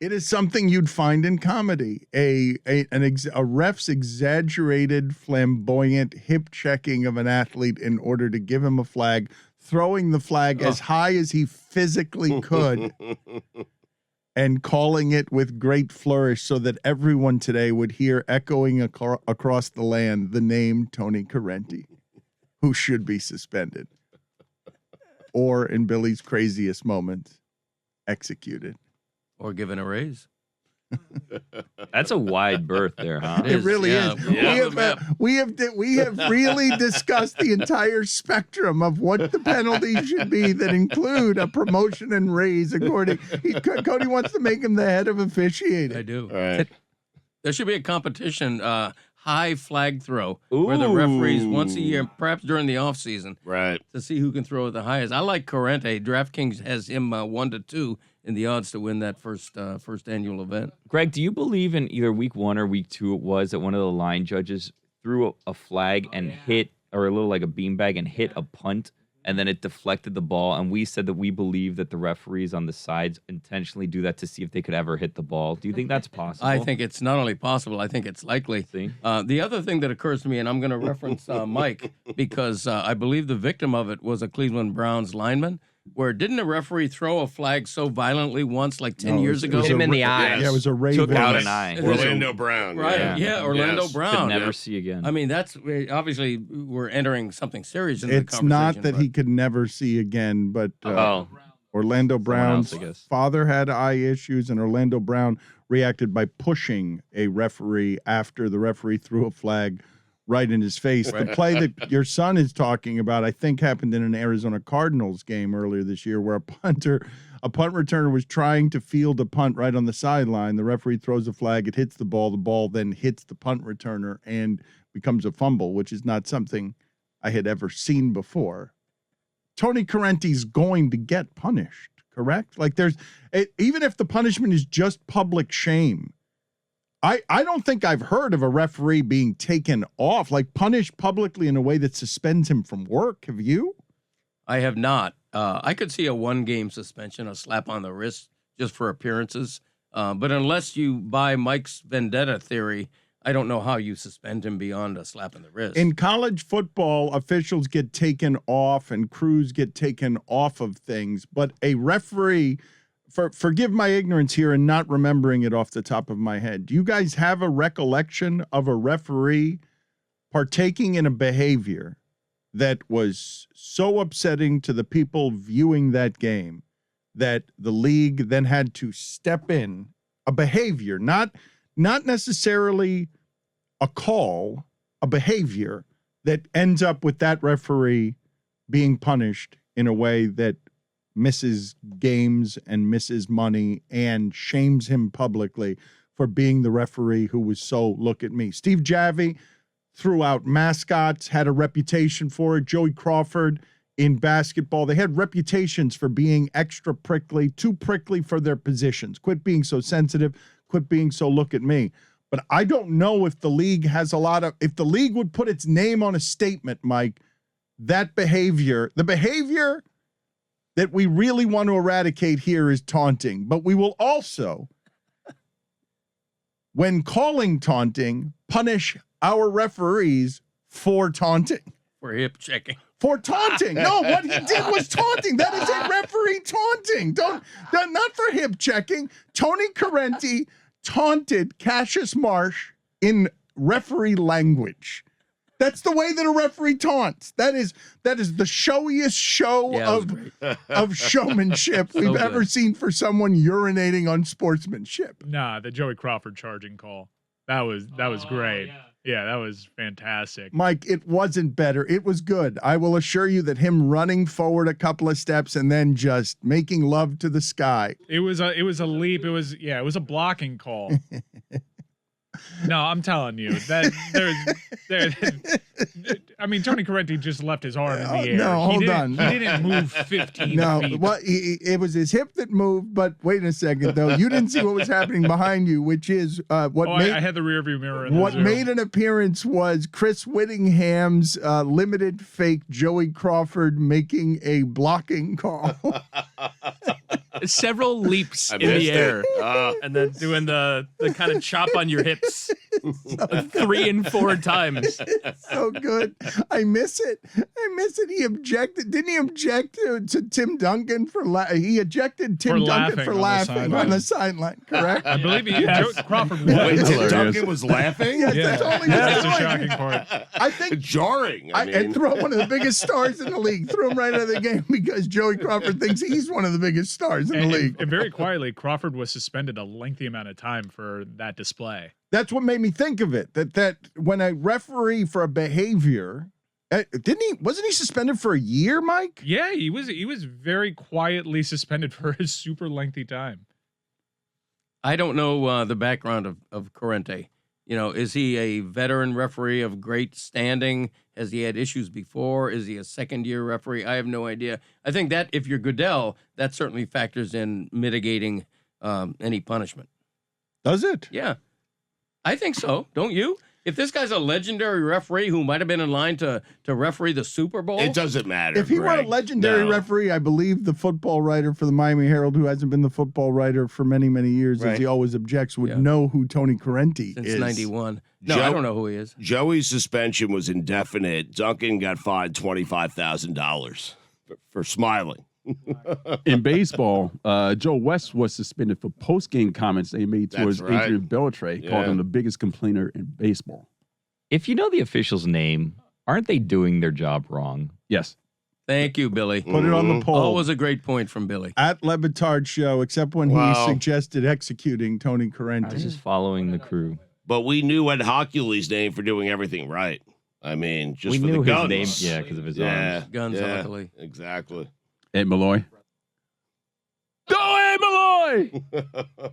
It is something you'd find in comedy. A ref's exaggerated, flamboyant hip checking of an athlete in order to give him a flag, throwing the flag as high as he physically could, and calling it with great flourish so that everyone today would hear echoing across the land the name Tony Corrente, who should be suspended. Or, in Billy's craziest moments, executed. Or given a raise. That's a wide berth there, huh? It really is. Yeah. We have really discussed the entire spectrum of what the penalties should be that include a promotion and raise. Cody wants to make him the head of officiating. I do. All right. There should be a competition, high flag throw, where the referees once a year, perhaps during the off season, Right. to see who can throw it the highest. I like Corrente. DraftKings has him 1-2 in the odds to win that first annual event. Greg, do you believe in either week 1 or week 2 it was that one of the line judges threw a flag and hit, or a little like a beanbag and hit a punt, and then it deflected the ball, and we said that we believe that the referees on the sides intentionally do that to see if they could ever hit the ball. Do you think that's possible? I think it's not only possible, I think it's likely. See? The other thing that occurs to me, and I'm going to reference Mike, because I believe the victim of it was a Cleveland Browns lineman, where didn't a referee throw a flag so violently once, like 10 years ago? Hit him in the eye. Yeah, it was a Raven. Took out an eye. Orlando Brown. Right, yeah, Orlando Yes. Brown. Could never see again. I mean, that's obviously we're entering something serious in the It's conversation. not that but- he could never see again, but Oh. Orlando Brown's else, I guess. father had eye issues, and Orlando Brown reacted by pushing a referee after the referee threw a flag right in his face. The play that your son is talking about, I think, happened in an Arizona Cardinals game earlier this year, where a punt returner was trying to field a punt right on the sideline. The referee throws a flag, it hits the ball then hits the punt returner and becomes a fumble, which is not something I had ever seen before. Tony Corrente's going to get punished, correct? Like even if the punishment is just public shame, I don't think I've heard of a referee being taken off, like punished publicly in a way that suspends him from work. Have you? I have not. I could see a 1-game suspension, a slap on the wrist just for appearances. But unless you buy Mike's vendetta theory, I don't know how you suspend him beyond a slap on the wrist. In college football, officials get taken off and crews get taken off of things, but a referee, forgive my ignorance here and not remembering it off the top of my head, do you guys have a recollection of a referee partaking in a behavior that was so upsetting to the people viewing that game that the league then had to step in? A behavior, not necessarily a call, a behavior that ends up with that referee being punished in a way that misses games and misses money and shames him publicly for being the referee who was so look at me. Steve Javie threw out mascots, had a reputation for it. Joey Crawford in basketball, they had reputations for being extra prickly, too prickly for their positions. Quit being so sensitive, quit being so look at me. But I don't know if the league has if the league would put its name on a statement, Mike, that behavior, the behavior that we really want to eradicate here is taunting. But we will also, when calling taunting, punish our referees for taunting. For hip checking. For taunting. No, what he did was taunting. That is a referee taunting. Not for hip checking. Tony Corrente taunted Cassius Marsh in referee language. That's the way that a referee taunts. That is the showiest show of showmanship we've ever seen for someone urinating on sportsmanship. Nah, the Joey Crawford charging call. That was great. Yeah, that was fantastic. Mike, it wasn't better. It was good. I will assure you that him running forward a couple of steps and then just making love to the sky. It was a leap. It was a blocking call. No, I'm telling you that I mean, Tony Corrente just left his arm in the air. No, hold on. He didn't move 15 feet. No, it was his hip that moved. But wait a second, though. You didn't see what was happening behind you, which is I had the rearview mirror. What made an appearance was Chris Whittingham's limited fake Joey Crawford making a blocking call. several leaps in the air, and then doing the kind of chop on your hips 3 and 4 times. So good. I miss it. He objected. Didn't he object to Tim Duncan he ejected Tim Duncan for laughing on the sideline, correct? I believe Crawford Wait, was. Tim Duncan was laughing? Yes, Yeah. that's all he was That's the doing. shocking part. I think Jarring. and throw one of the biggest stars in the league. Threw him right out of the game because Joey Crawford thinks he's one of the biggest stars in the league. And very quietly, Crawford was suspended a lengthy amount of time for that display. That's what made me think of it. That when a referee for a behavior, wasn't he suspended for a year, Mike? Yeah, he was very quietly suspended for a super lengthy time. I don't know the background of Corrente. You know, is he a veteran referee of great standing? Has he had issues before? Is he a second-year referee? I have no idea. I think that if you're Goodell, that certainly factors in mitigating any punishment. Does it? Yeah, I think so. Don't you? If this guy's a legendary referee who might have been in line to referee the Super Bowl, it doesn't matter. If he were a Greg. legendary referee, I believe the football writer for the Miami Herald, who hasn't been the football writer for many, many years, as he always objects, would know who Tony Corrente since is. '91. No, I don't know who he is. Joey's suspension was indefinite. Duncan got fined $25,000 for smiling. In baseball, Joe West was suspended for post-game comments they made towards That's right. Adrian Beltre, called him the biggest complainer in baseball. If you know the official's name, aren't they doing their job wrong? Yes. Thank you, Billy. Put it on the poll. Always a great point from Billy. At Batard Show, except when he suggested executing Tony Corrente. I was just following the crew. But we knew Ed Hockley's name for doing everything right. I mean, just We for knew the his guns. name, because of his arms. Guns, luckily. Exactly. Ed Malloy. Go Ed Malloy!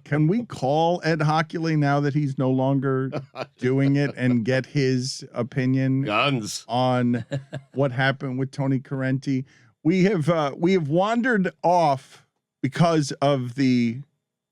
Can we call Ed Hockley now that he's no longer doing it and get his opinion Guns on what happened with Tony Corrente? We have wandered off because of the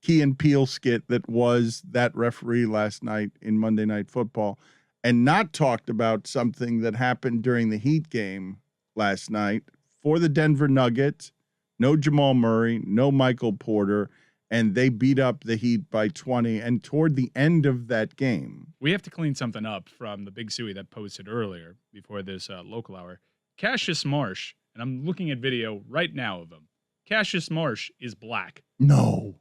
Key and Peele skit that was that referee last night in Monday Night Football, and not talked about something that happened during the Heat game last night for the Denver Nuggets. No Jamal Murray, no Michael Porter, and they beat up the Heat by 20. And toward the end of that game, We have to clean something up from the big Suey that posted earlier before this local hour. Cassius Marsh, and I'm looking at video right now of him. Cassius Marsh is black. no.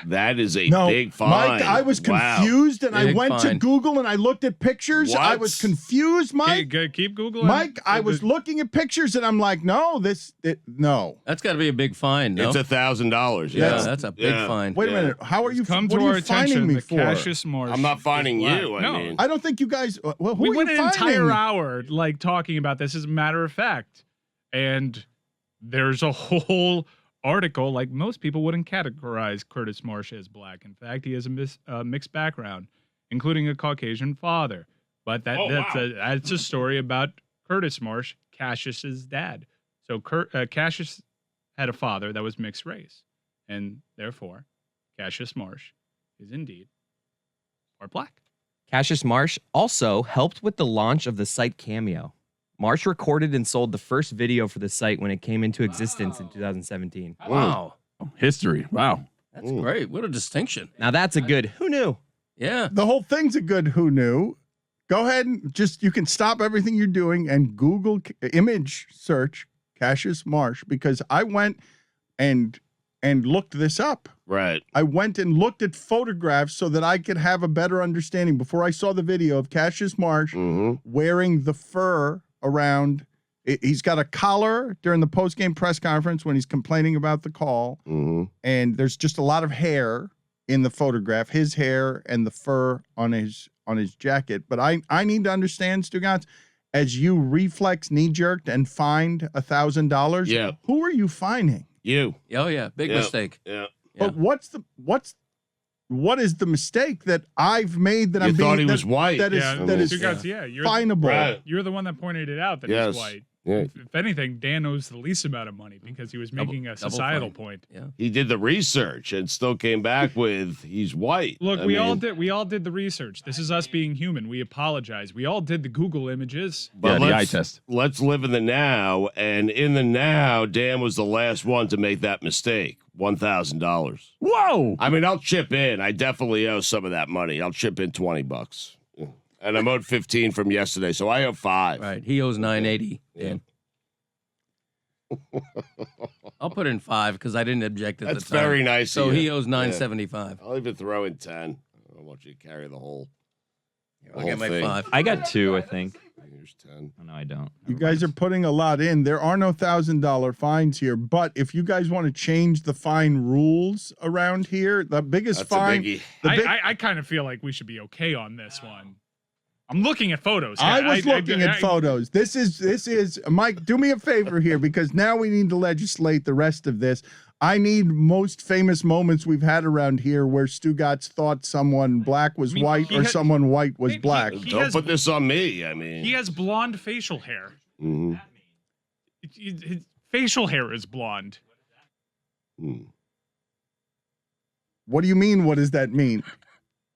That is a No, big fine. Mike, I was Wow. confused, and I Big went to fine. Google and I looked at pictures. I What? was confused, Mike. Keep Googling. Mike, I was looking at pictures, and I'm like, no. That's got to be a big fine, no? It's $1,000. yeah, that's a big fine. Wait a minute. How are you? Come what to are our you finding attention me that for? Cassius Marsh. I'm not finding is black. you. I No, mean, I don't think you guys. Well, who we are went you an finding? entire hour talking about this as a matter of fact, and there's a whole article. Like, most people wouldn't categorize Curtis Marsh as black. In fact, he has a mixed background, including a Caucasian father. But that's a story about Curtis Marsh, Cassius's dad. So Cassius had a father that was mixed race, and therefore Cassius Marsh is indeed part black. Cassius Marsh also helped with the launch of the site Cameo. Marsh recorded and sold the first video for the site when it came into existence in 2017. Wow. History. Wow. That's great. What a distinction. Now that's a good who knew? Yeah. The whole thing's a good who knew. Go ahead and you can stop everything you're doing and Google image search Cassius Marsh, because I went and looked this up. right. I went and looked at photographs so that I could have a better understanding before I saw the video of Cassius Marsh wearing the fur around. He's got a collar during the post-game press conference when he's complaining about the call, and there's just a lot of hair in the photograph, his hair and the fur on his jacket. But I need to understand, Stugotz, as you reflex knee-jerked and fined $1,000. Yeah. Who are you fining? You. Oh, yeah. Big mistake. Yeah. But what is the mistake that I've made that You I'm thought being he was white. that is Yeah, that is Stugotz, yeah, you're finable? Right. You're the one that pointed it out that Yes. he's white. Yeah. If anything, Dan owes the least amount of money because he was making a double societal fine. point. Yeah. He did the research and still came back with he's white. Look, I we all mean, did the research. This is us being human. We apologize. We all did the Google images. But Yeah, the eye let's- test. Let's live in the now, and in the now, Dan was the last one to make that mistake. $1,000. Whoa! I mean, I'll chip in. I definitely owe some of that money. I'll chip in $20, and I'm owed 15 from yesterday, so I owe 5. Right. He owes $980. Dan. I'll put in 5 because I didn't object at That's the time. very nice. So of you. he owes Yeah. $975. I'll even throw in 10. I don't want you to carry the whole. I'll get my thing. 5. I got 2, I think. Here's 10. Oh, no, I don't. You guys are putting a lot in. There are no $1,000 fines here, but if you guys want to change the fine rules around here, the biggest That's fine. a biggie. The big, I kind of feel like we should be okay on this one. I'm looking at photos. I was looking at photos. This is Mike. Do me a favor here because now we need to legislate the rest of this. I need most famous moments we've had around here where Stugotz thought someone black was I mean, white he or had- someone white was he- black. he- Don't has- put this on me. I mean, He has blonde facial hair. mhm. His facial hair is blonde. Mm. What do you mean? What does that mean?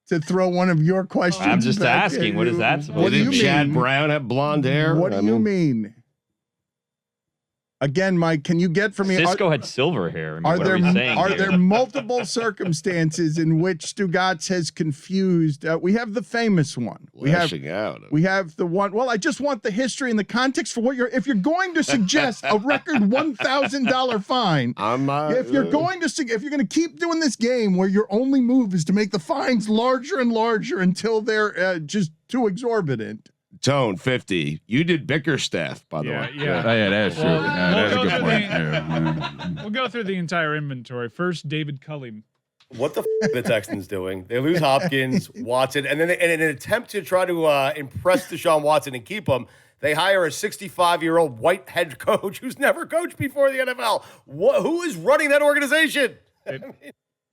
To throw one of your questions. I'm just back asking, at what is you. that supposed What do Did you Chad mean? Brown have blonde hair? What do I you mean, mean? Again, Mike, can you get for me? Cisco had silver hair. I mean, Are what there are we saying are here? there multiple circumstances in which Stugotz has confused? We have the famous one. lashing out. We have the one. Well, I just want the history and the context for what you're. If you're going to suggest a record $1,000 fine, I'm if you're going to keep doing this game where your only move is to make the fines larger and larger until they're just too exorbitant. Tone 50. You did Bickerstaff, by the way. Oh, yeah, that's true. Well, Yeah, that's a we'll good go point. through Yeah. We'll go through the entire inventory. First, David Culley. What the the Texans doing? They lose Hopkins, Watson, and then in an attempt to try to impress Deshaun Watson and keep him, they hire a 65-year-old white head coach who's never coached before the NFL. Who is running that organization?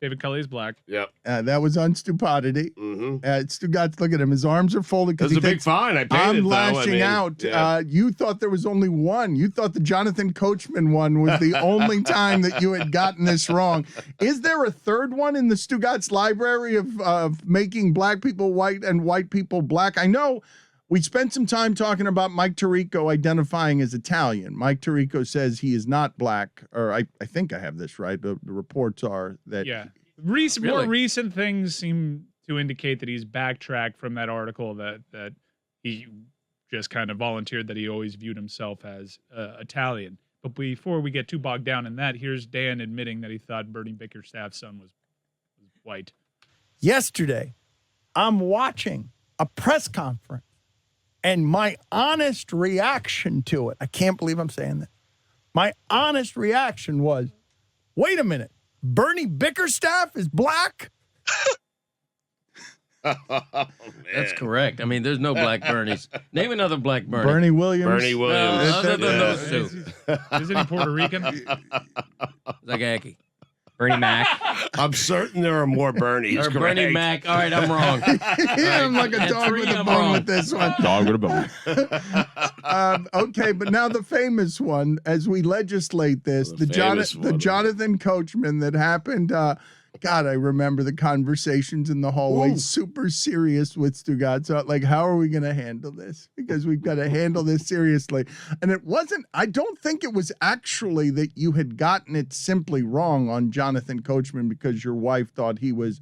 David Culley is black. Yep. That was on stupidity. Mm-hmm. Stugotz, look at him. His arms are folded That's because he a big thinks fine. I paid it, I'm though. lashing I mean, out. yeah. You thought there was only one. You thought the Jonathan Coachman one was the only time that you had gotten this wrong. Is there a third one in the Stugotz library of making black people white and white people black? I know we spent some time talking about Mike Tirico identifying as Italian. Mike Tirico says he is not black, or I think I have this right. The reports are that Yeah. Really? More recent things seem to indicate that he's backtracked from that article that he just kind of volunteered that he always viewed himself as Italian. But before we get too bogged down in that, here's Dan admitting that he thought Bernie Bickerstaff's son was white. Yesterday, I'm watching a press conference, and my honest reaction to it, I can't believe I'm saying that. My honest reaction was, wait a minute, Bernie Bickerstaff is black? Oh, That's correct. I mean, there's no black Bernies. Name another black Bernie. Bernie Williams. Bernie Williams. No, other than Yeah. those two. Isn't he Puerto Rican? Zagacki. Bernie Mac. I'm certain there are more Bernies. Or Bernie Greg. Mac. All right, I'm wrong. Yeah, I'm like a At dog three, with a I'm bone wrong. with this one. Dog with a bone. Okay, but now the famous one, as we legislate this, The the famous one. Jonathan Coachman that happened. God, I remember the conversations in the hallway, Ooh. super serious with Stugotz. Like, how are we going to handle this? Because we've got to handle this seriously. And it wasn't, I don't think it was actually that you had gotten it simply wrong on Jonathan Coachman because your wife thought he was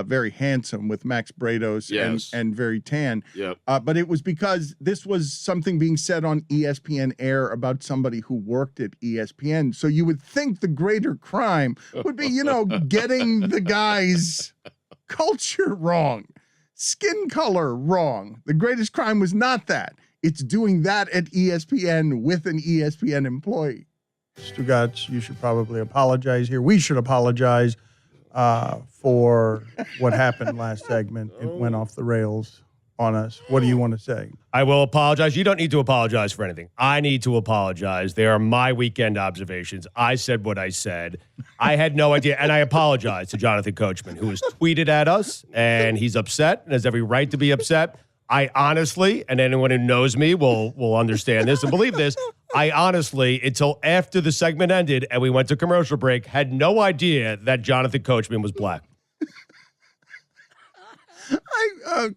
very handsome with Max Brados Yes. and very tan. Yep. But it was because this was something being said on ESPN Air about somebody who worked at ESPN. So you would think the greater crime would be, getting the guy's culture wrong, skin color wrong. The greatest crime was not that. It's doing that at ESPN with an ESPN employee. Stugotz, you should probably apologize here. We should apologize for what happened last segment. It went off the rails on us. What do you want to say? I will apologize. You don't need to apologize for anything. I need to apologize. They are my weekend observations. I said what I said. I had no idea. And I apologize to Jonathan Coachman, who has tweeted at us, and he's upset and has every right to be upset. I honestly, and anyone who knows me will understand this and believe this, I honestly, until after the segment ended and we went to commercial break, had no idea that Jonathan Coachman was black.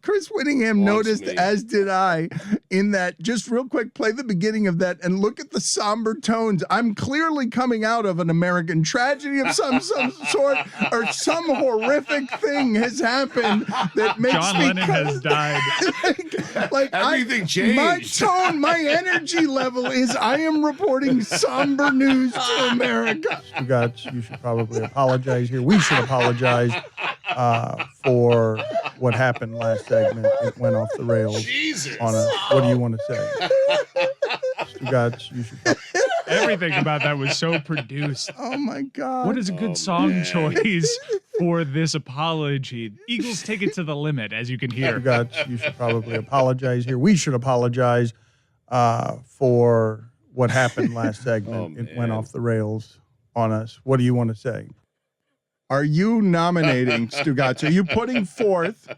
Chris Whittingham noticed, me. as did I, in that, just real quick, play the beginning of that and look at the somber tones. I'm clearly coming out of an American tragedy of some sort, or some horrific thing has happened that makes John me Lennon has died. like Everything changed. My tone, my energy level is I am reporting somber news to America. Stugotz, you should probably apologize here. We should apologize for what happened last segment. It went off the rails. Jesus. On us. What do you want to say? Stugotz, you should. Everything about that was so produced. Oh my God! What is a good song choice for this apology? Eagles take it to the limit, as you can hear. Stugotz, you should probably apologize here. We should apologize for what happened last segment. It went off the rails on us. What do you want to say? Are you nominating Stugotz? Are you putting forth?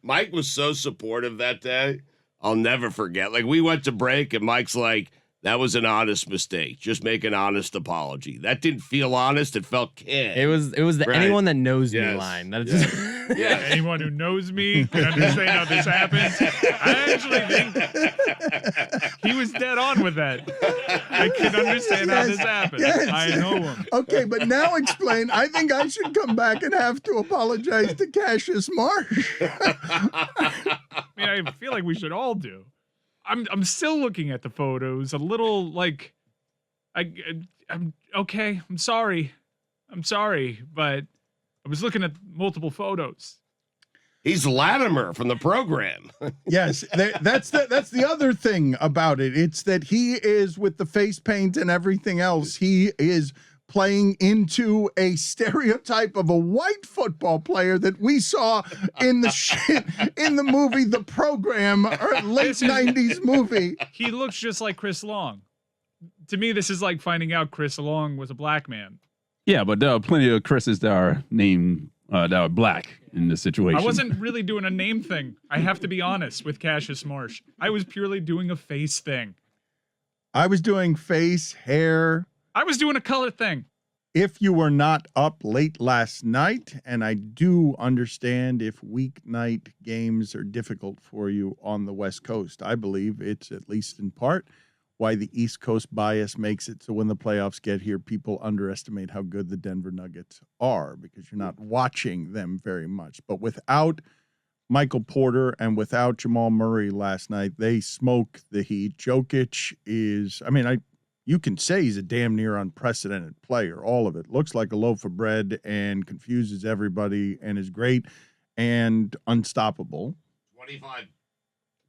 Mike was so supportive that day. I'll never forget. Like, we went to break, and Mike's like, that was an honest mistake. Just make an honest apology. That didn't feel honest. It felt canned. It was the Right. anyone that knows me Yes. line. That Yes. is Yeah, anyone who knows me can understand how this happens. I actually think he was dead on with that. I can understand how this happened. Yes. I know him. Okay, but now explain. I think I should come back and have to apologize to Cassius Marsh. I mean, I feel like we should all do. I'm still looking at the photos, a little like I'm okay. I'm sorry, but I was looking at multiple photos. He's Latimer from the program. Yes, that's the other thing about it. It's that he is, with the face paint and everything else, he is playing into a stereotype of a white football player that we saw in the movie The Program, or late 90s movie. He looks just like Chris Long. To me, this is like finding out Chris Long was a black man. Yeah, but there are plenty of Chris's that are named that are black in this situation. I wasn't really doing a name thing. I have to be honest with Cassius Marsh. I was purely doing a face thing. I was doing face, hair. I was doing a color thing. If you were not up late last night, and I do understand if weeknight games are difficult for you on the West Coast, I believe it's, at least in part, why the East Coast bias makes it so when the playoffs get here, people underestimate how good the Denver Nuggets are, because you're not watching them very much. But without Michael Porter and without Jamal Murray last night, they smoke the Heat. Jokić is, you can say he's a damn near unprecedented player. All of it. Looks like a loaf of bread and confuses everybody and is great and unstoppable.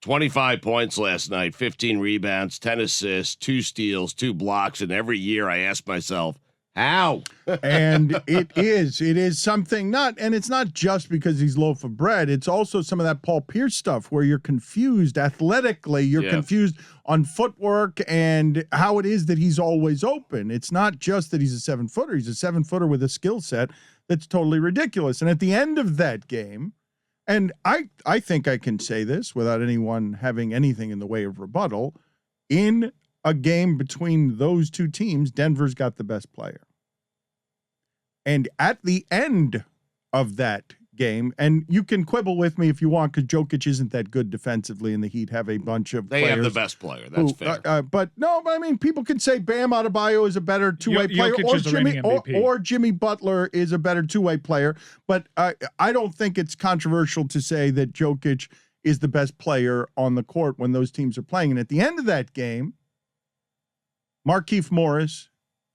25 points last night, 15 rebounds, 10 assists, 2 steals, 2 blocks. And every year I ask myself, how? And it is something and it's not just because he's loaf of bread. It's also some of that Paul Pierce stuff where you're confused athletically. You're confused on footwork and how it is that he's always open. It's not just that he's a 7-footer. He's a 7-footer with a skill set that's totally ridiculous. And at the end of that game, and I think I can say this without anyone having anything in the way of rebuttal, in a game between those two teams, Denver's got the best player. And at the end of that game, and you can quibble with me if you want, because Jokić isn't that good defensively, and the Heat have a bunch of They players. have the best player. That's fair. But people can say Bam Adebayo is a better two-way player, Jokić is the reigning MVP. or Jimmy Butler is a better two-way player. But I don't think it's controversial to say that Jokić is the best player on the court when those teams are playing. And at the end of that game, Markieff Morris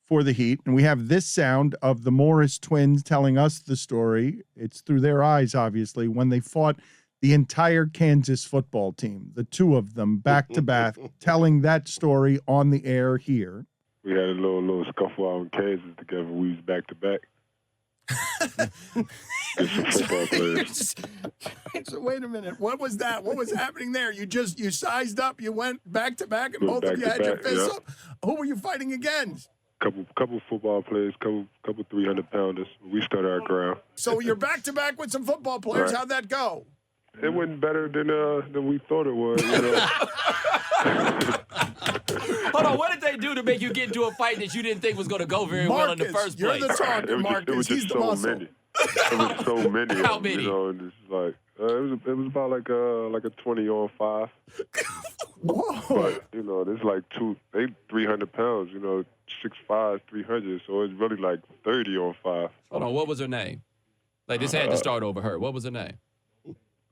for the Heat, and we have this sound of the Morris twins telling us the story. It's through their eyes, obviously, when they fought the entire Kansas football team, the two of them back to back, telling that story on the air here. We had a little scuffle out in Kansas together. We was back to back. Just some football players. So wait a minute. What was that? What was happening there? You sized up, you went back to back, and both of you had your fists up. Who were you fighting against? Couple football players, couple 300-pounders. We stood our ground. So you're back to back with some football players. Right. How'd that go? it went better than we thought it would. You know? Hold on, what did they do to make you get into a fight that you didn't think was going to go very well in the first place? You're the talker, Marcus. It was He's just the so muscle. many. It was so many. How of them, many? You know, and it's like it was about like a 20-on-5. Whoa. But you know, there's like they 300 pounds. You know, 6'5", 300. So it's really like 30-on-5. Hold on, what was her name? Like, this had to start over her. What was her name?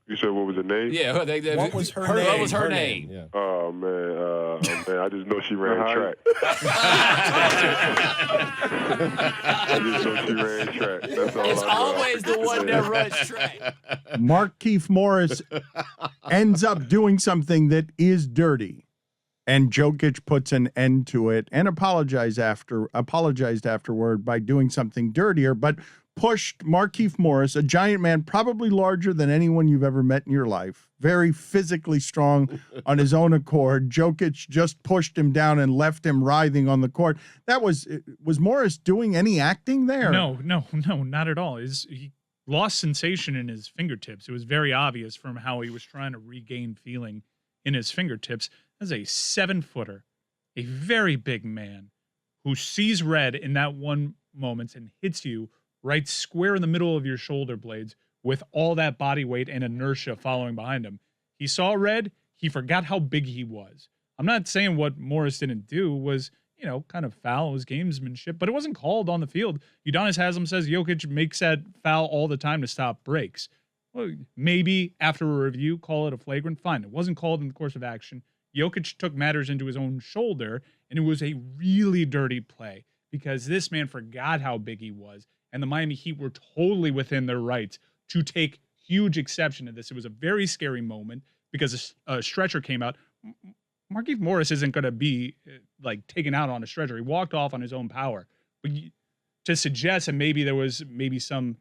You said what was the name? Yeah, What was her name? What was her name? Yeah. Oh man, I just know she ran track. I just know she ran track. That's all It's I know. always the one that runs track. Markieff Morris ends up doing something that is dirty, and Jokić puts an end to it and apologized afterward by doing something dirtier, but pushed Markieff Morris, a giant man, probably larger than anyone you've ever met in your life, very physically strong on his own accord. Jokić just pushed him down and left him writhing on the court. Was Morris doing any acting there? No, not at all. He lost sensation in his fingertips. It was very obvious from how he was trying to regain feeling in his fingertips. As a 7-footer, a very big man who sees red in that one moment and hits you right square in the middle of your shoulder blades with all that body weight and inertia following behind him. He saw red. He forgot how big he was. I'm not saying what Morris didn't do was, kind of foul. It was gamesmanship, but it wasn't called on the field. Udonis Haslam says Jokić makes that foul all the time to stop breaks. Well, maybe after a review, call it a flagrant. Fine. It wasn't called in the course of action. Jokić took matters into his own shoulder, and it was a really dirty play because this man forgot how big he was. And the Miami Heat were totally within their rights to take huge exception to this. It was a very scary moment because a stretcher came out. Markieff Morris isn't going to be taken out on a stretcher. He walked off on his own power. But to suggest that maybe there was some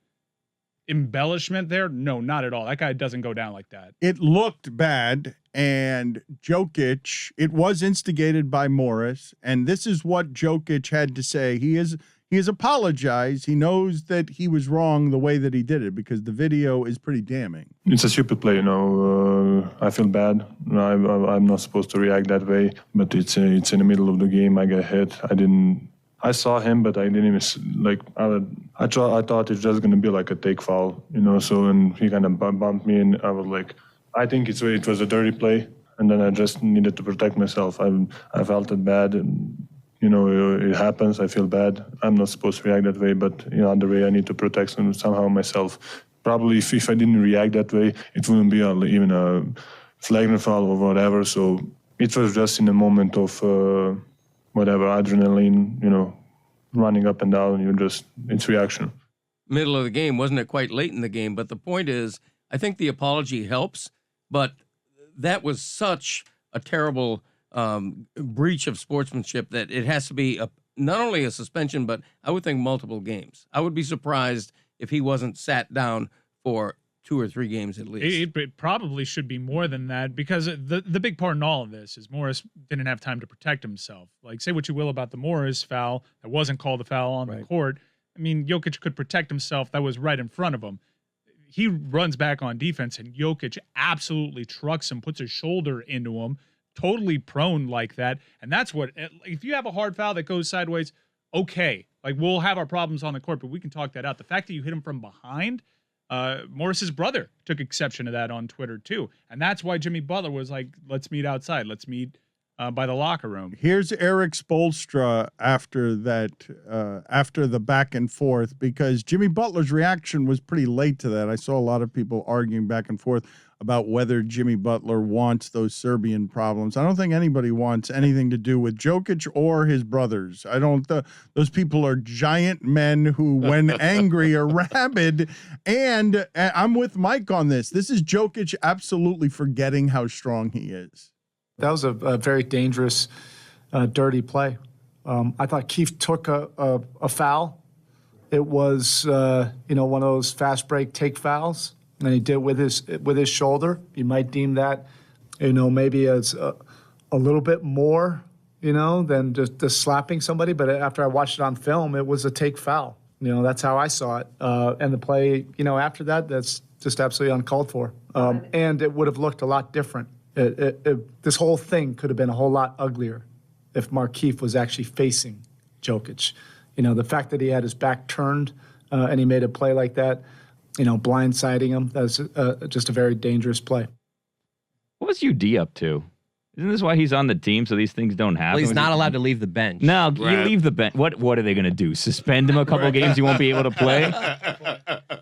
embellishment there, no, not at all. That guy doesn't go down like that. It looked bad, and Jokić, it was instigated by Morris, and this is what Jokić had to say. He has apologized. He knows that he was wrong the way that he did it because the video is pretty damning. It's a stupid play, I feel bad. I'm not supposed to react that way, but it's in the middle of the game. I got hit. I saw him, but I didn't even I thought it's just gonna be like a take foul, So and he kind of bumped me, and I was like, I think it was a dirty play, and then I just needed to protect myself. I felt it bad, and it happens. I feel bad. I'm not supposed to react that way, but other way I need to protect somehow myself. Probably if I didn't react that way, it wouldn't be even a flagrant foul or whatever. So it was just in a moment of adrenaline, running up and down. It's reaction. Middle of the game, wasn't it quite late in the game? But the point is, I think the apology helps, but that was such a terrible breach of sportsmanship that it has to be not only a suspension, but I would think multiple games. I would be surprised if he wasn't sat down for 2 or 3 games at least. It probably should be more than that because the big part in all of this is Morris didn't have time to protect himself. Like, say what you will about the Morris foul, that wasn't called a foul on the court. I mean, Jokić could protect himself. That was right in front of him. He runs back on defense, and Jokić absolutely trucks him, puts his shoulder into him, totally prone like that. And that's what, if you have a hard foul that goes sideways, okay. We'll have our problems on the court, but we can talk that out. The fact that you hit him from behind, Morris's brother took exception to that on Twitter too. And that's why Jimmy Butler was like, let's meet outside. Let's meet by the locker room. Here's Eric Spoelstra after the back and forth, because Jimmy Butler's reaction was pretty late to that. I saw a lot of people arguing back and forth about whether Jimmy Butler wants those Serbian problems. I don't think anybody wants anything to do with Jokić or his brothers. Those people are giant men who, when angry, are rabid. And I'm with Mike on this. This is Jokić absolutely forgetting how strong he is. That was a very dangerous, dirty play. I thought Keefe took a foul. It was, one of those fast break take fouls, and he did it with his shoulder. You might deem that, maybe as a little bit more, than just slapping somebody. But after I watched it on film, it was a take foul. That's how I saw it. And the play, after that, that's just absolutely uncalled for. And it would have looked a lot different. This whole thing could have been a whole lot uglier if Markieff was actually facing Jokić. The fact that he had his back turned and he made a play like that, blindsiding him, that's just a very dangerous play. What was UD up to? Isn't this why he's on the team so these things don't happen? Well, he's not allowed to leave the bench. No, you leave the bench. What are they going to do? Suspend him a couple games? He won't be able to play?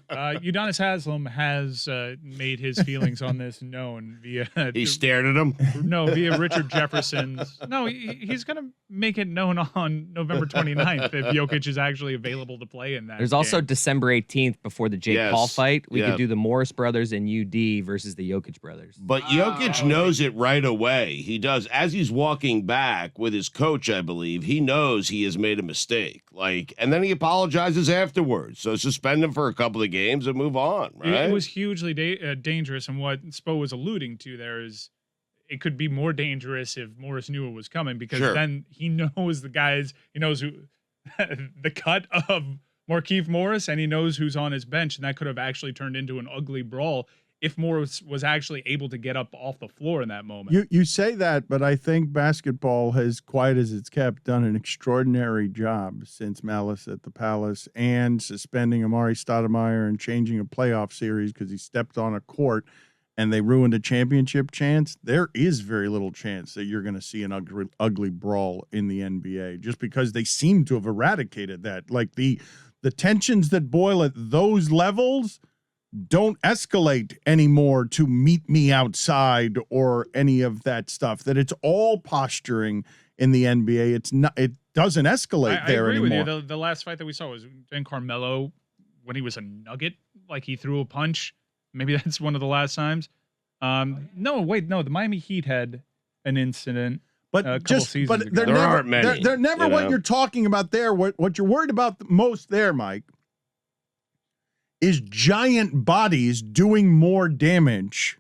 Udonis Haslem has made his feelings on this known via... He stared at him? No, via Richard Jefferson's... No, he's going to make it known on November 29th if Jokić is actually available to play in that There's game. also December 18th before the Jake Paul fight. We could do the Morris brothers and UD versus the Jokić brothers. But Jokić knows it right away. He does. As he's walking back with his coach, I believe, he knows he has made a mistake. And then he apologizes afterwards. So suspend him for a couple of games and move on, right? It was hugely dangerous, and what Spo was alluding to there is it could be more dangerous if Morris knew it was coming, because then he knows the guys, he knows who the cut of Markieff Morris, and he knows who's on his bench, and that could have actually turned into an ugly brawl if Morris was actually able to get up off the floor in that moment. You say that, but I think basketball has, quiet as it's kept, done an extraordinary job since Malice at the Palace and suspending Amari Stoudemire and changing a playoff series because he stepped on a court and they ruined a championship chance. There is very little chance that you're going to see an ugly brawl in the NBA just because they seem to have eradicated that. Like the tensions that boil at those levels don't escalate anymore to meet me outside or any of that stuff. That it's all posturing in the NBA. It's not. It doesn't escate there I agree anymore. with you. The last fight that we saw was Ben Carmelo when he was a Nugget, like he threw a punch. Maybe that's one of the last times. No, the Miami Heat had an incident. But there aren't many. They're never what you're talking about there. What you're worried about the most there, Mike, is giant bodies doing more damage.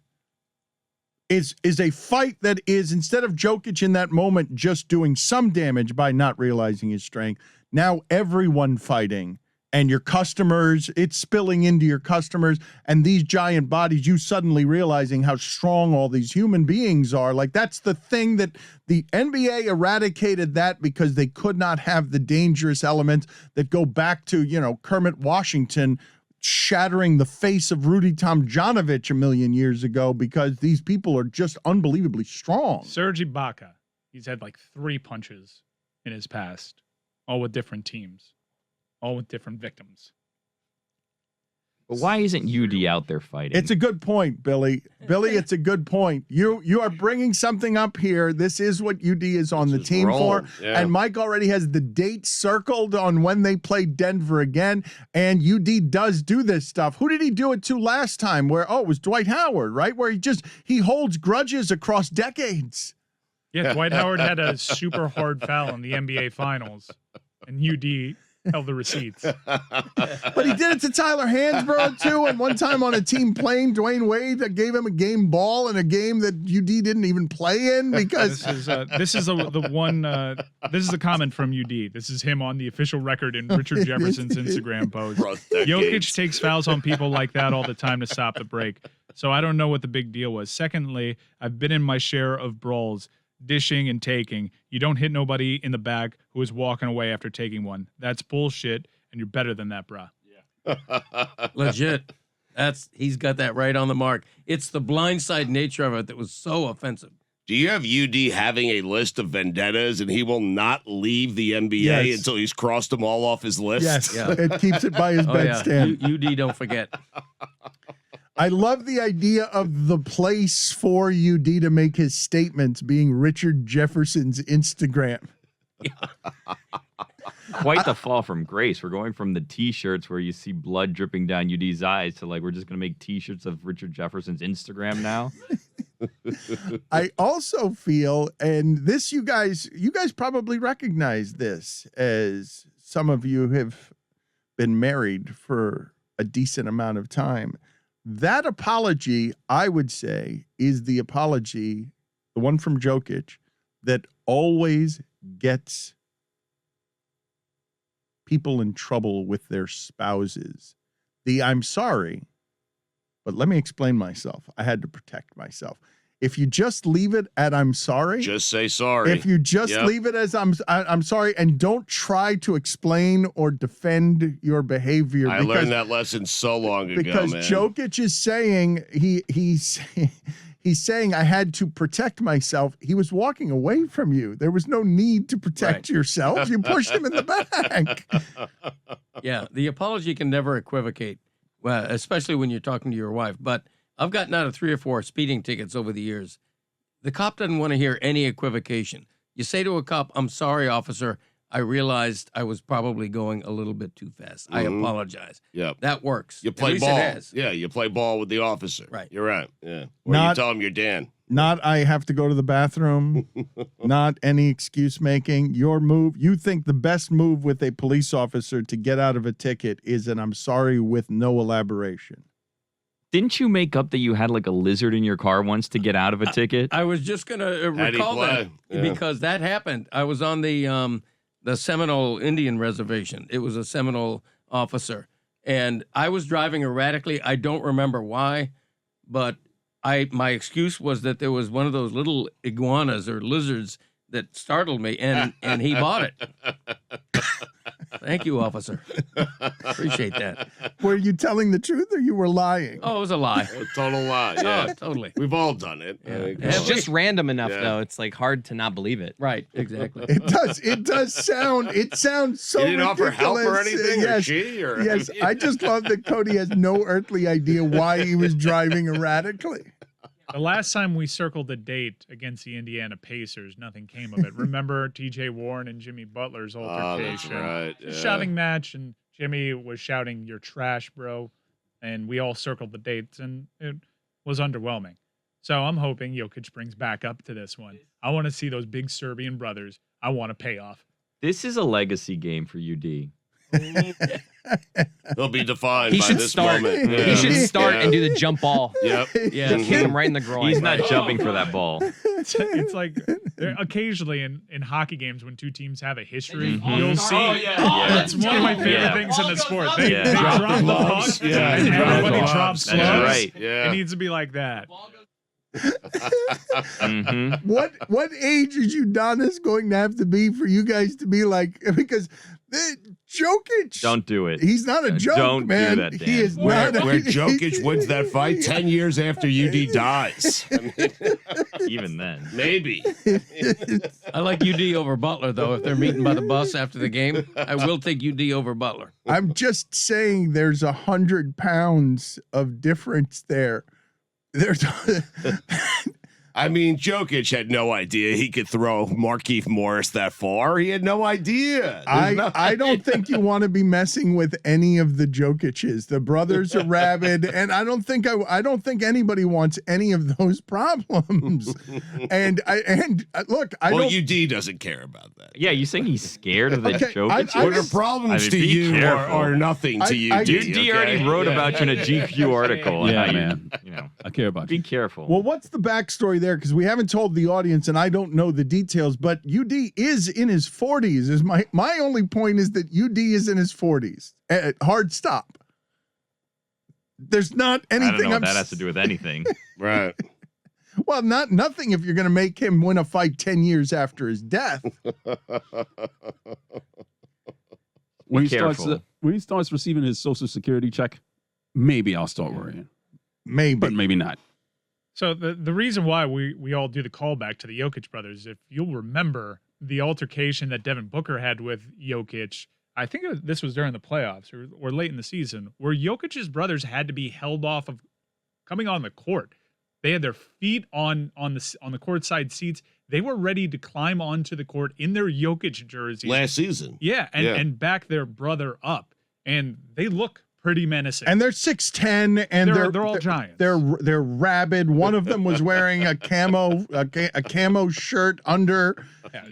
Is a fight that is, instead of Jokić in that moment just doing some damage by not realizing his strength, now everyone fighting, and your customers, it's spilling into your customers, and these giant bodies, you suddenly realizing how strong all these human beings are. Like, that's the thing that the NBA eradicated that because they could not have the dangerous elements that go back to, Kermit Washington shattering the face of Rudy Tomjanovich a million years ago, because these people are just unbelievably strong. Serge Ibaka, he's had like 3 punches in his past, all with different teams, all with different victims. But why isn't UD out there fighting? It's a good point, Billy. Billy, it's a good point. You are bringing something up here. This is what UD is on the team for. Yeah. And Mike already has the date circled on when they play Denver again. And UD does do this stuff. Who did he do it to last time? It was Dwight Howard, right? Where he holds grudges across decades. Yeah, Dwight Howard had a super hard foul in the NBA Finals, and UD held the receipts. But he did it to Tyler Hansbrough too, and one time on a team plane, Dwayne Wade gave him a game ball in a game that UD didn't even play in because this is a comment from UD. This is him on the official record in Richard Jefferson's Instagram post. Jokić takes fouls on people like that all the time to stop the break. So I don't know what the big deal was. Secondly, I've been in my share of brawls, dishing and taking. You don't hit nobody in the back who is walking away after taking one. That's bullshit, and you're better than that, brah. Yeah. Legit. He's got that right on the mark. It's the blindside nature of it that was so offensive. Do you have UD having a list of vendettas and he will not leave the NBA until he's crossed them all off his list? Yes, it keeps it by his bedstand. UD, don't forget. I love the idea of the place for UD to make his statements being Richard Jefferson's Instagram. Quite the fall from grace. We're going from the T-shirts where you see blood dripping down UD's eyes to we're just going to make T-shirts of Richard Jefferson's Instagram now. I also feel, and this you guys probably recognize this, as some of you have been married for a decent amount of time. That apology, I would say, is the apology, the one from Jokić, that always gets people in trouble with their spouses. I'm sorry, but let me explain myself. I had to protect myself. If you just leave it at I'm sorry. Just say sorry. If you just leave it as I'm sorry and don't try to explain or defend your behavior. I learned that lesson so long ago, because man. Jokić is saying he's saying I had to protect myself. He was walking away from you. There was no need to protect yourself. You pushed him in the back. Yeah, the apology can never equivocate, well, especially when you're talking to your wife. But I've gotten out of 3 or 4 speeding tickets over the years. The cop doesn't want to hear any equivocation. You say to a cop, I'm sorry, officer. I realized I was probably going a little bit too fast. I apologize. Yep. That works. You play ball. Yeah, you play ball with the officer. Right. You're right. Yeah. Or you tell him you're Dan. Not I have to go to the bathroom. Not any excuse making. Your move. You think the best move with a police officer to get out of a ticket is an I'm sorry with no elaboration. Didn't you make up that you had like a lizard in your car once to get out of a ticket? I was just going to recall that because that happened. I was on the Seminole Indian Reservation. It was a Seminole officer, and I was driving erratically. I don't remember why, but my excuse was that there was one of those little iguanas or lizards that startled me, and he bought it. Thank you, officer. Appreciate that. Were you telling the truth or you were lying? Oh, it was a lie. A total lie. Yeah, totally. We've all done it. Yeah. It's just random enough, though. It's like hard to not believe it. Right. Exactly. It does sound. It sounds so. You didn't ridiculous. offer help or anything, Yes, or she, or yes. I just love that Cody has no earthly idea why he was driving erratically. The last time we circled the date against the Indiana Pacers, nothing came of it. Remember T.J. Warren and Jimmy Butler's altercation? Oh, that's right. Yeah. Shouting match, and Jimmy was shouting, "You're trash, bro." And we all circled the dates, and it was underwhelming. So I'm hoping Jokić brings back up to this one. I want to see those big Serbian brothers. I want a payoff. This is a legacy game for UD. He'll be defined He by should this start. moment. He should start and do the jump ball. Yep. Yeah. Kick him right in the groin. He's not jumping for that ball. It's like occasionally in hockey games when two teams have a history, Mhm. you'll see. Yeah. That's one of my favorite things in the sport. They Yeah. drop the puck, Yeah. and Drop everybody the drops slows. That's right. Yeah. It needs to be like that. Mm-hmm. What age is Udonis going to have to be for you guys to be like? Because Jokić, Don't do it. he's not a joke, Don't man. do that, Dan. He is Where not. Jokić wins that fight 10 years after UD dies. I mean, Even then. maybe. I like UD over Butler, though. If they're meeting by the bus after the game, I will take UD over Butler. I'm just saying, there's 100 pounds of difference there. There's. I mean, Jokić had no idea he could throw Markieff Morris that far. He had no idea. I don't think you want to be messing with any of the Jokićs. The brothers are rabid, and I don't think anybody wants any of those problems. And look, I well, don't. UD doesn't care about that. Yeah, you saying he's scared of the Okay, Jokić? I What are just- problems to be you careful. are nothing to you? UD already wrote about you in a GQ article. on Yeah, how man. You know, I care about be you. careful. Well, what's the backstory there? Because we haven't told the audience, and I don't know the details. But UD is in his 40s. Is my only point is that UD is in his 40s. Hard stop. There's not I anything. don't know what that has to do with anything. Right. Well, nothing if you're going to make him win a fight 10 years after his death. When careful. he starts receiving his Social Security check, maybe I'll start worrying. Maybe. But maybe not. So the reason why we all do the callback to the Jokić brothers, if you'll remember the altercation that Devin Booker had with Jokić, I think this was during the playoffs or late in the season, where Jokic's brothers had to be held off of coming on the court. They had their feet on the courtside seats. They were ready to climb onto the court in their Jokić jerseys Last season. Yeah, and back their brother up, and they look pretty menacing. And they're 6'10", and they're all giants. They're rabid. One of them was wearing a camo shirt under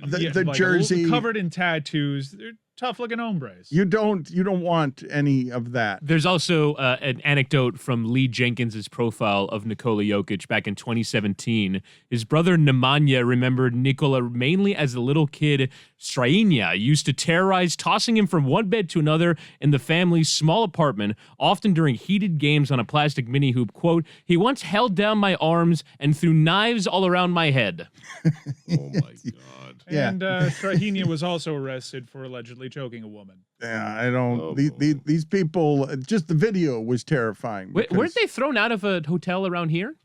the like jersey, covered in tattoos. tough-looking hombres. You don't want any of that. There's also an anecdote from Lee Jenkins's profile of Nikola Jokić back in 2017. His brother Nemanja remembered Nikola mainly as a little kid. Strainia used to terrorize, tossing him from one bed to another in the family's small apartment, often during heated games on a plastic mini hoop. Quote, he once held down my arms and threw knives all around my head. Oh, my God. Yeah. And Strahenia was also arrested for allegedly choking a woman. Yeah, I don't. These people. Just the video was terrifying. Weren't they thrown out of a hotel around here?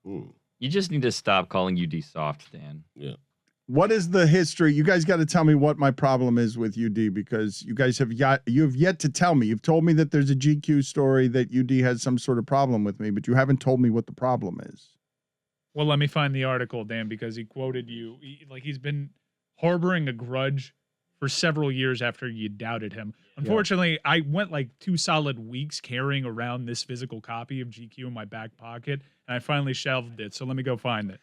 You just need to stop calling UD soft, Dan. Yeah. What is the history? You guys got to tell me what my problem is with UD, because you guys have yet to tell me. You've told me that there's a GQ story that UD has some sort of problem with me, but you haven't told me what the problem is. Well, let me find the article, Dan, because he quoted you. He's been harboring a grudge for several years after you doubted him. Unfortunately, I went like 2 solid weeks carrying around this physical copy of GQ in my back pocket, and I finally shelved it. So let me go find it.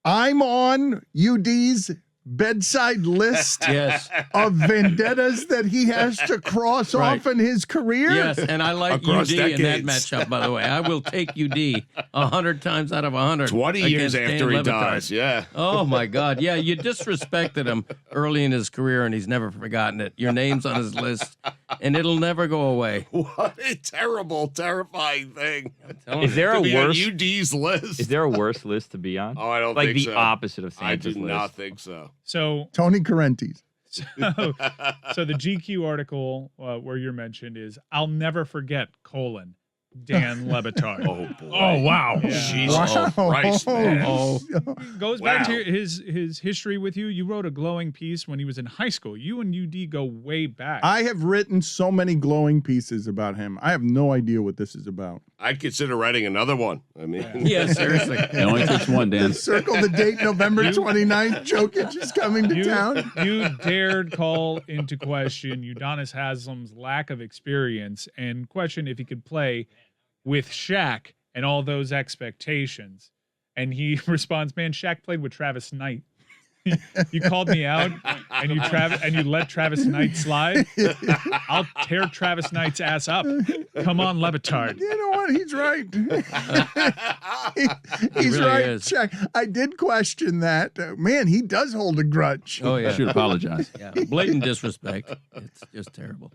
I'm on UD's bedside list Yes. of vendettas that he has to cross off in his career. Yes, and I like Across UD in that decades. matchup, by the way. I will take UD 100 times out of 100. 20 years against after Dan he Le Batard. dies, yeah. Oh, my God. Yeah, you disrespected him early in his career, and he's never forgotten it. Your name's on his list, and it'll never go away. What a terrible, terrifying thing. Is there To a be on worse? UD's list? Is there a worse list to be on? Oh, I don't like think the so. opposite of I Santa's do list. not think so. So, Tony Corrente. so the GQ article where you're mentioned is, I'll never forget, Dan Le Batard. Oh, boy. Oh, wow. Yeah. Jesus Christ, man. Goes back to his history with you. You wrote a glowing piece when he was in high school. You and UD go way back. I have written so many glowing pieces about him. I have no idea what this is about. I'd consider writing another one. I mean, Yeah, seriously. It only takes one, Dan. Circle the date, November 29th. Jokić is coming to town. You dared call into question Udonis Haslam's lack of experience and question if he could play with Shaq and all those expectations. And he responds, man, Shaq played with Travis Knight. You called me out and you let Travis Knight slide. I'll tear Travis Knight's ass up. Come on, Le Batard. You know what? He's right. He's really right. is. Check. I did question that. Man, he does hold a grudge. Oh, I yeah. should apologize. Yeah, blatant disrespect. It's just terrible.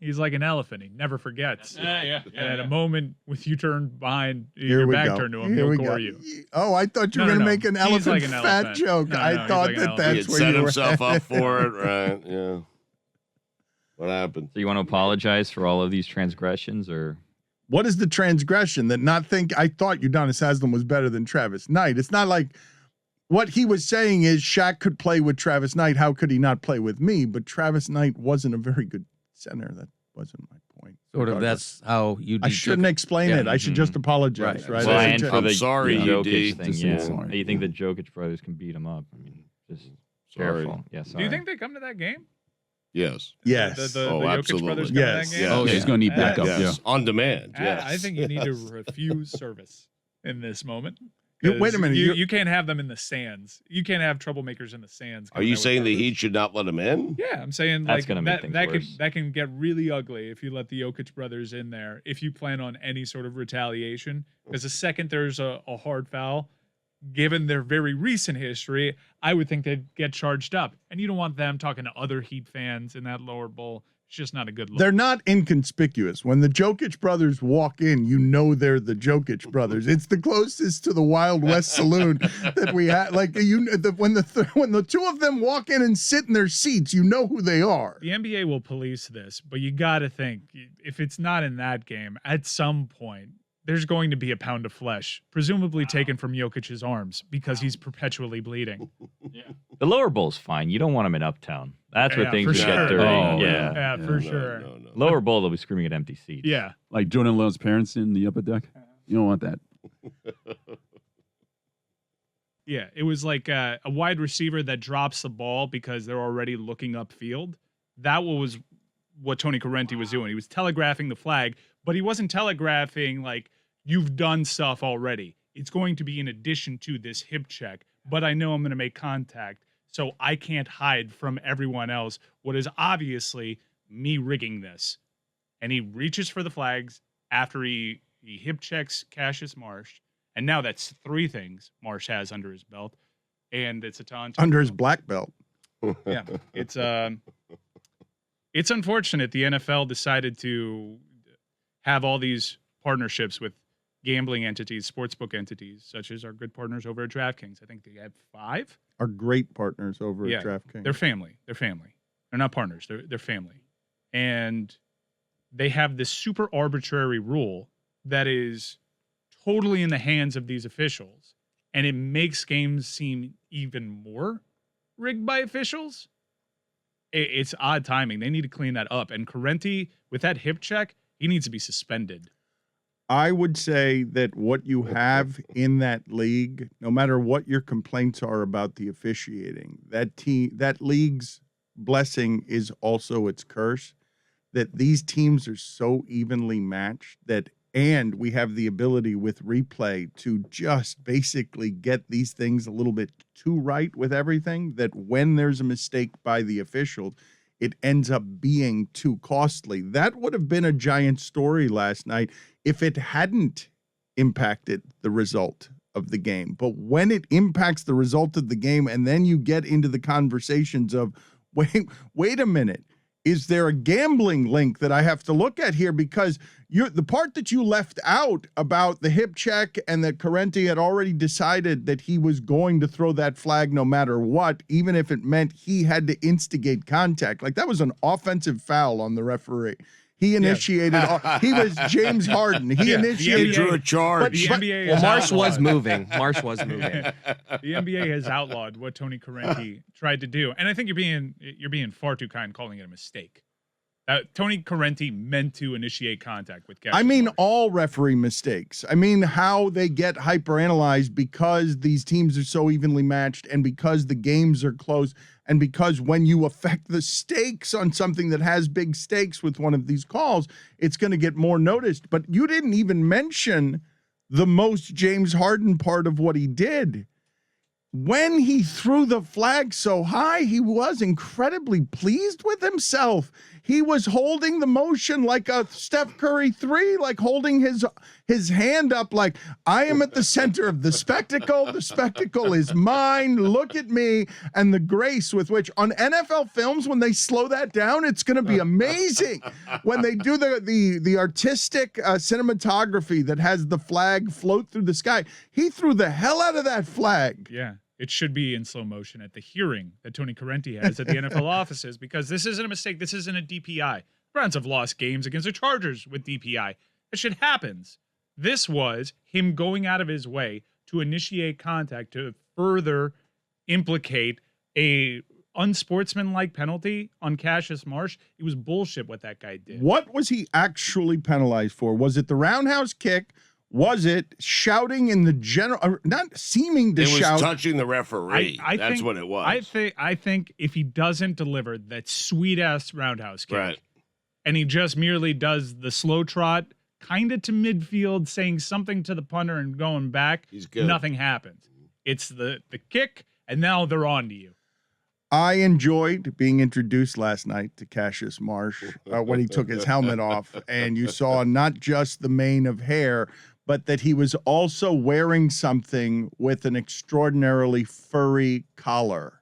He's like an elephant. He never forgets. Yeah. And at a moment with you turned behind, Here your we back go. turned to him, Here he'll we gore go. you. Oh, I thought you were No, going to no. make an He's elephant like an fat elephant. joke. No, I he's thought like an that elephant. he that's had where set you himself were. up for it, right? Yeah. What happened? So you want to apologize for all of these transgressions, or What is the transgression that not think I thought Udonis Haslam was better than Travis Knight? It's not like what he was saying is Shaq could play with Travis Knight. How could he not play with me? But Travis Knight wasn't a very good center. That wasn't my point. Sort of, that's how you I shouldn't explain it. I should just apologize, right? Well, I and should for ju- the I'm sorry, the UD. Jokić thing, Just yeah. sorry. You think the Jokić brothers can beat him up? I mean, just Sorry. careful. Yeah, Do sorry. you think they come to that game? Yes. Yes. The Oh, Jokić absolutely. brothers come to Yes. that game? Yes. Oh, Yeah, he's going to need backup. Yes. On demand. Yes. I think you need to refuse service in this moment. Wait a minute. You can't have them in the stands. You can't have troublemakers in the stands. Are you coming out with saying the service. Heat should not let him in? Yeah, I'm saying That's like gonna make things that worse. can get really ugly if you let the Jokić brothers in there. If you plan on any sort of retaliation, because the second there's a hard foul, given their very recent history, I would think they'd get charged up. And you don't want them talking to other Heat fans in that lower bowl. It's just not a good look. They're not inconspicuous. When the Jokić brothers walk in, you know they're the Jokić brothers. It's the closest to the Wild West saloon that we had. Like when the two of them walk in and sit in their seats, you know who they are. The NBA will police this, but you got to think if it's not in that game, at some point there's going to be a pound of flesh, presumably taken from Jokic's arms because he's perpetually bleeding. The lower bowl's fine. You don't want him in Uptown. That's where Yeah, things for would sure. get dirty. Oh, yeah. Yeah, for No, sure. No, no. Lower bowl, they'll be screaming at empty seats. Yeah. Like Jordan Love's parents in the upper deck. You don't want that. Yeah, it was like a wide receiver that drops the ball because they're already looking upfield. That was what Tony Corrente was doing. He was telegraphing the flag, but he wasn't telegraphing like, you've done stuff already. It's going to be in addition to this hip check, but I know I'm going to make contact. so I can't hide from everyone else what is obviously me rigging this. And he reaches for the flags after he hip checks Cassius Marsh. And now that's 3 things Marsh has under his belt. And it's a taunt. Under his black belt. Yeah. It's unfortunate the NFL decided to have all these partnerships with gambling entities, sportsbook entities, such as our good partners over at DraftKings. I think they have 5. Our great partners over at DraftKings. They're family. They're family. They're not partners. They're family. And they have this super arbitrary rule that is totally in the hands of these officials. And it makes games seem even more rigged by officials. It's odd timing. They need to clean that up. And Corrente, with that hip check, he needs to be suspended. I would say that what you have in that league, no matter what your complaints are about the officiating, that league's blessing is also its curse. That these teams are so evenly matched and we have the ability with replay to just basically get these things a little bit too right with everything, that when there's a mistake by the officials, it ends up being too costly. That would have been a giant story last night if it hadn't impacted the result of the game. But when it impacts the result of the game, and then you get into the conversations of, wait a minute, is there a gambling link that I have to look at here? Because the part that you left out about the hip check and that Corrente had already decided that he was going to throw that flag no matter what, even if it meant he had to instigate contact. Like, that was an offensive foul on the referee. He initiated. He was James Harden. He initiated. He drew a charge. Marsh was moving. Marsh was moving. The NBA has outlawed what Tony Corrente tried to do, and I think you're being far too kind calling it a mistake. Tony Corrente meant to initiate contact with Cassius. I mean, all referee mistakes. I mean, how they get hyperanalyzed because these teams are so evenly matched and because the games are close and because when you affect the stakes on something that has big stakes with one of these calls, it's going to get more noticed. But you didn't even mention the most James Harden part of what he did. When he threw the flag so high, he was incredibly pleased with himself. He was holding the motion like a Steph Curry 3, like holding his hand up like, I am at the center of the spectacle. The spectacle is mine. Look at me. And the grace with which on NFL films, when they slow that down, it's going to be amazing. When they do the artistic cinematography that has the flag float through the sky, he threw the hell out of that flag. Yeah. It should be in slow motion at the hearing that Tony Corrente has at the NFL offices, because this isn't a mistake. This isn't a DPI. Browns have lost games against the Chargers with DPI. That shit happens. This was him going out of his way to initiate contact to further implicate a unsportsmanlike penalty on Cassius Marsh. It was bullshit what that guy did. What was he actually penalized for? Was it the roundhouse kick? Was it shouting in the general, not seeming to shout? It was touching the referee. That's what it was. I think if he doesn't deliver that sweet-ass roundhouse kick, and he just merely does the slow trot kind of to midfield, saying something to the punter and going back, he's good. Nothing happens. It's the kick, and now they're on to you. I enjoyed being introduced last night to Cassius Marsh when he took his helmet off, and you saw not just the mane of hair, but that he was also wearing something with an extraordinarily furry collar.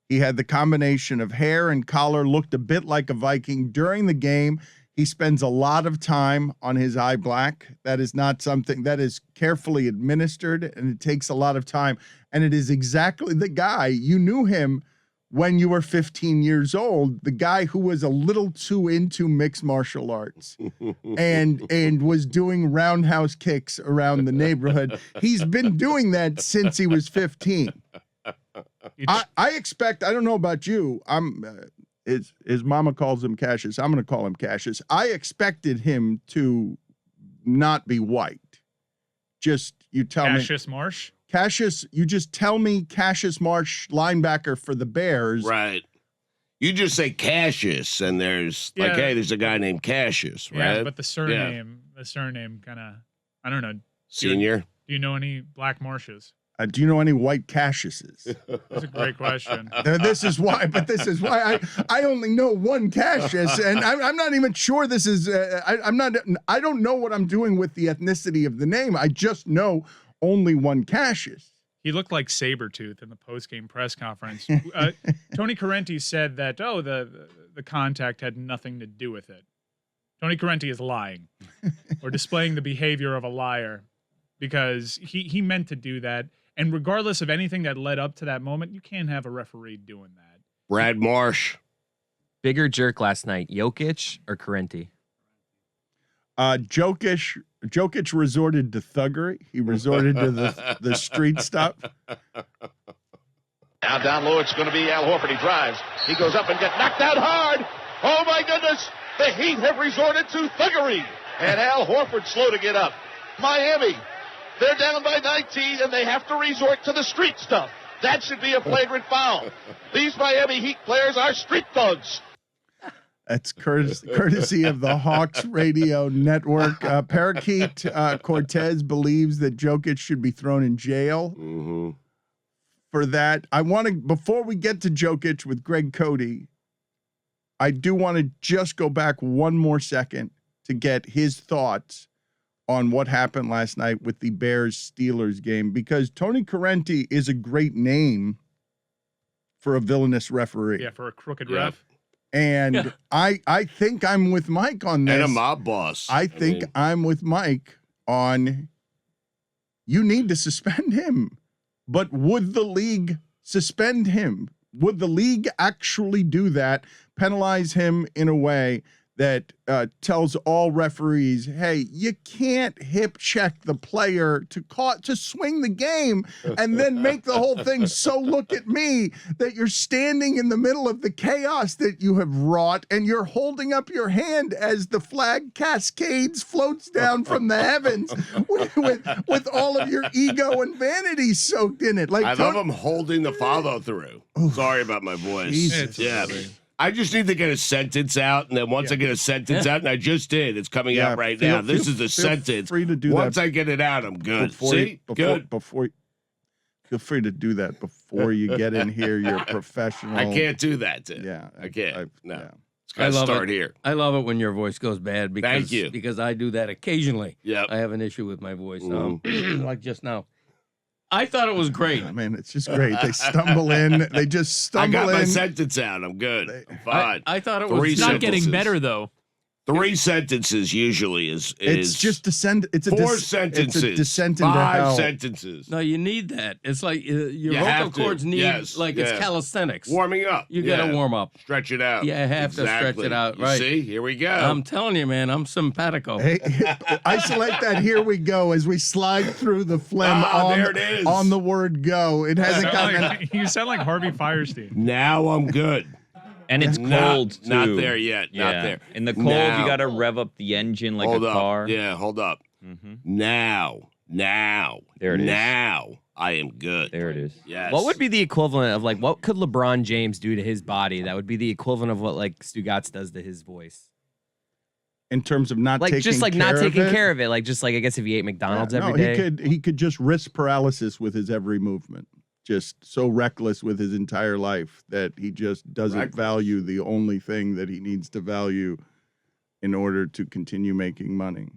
He had the combination of hair and collar, looked a bit like a Viking. During the game, he spends a lot of time on his eye black. That is not something that is carefully administered, and it takes a lot of time. And it is exactly the guy, you knew him when you were 15 years old, the guy who was a little too into mixed martial arts and was doing roundhouse kicks around the neighborhood. He's been doing that since he was 15. I expect, I don't know about you, his mama calls him Cassius. I'm going to call him Cassius. I expected him to not be white. Just, you tell me. Cassius Marsh? Cassius, you just tell me Cassius Marsh, linebacker for the Bears. Right. You just say Cassius, and there's hey, there's a guy named Cassius, right? Yeah, but the surname kind of, I don't know. Senior? Do you know any Black Marshes? Do you know any white Cassiuses? That's a great question. This is why I only know one Cassius, and I'm not even sure this is. I don't know what I'm doing with the ethnicity of the name. I just know only one Cassius. He looked like Sabretooth in the post-game press conference. Tony Corrente said that, the contact had nothing to do with it. Tony Corrente is lying or displaying the behavior of a liar because he meant to do that. And regardless of anything that led up to that moment, you can't have a referee doing that. Brad Marsh. Bigger jerk last night, Jokić or Corrente? Jokić resorted to thuggery. He resorted to the street stuff. Now down low, it's going to be Al Horford. He drives. He goes up and gets knocked out hard. Oh, my goodness. The Heat have resorted to thuggery. And Al Horford slow to get up. Miami, they're down by 19, and they have to resort to the street stuff. That should be a flagrant foul. These Miami Heat players are street thugs. That's courtesy of the Hawks Radio Network. Parakeet Cortez believes that Jokić should be thrown in jail for that. I want to, before we get to Jokić with Greg Cody, I do want to just go back one more second to get his thoughts on what happened last night with the Bears-Steelers game, because Tony Corrente is a great name for a villainous referee. Yeah, for a crooked ref. And I think I'm with Mike on this. And a mob boss. I think I'm with Mike on you need to suspend him. But would the league suspend him? Would the league actually do that, penalize him in a way that tells all referees, hey, you can't hip check the player to swing the game and then make the whole thing so look at me that you're standing in the middle of the chaos that you have wrought and you're holding up your hand as the flag cascades, floats down from the heavens with all of your ego and vanity soaked in it. Like I love him holding the follow through. Sorry about my voice. Jesus. Yeah. I just need to get a sentence out, and then once I get a sentence out, and I just did, it's coming out right now. This is the sentence. Free to do once that I get it out, I'm good. Good. Feel free to do that before you get in here. You're a professional. I can't do that. Tim. Yeah, I can't. No. Yeah. It's got to start here. I love it when your voice goes bad because, Thank you. Because I do that occasionally. Yep. I have an issue with my voice, like just now. I thought it was great. I mean, it's just great. They stumble in. They just stumble in. I got my sentence out. I'm good. I'm fine. I thought it was. It's not getting better though. 3 sentences usually is. It's just descent. It's 4 sentences. It's a descent into 5 hell. sentences. No, you need that. It's like your You vocal have to. cords need Yes. it's calisthenics. Warming up. You got to warm up. Stretch it out. Yeah, I have to stretch it out. You Right. see, here we go. I'm telling you, man, I'm simpatico. Hey, isolate that. Here we go as we slide through the phlegm there it is. on the word go. It hasn't gotten. You sound like Harvey Firestein. Now I'm good. And it's cold too. Not there yet. Yeah. Not there. In the cold, Now. you got to rev up the engine like Hold a up. car. Yeah, hold up. Now. There it is. Now I am good. There it is. Yes. What would be the equivalent of what could LeBron James do to his body? That would be the equivalent of what Stugotz does to his voice. In terms of not taking not taking of it? care of it, I guess if he ate McDonald's every day. He could just risk paralysis with his every movement. Just so reckless with his entire life that he just doesn't value the only thing that he needs to value in order to continue making money.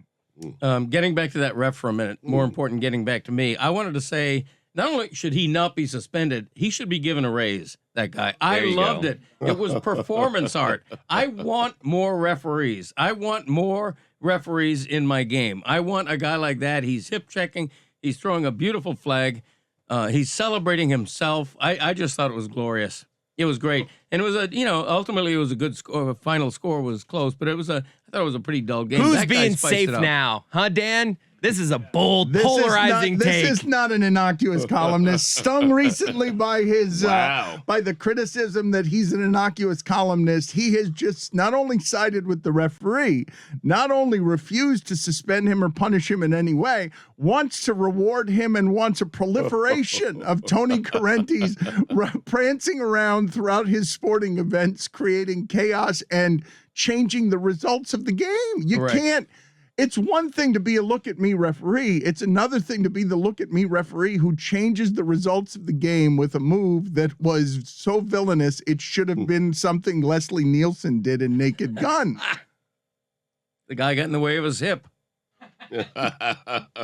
Getting back to that ref for a minute, more important, getting back to me, I wanted to say, not only should he not be suspended, he should be given a raise, that guy. I loved it. It was performance art. I want more referees. I want more referees in my game. I want a guy like that. He's hip checking. He's throwing a beautiful flag. He's celebrating himself. I just thought it was glorious. It was great. And it was ultimately it was a good score. Final score was close, but I thought it was a pretty dull game. Who's That guy being spiced safe it up. now? Huh, Dan? This is a bold, polarizing take. This is not an innocuous columnist. Stung recently by his by the criticism that he's an innocuous columnist. He has just not only sided with the referee, not only refused to suspend him or punish him in any way, wants to reward him and wants a proliferation of Tony Corrente's prancing around throughout his sporting events, creating chaos and changing the results of the game. You Correct. can't. It's one thing to be a look at me referee. It's another thing to be the look at me referee who changes the results of the game with a move that was so villainous it should have been something Leslie Nielsen did in Naked Gun. The guy got in the way of his hip.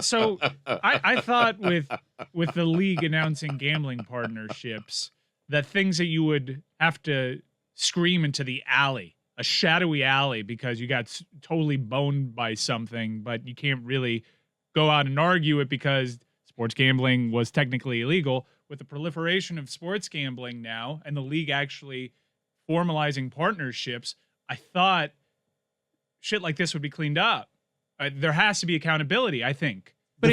So I thought with the league announcing gambling partnerships, that things that you would have to scream into the alley, a shadowy alley, because you got totally boned by something, but you can't really go out and argue it because sports gambling was technically illegal. With the proliferation of sports gambling now and the league actually formalizing partnerships, I thought shit like this would be cleaned up. There has to be accountability, I think. But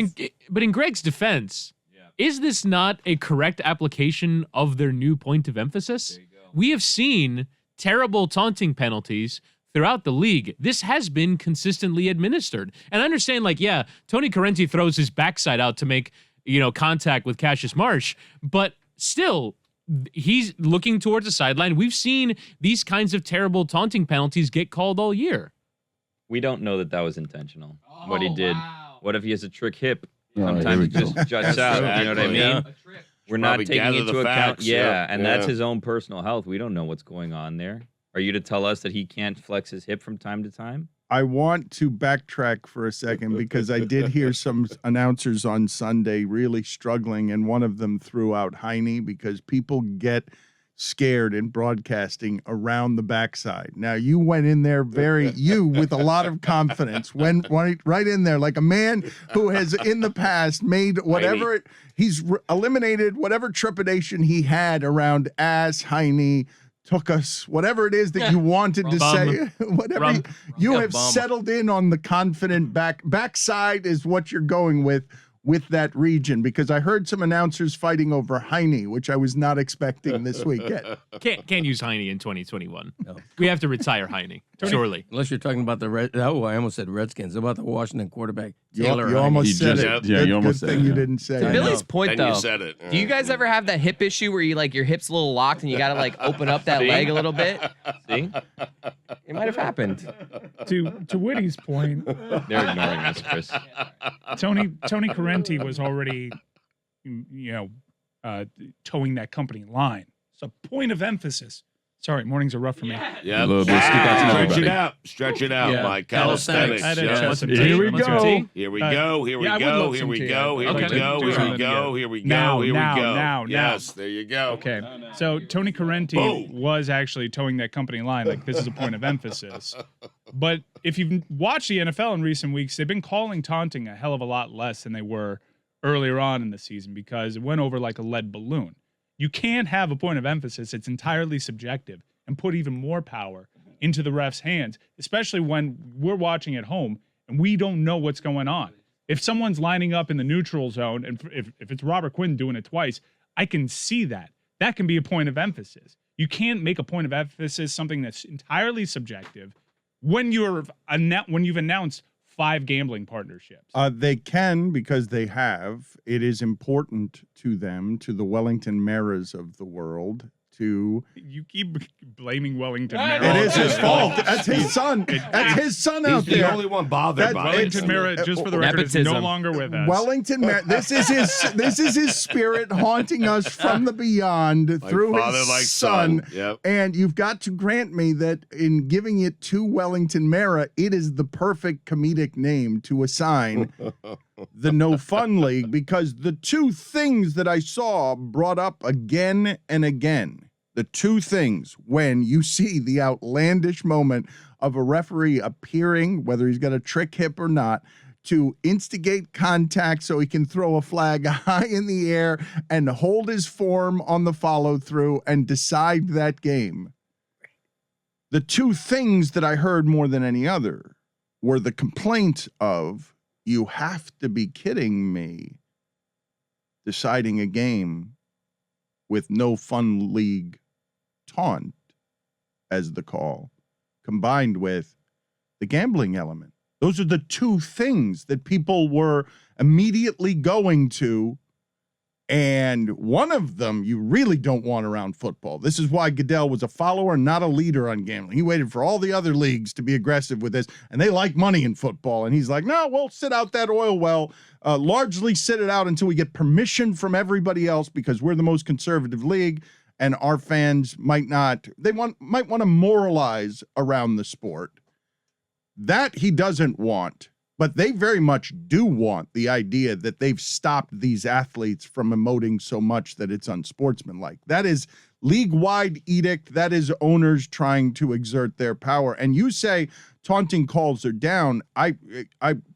in Greg's defense, is this not a correct application of their new point of emphasis? We have seen terrible taunting penalties throughout the league. This has been consistently administered. And I understand, Tony Corrente throws his backside out to make, contact with Cassius Marsh, but still, he's looking towards the sideline. We've seen these kinds of terrible taunting penalties get called all year. We don't know that was intentional, what he did. Wow. What if he has a trick hip? Oh, Sometimes it just juts out, you know what I mean? Yeah. We're not Probably taking gather into the account. facts, That's his own personal health. We don't know what's going on there. Are you to tell us that he can't flex his hip from time to time? I want to backtrack for a second because I did hear some announcers on Sunday really struggling, and one of them threw out Heine because people get scared in broadcasting around the backside. Now, you went in there with a lot of confidence, went right in there like a man who has in the past made whatever he's eliminated whatever trepidation he had around ass, Heine, took us, whatever it is that you wanted to say, whatever you have settled in on the confident backside is what you're going with that region, because I heard some announcers fighting over Heine, which I was not expecting this weekend. Can't use Heine in 2021. No. We have to retire Heine, surely. Unless you're talking about I almost said Redskins. About the Washington quarterback, You Taylor Heine. almost said just- it. yeah, you Good almost said thing it, you yeah. didn't say To it. Billy's point, Then you though, said it. do you guys ever have that hip issue where your hip's a little locked and you got to open up that leg a little bit? See? It might have happened. To Witty's point, They're ignoring us, Chris. Tony Corrente was already, towing that company line. It's a point of emphasis. Sorry, mornings are rough for me. Yeah, A little bit of Stugotz in everybody. Stretch it out, Yeah. Mike. Calisthenics. I had a Yeah. chest Here and tea. we Want some go. tea? Here we Uh, go. Here we yeah, I would go. love Here some we tea. go. Here we Okay. go. Do Here we something go. Here we go. Here we go. Now. Yes, there you go. Okay. So Tony Corrente Boom. was actually towing that company line. This is a point of emphasis. But if you've watched the NFL in recent weeks, they've been calling taunting a hell of a lot less than they were earlier on in the season because it went over like a lead balloon. You can't have a point of emphasis. It's entirely subjective and put even more power into the ref's hands, especially when we're watching at home and we don't know what's going on. If someone's lining up in the neutral zone, and if it's Robert Quinn doing it twice, I can see that. That can be a point of emphasis. You can't make a point of emphasis something that's entirely subjective when you've announced 5 gambling partnerships. They can, because they have. It is important to them, to the Wellington Maras of the world, to... You keep blaming Wellington Mara. It is his fault. That's his son. That's his son out He's the there. only one bothered by it. Wellington Mara, just for the record, is no Nepotism. longer with us. Wellington Mara. This is his spirit haunting us from the beyond through father his like son. son. Yep. And you've got to grant me that in giving it to Wellington Mara, it is the perfect comedic name to assign the No Fun League, because the two things that I saw brought up again and again, the two things when you see the outlandish moment of a referee appearing, whether he's got a trick hip or not, to instigate contact so he can throw a flag high in the air and hold his form on the follow through and decide that game. The two things that I heard more than any other were the complaint of, you have to be kidding me, deciding a game with No Fun League taunt as the call, combined with the gambling element. Those are the two things that people were immediately going to And one of them you really don't want around football. This is why Goodell was a follower, not a leader on gambling. He waited for all the other leagues to be aggressive with this, and they like money in football. And he's like, no, we'll sit out that oil well, largely sit it out until we get permission from everybody else because we're the most conservative league, and our fans might want to moralize around the sport. That he doesn't want. But they very much do want the idea that they've stopped these athletes from emoting so much that it's unsportsmanlike. That is league-wide edict. That is owners trying to exert their power. And you say taunting calls are down. I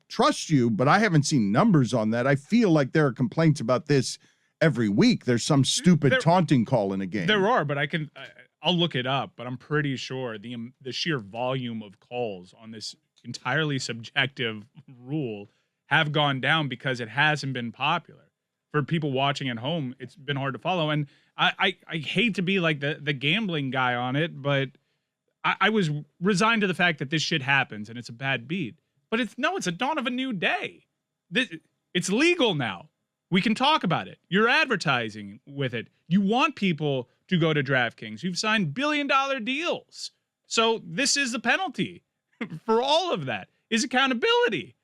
trust you, but I haven't seen numbers on that. I feel like there are complaints about this every week. There's some stupid taunting call in a game. There are, but I'll look it up, but I'm pretty sure the sheer volume of calls on this entirely subjective rule have gone down because it hasn't been popular. For people watching at home, it's been hard to follow. And I hate to be like the gambling guy on it, but I was resigned to the fact that this shit happens and it's a bad beat. But it's a dawn of a new day. It's legal now. We can talk about it. You're advertising with it. You want people to go to DraftKings. You've signed billion-dollar deals. So this is the penalty for all of that, is accountability.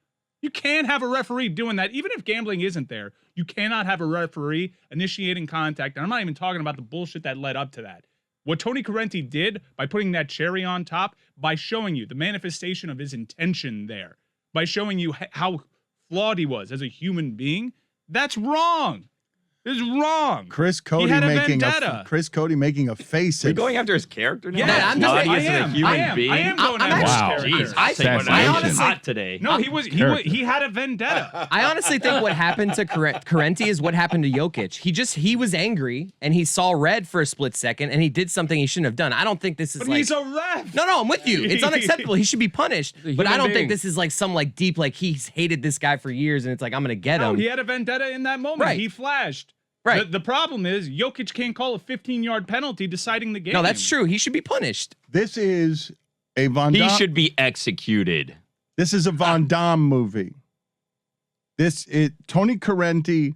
You can't have a referee doing that. Even if gambling isn't there, you cannot have a referee initiating contact. And I'm not even talking about the bullshit that led up to that. What Tony Corrente did by putting that cherry on top, by showing you the manifestation of his intention there, by showing you how flawed he was as a human being, that's wrong. It's wrong. Chris Cody making a face. You're going after his character now? Yeah, I am going after his character. I honestly hot today. No, he had a vendetta. I honestly think what happened to Corrente is what happened to Jokić. He was angry and he saw red for a split second and he did something he shouldn't have done. I don't think this is but he's a ref. No, I'm with you. It's unacceptable. He should be punished. But I don't think this is like some like deep like he's hated this guy for years and it's like I'm gonna get him. He had a vendetta in that moment. Right. He flashed. Right. The problem is Jokić can't call a 15-yard penalty deciding the game. No, that's true. He should be punished. This is a Von Damme. He should be executed. This is a Von Damme movie. Tony Corrente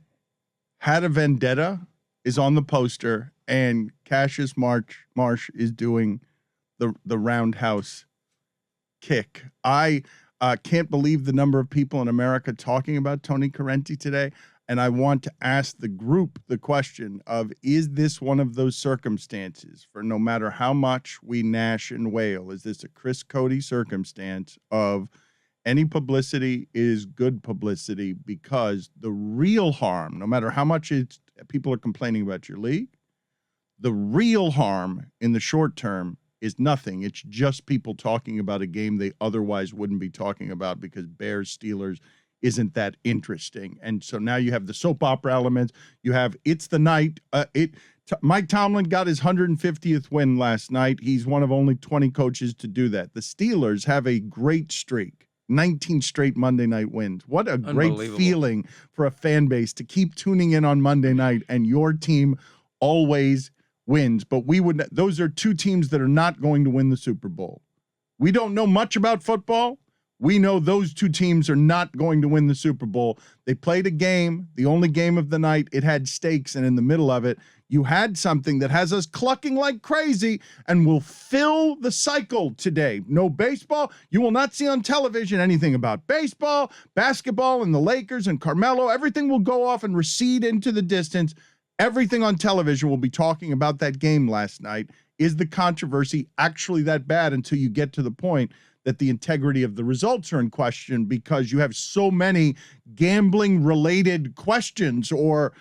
had a vendetta is on the poster, and Cassius Marsh is doing the roundhouse kick. I can't believe the number of people in America talking about Tony Corrente today. And I want to ask the group the question of, is this one of those circumstances for no matter how much we gnash and wail, is this a Chris Cody circumstance of any publicity is good publicity because the real harm, no matter how much people are complaining about your league, the real harm in the short term is nothing. It's just people talking about a game they otherwise wouldn't be talking about because Bears-Steelers isn't that interesting. And so now you have the soap opera elements. You have It's the Night. Mike Tomlin got his 150th win last night. He's one of only 20 coaches to do that. The Steelers have a great streak, 19 straight Monday night wins. What a great feeling for a fan base to keep tuning in on Monday night and your team always wins. But those are two teams that are not going to win the Super Bowl. We don't know much about football. We know those two teams are not going to win the Super Bowl. They played a game, the only game of the night. It had stakes, and in the middle of it, you had something that has us clucking like crazy and will fill the cycle today. No baseball. You will not see on television anything about baseball, basketball, and the Lakers and Carmelo. Everything will go off and recede into the distance. Everything on television will be talking about that game last night. Is the controversy actually that bad until you get to the point that the integrity of the results are in question because you have so many gambling-related questions or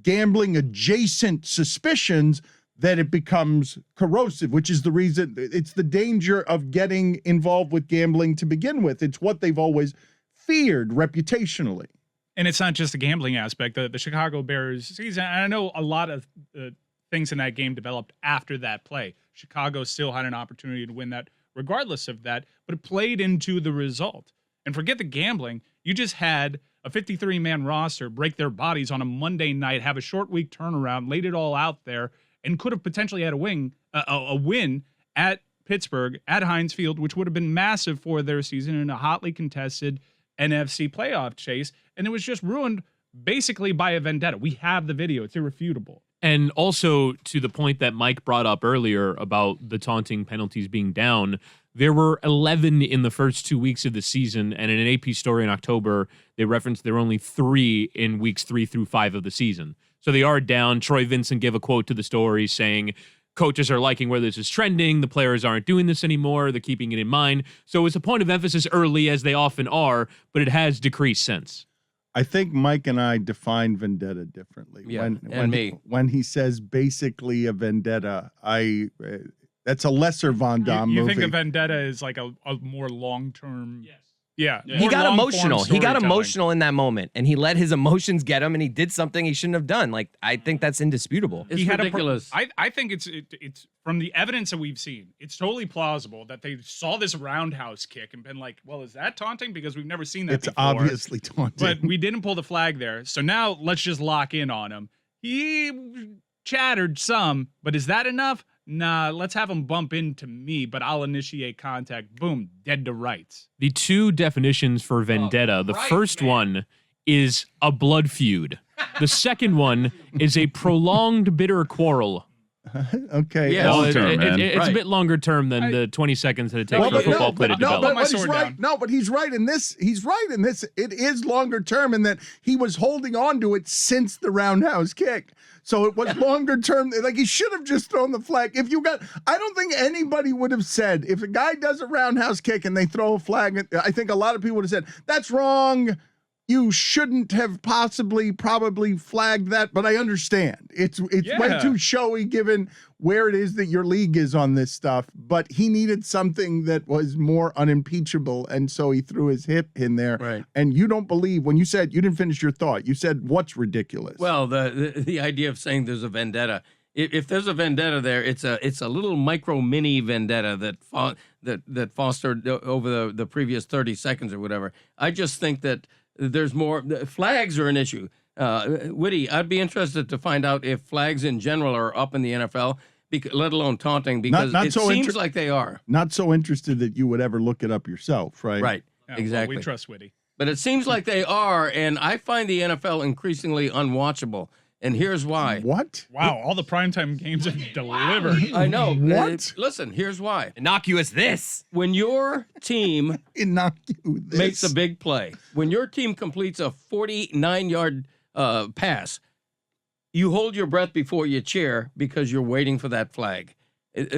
gambling-adjacent suspicions that it becomes corrosive, which is the reason it's the danger of getting involved with gambling to begin with. It's what they've always feared reputationally. And it's not just the gambling aspect. The Chicago Bears season, and I know a lot of things in that game developed after that play. Chicago still had an opportunity to win that regardless of that, but it played into the result. And forget the gambling. You just had a 53-man roster break their bodies on a Monday night, have a short week turnaround, laid it all out there, and could have potentially had a win at Pittsburgh, at Heinz Field, which would have been massive for their season in a hotly contested NFC playoff chase. And it was just ruined basically by a vendetta. We have the video. It's irrefutable. And also to the point that Mike brought up earlier about the taunting penalties being down, there were 11 in the first 2 weeks of the season, and in an AP story in October, they referenced there were only 3 in weeks 3 through 5 of the season. So they are down. Troy Vincent gave a quote to the story saying, coaches are liking where this is trending. The players aren't doing this anymore. They're keeping it in mind. So it's a point of emphasis early, as they often are, but it has decreased since. I think Mike and I define vendetta differently. Yeah, when he says basically a vendetta, that's a lesser Von Damme you movie. think a vendetta is like a more long-term... Yes. Yeah. He got emotional. He got emotional in that moment, and he let his emotions get him, and he did something he shouldn't have done. Like, I think that's indisputable. It's ridiculous. I think it's from the evidence that we've seen, it's totally plausible that they saw this roundhouse kick and been like, well, is that taunting? Because we've never seen that It's before. obviously taunting. But we didn't pull the flag there. So now let's just lock in on him. He chattered some, but is that enough? Nah, let's have him bump into me, but I'll initiate contact. Boom, dead to rights. The 2 definitions for vendetta, the first one is a blood feud. The second one is a prolonged bitter quarrel. Okay. Yeah, Long term, man. It's a bit longer term than the 20 seconds that it takes for a football play to develop. But he's right. No, but he's right in this. He's right in this. It is longer term in that he was holding on to it since the roundhouse kick. So it was longer term. Like, he should have just thrown the flag. I don't think anybody would have said, if a guy does a roundhouse kick and they throw a flag, I think a lot of people would have said, that's wrong. You shouldn't have probably flagged that, but I understand. It's way too showy given where it is that your league is on this stuff, but he needed something that was more unimpeachable, and so he threw his hip in there. Right. And you don't believe, when you said, you didn't finish your thought, you said, what's ridiculous? Well, the idea of saying there's a vendetta, if there's a vendetta there, it's a little micro mini vendetta that fostered over the previous 30 seconds or whatever. I just think that there's more. Flags are an issue. Witty, I'd be interested to find out if flags in general are up in the NFL, let alone taunting, because it seems like they are. Not so interested that you would ever look it up yourself, right? Right, Yeah, exactly. Well, we trust Witty. But it seems like they are, and I find the NFL increasingly unwatchable. And here's why. What? Wow, all the primetime games have delivered. I know. What? Listen, here's why. Innocuous this. When your team makes a big play, when your team completes a 49-yard pass, you hold your breath before you cheer because you're waiting for that flag.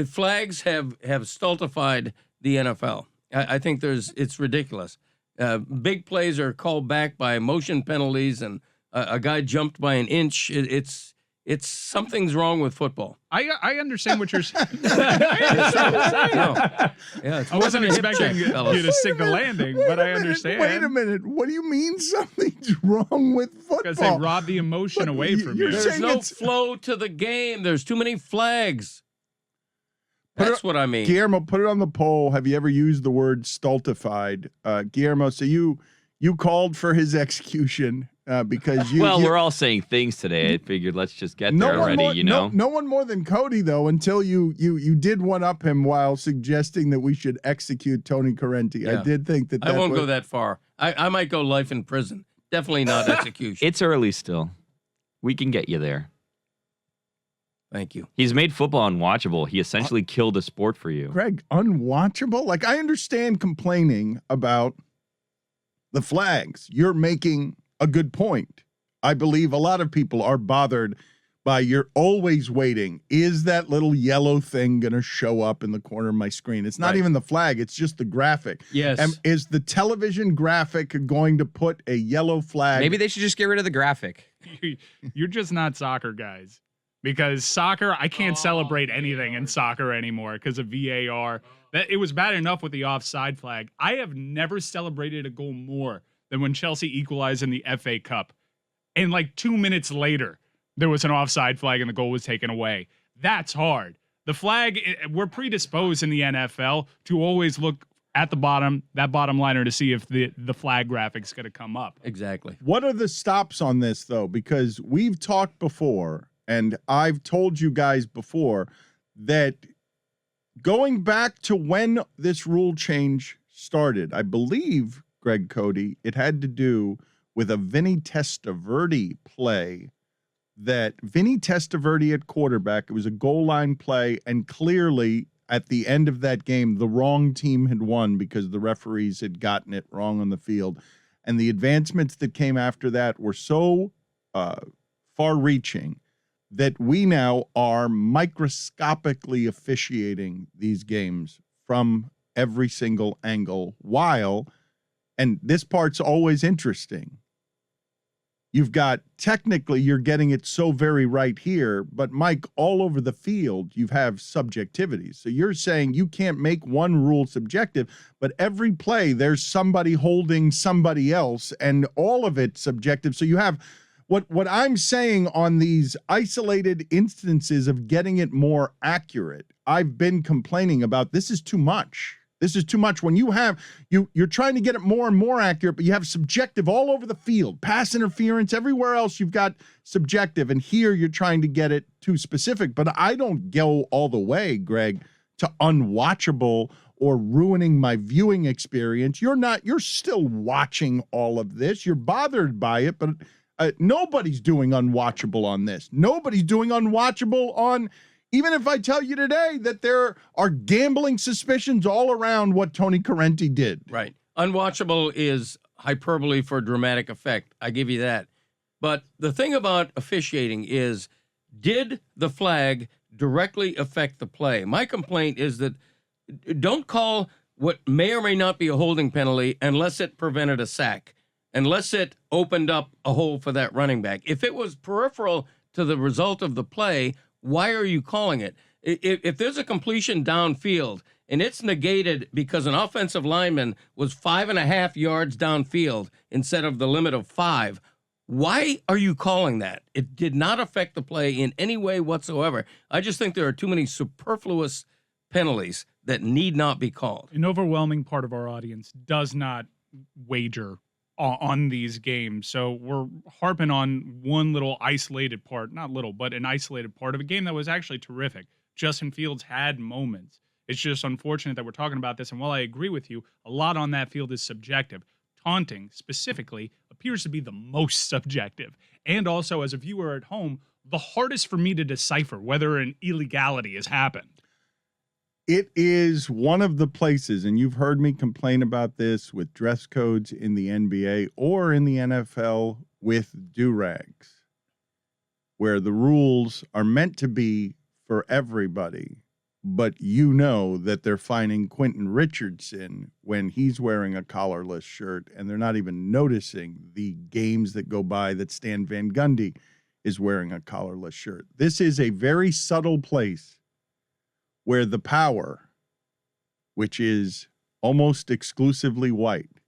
Flags have stultified the NFL. I think it's ridiculous. Big plays are called back by motion penalties, and a guy jumped by an inch. It's something's wrong with football. I understand what you're saying. I wasn't expecting you to stick the landing, but I understand. Wait a minute. What do you mean something's wrong with football? Because they rob the emotion away from you. There's no flow to the game. There's too many flags. That's what I mean. Guillermo, put it on the poll. Have you ever used the word stultified? Guillermo, so you called for his execution because you... Well, we're all saying things today. I figured let's just get there already, No one more than Cody, though, until you did one-up him while suggesting that we should execute Tony Corrente. Yeah. I did think that I won't go that far. I might go life in prison. Definitely not execution. It's early still. We can get you there. Thank you. He's made football unwatchable. He essentially killed a sport for you. Greg, unwatchable? Like, I understand complaining about the flags. You're making a good point. I believe a lot of people are bothered by you're always waiting. Is that little yellow thing going to show up in the corner of my screen? It's not even the flag. It's just the graphic. Yes. And is the television graphic going to put a yellow flag? Maybe they should just get rid of the graphic. You're just not soccer guys. Because soccer, I can't celebrate anything in soccer anymore because of VAR. It was bad enough with the offside flag. I have never celebrated a goal more than when Chelsea equalized in the FA Cup. And like 2 minutes later, there was an offside flag and the goal was taken away. That's hard. The flag, we're predisposed in the NFL to always look at the bottom, that bottom liner, to see if the flag graphic's going to come up. Exactly. What are the stops on this, though? Because we've talked before, and I've told you guys before, that going back to when this rule change started, I believe, Greg Cody, it had to do with a Vinny Testaverde play that Vinny Testaverde at quarterback, it was a goal line play, and clearly at the end of that game, the wrong team had won because the referees had gotten it wrong on the field. And the advancements that came after that were so far-reaching that we now are microscopically officiating these games from every single angle while, and this part's always interesting, you've got, technically, you're getting it so very right here, but Mike, all over the field, you have subjectivities. So you're saying you can't make one rule subjective, but every play, there's somebody holding somebody else, and all of it subjective. So you have what I'm saying on these isolated instances of getting it more accurate. I've been complaining about this is too much. This is too much. When you have, you're trying to get it more and more accurate, but you have subjective all over the field, pass interference, everywhere else you've got subjective. And here you're trying to get it too specific. But I don't go all the way, Greg, to unwatchable or ruining my viewing experience. You're still watching all of this. You're bothered by it, but nobody's doing unwatchable on this. Nobody's doing unwatchable on, even if I tell you today that there are gambling suspicions all around what Tony Corrente did. Right. Unwatchable is hyperbole for dramatic effect. I give you that. But the thing about officiating is, did the flag directly affect the play? My complaint is that don't call what may or may not be a holding penalty unless it prevented a sack, unless it opened up a hole for that running back. If it was peripheral to the result of the play, why are you calling it? If there's a completion downfield and it's negated because an offensive lineman was 5.5 yards downfield instead of the limit of 5, why are you calling that? It did not affect the play in any way whatsoever. I just think there are too many superfluous penalties that need not be called. An overwhelming part of our audience does not wager on these games. So we're harping on one little isolated part, not little, but an isolated part of a game that was actually terrific. Justin Fields had moments. It's just unfortunate that we're talking about this. And while I agree with you, a lot on that field is subjective. Taunting specifically appears to be the most subjective. And also, as a viewer at home, the hardest for me to decipher whether an illegality has happened. It is one of the places, and you've heard me complain about this with dress codes in the NBA or in the NFL with do-rags, where the rules are meant to be for everybody, but you know that they're fining Quentin Richardson when he's wearing a collarless shirt, and they're not even noticing the games that go by that Stan Van Gundy is wearing a collarless shirt. This is a very subtle place where the power, which is almost exclusively white,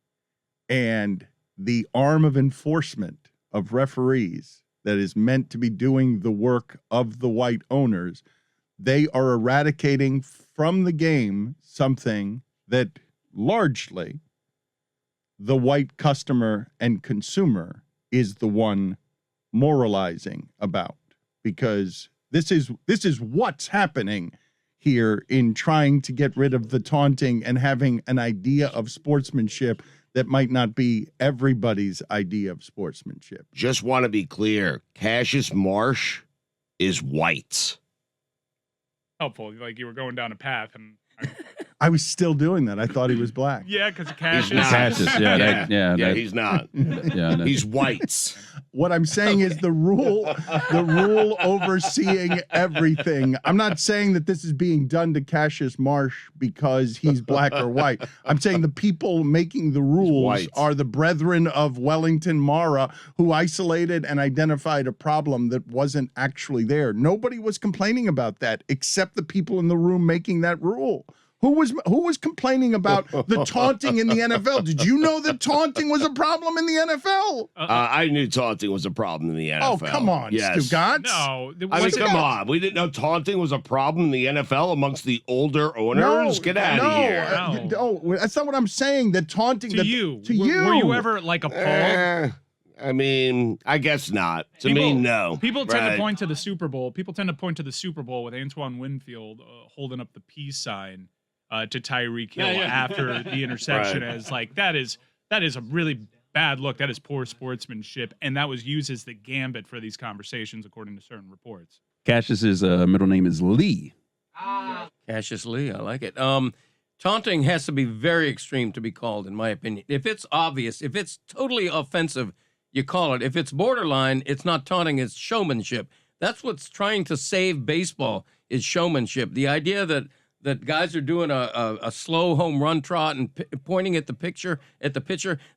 and the arm of enforcement of referees that is meant to be doing the work of the white owners, they are eradicating from the game something that largely the white customer and consumer is the one moralizing about, because this is what's happening here in trying to get rid of the taunting and having an idea of sportsmanship that might not be everybody's idea of sportsmanship. Just want to be clear. Cassius Marsh is white. Helpful, like you were going down a path, and I was still doing that. I thought he was black. Yeah, because Cassius. He's not. He's white. What I'm saying is the rule overseeing everything. I'm not saying that this is being done to Cassius Marsh because he's black or white. I'm saying the people making the rules are the brethren of Wellington Mara, who isolated and identified a problem that wasn't actually there. Nobody was complaining about that except the people in the room making that rule. Who was complaining about the taunting in the NFL? Did you know that taunting was a problem in the NFL? I knew taunting was a problem in the NFL. Oh, come on, Stugotz. No. I mean, come on. We didn't know taunting was a problem in the NFL amongst the older owners? Get out of here. No, that's not what I'm saying. That taunting... To you. Were you ever, like, appalled? I mean, I guess not. To me, no. People tend to point to the Super Bowl. People tend to point to the Super Bowl with Antoine Winfield holding up the peace sign to Tyreek Hill after the interception as like that is a really bad look. That is poor sportsmanship, and that was used as the gambit for these conversations, according to certain reports. Cassius's middle name is Lee. Cassius Lee, I like it. Taunting has to be very extreme to be called, in my opinion. If it's obvious, if it's totally offensive, you call it. If it's borderline, it's not taunting, it's showmanship. That's what's trying to save baseball is showmanship. The idea that guys are doing a slow home run trot and pointing at the pitcher,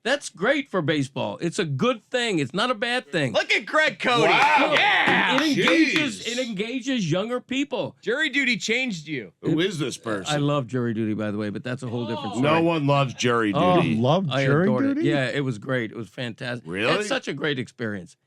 that's great for baseball. It's a good thing. It's not a bad thing. Look at Greg Cody. Wow. Yeah. It engages younger people. Jury duty changed you. Who is this person? I love jury duty, by the way, but that's a whole different story. No one loves jury Oh, duty. love I jury adored duty? it. Yeah, it was great. It was fantastic. Really? It's such a great experience.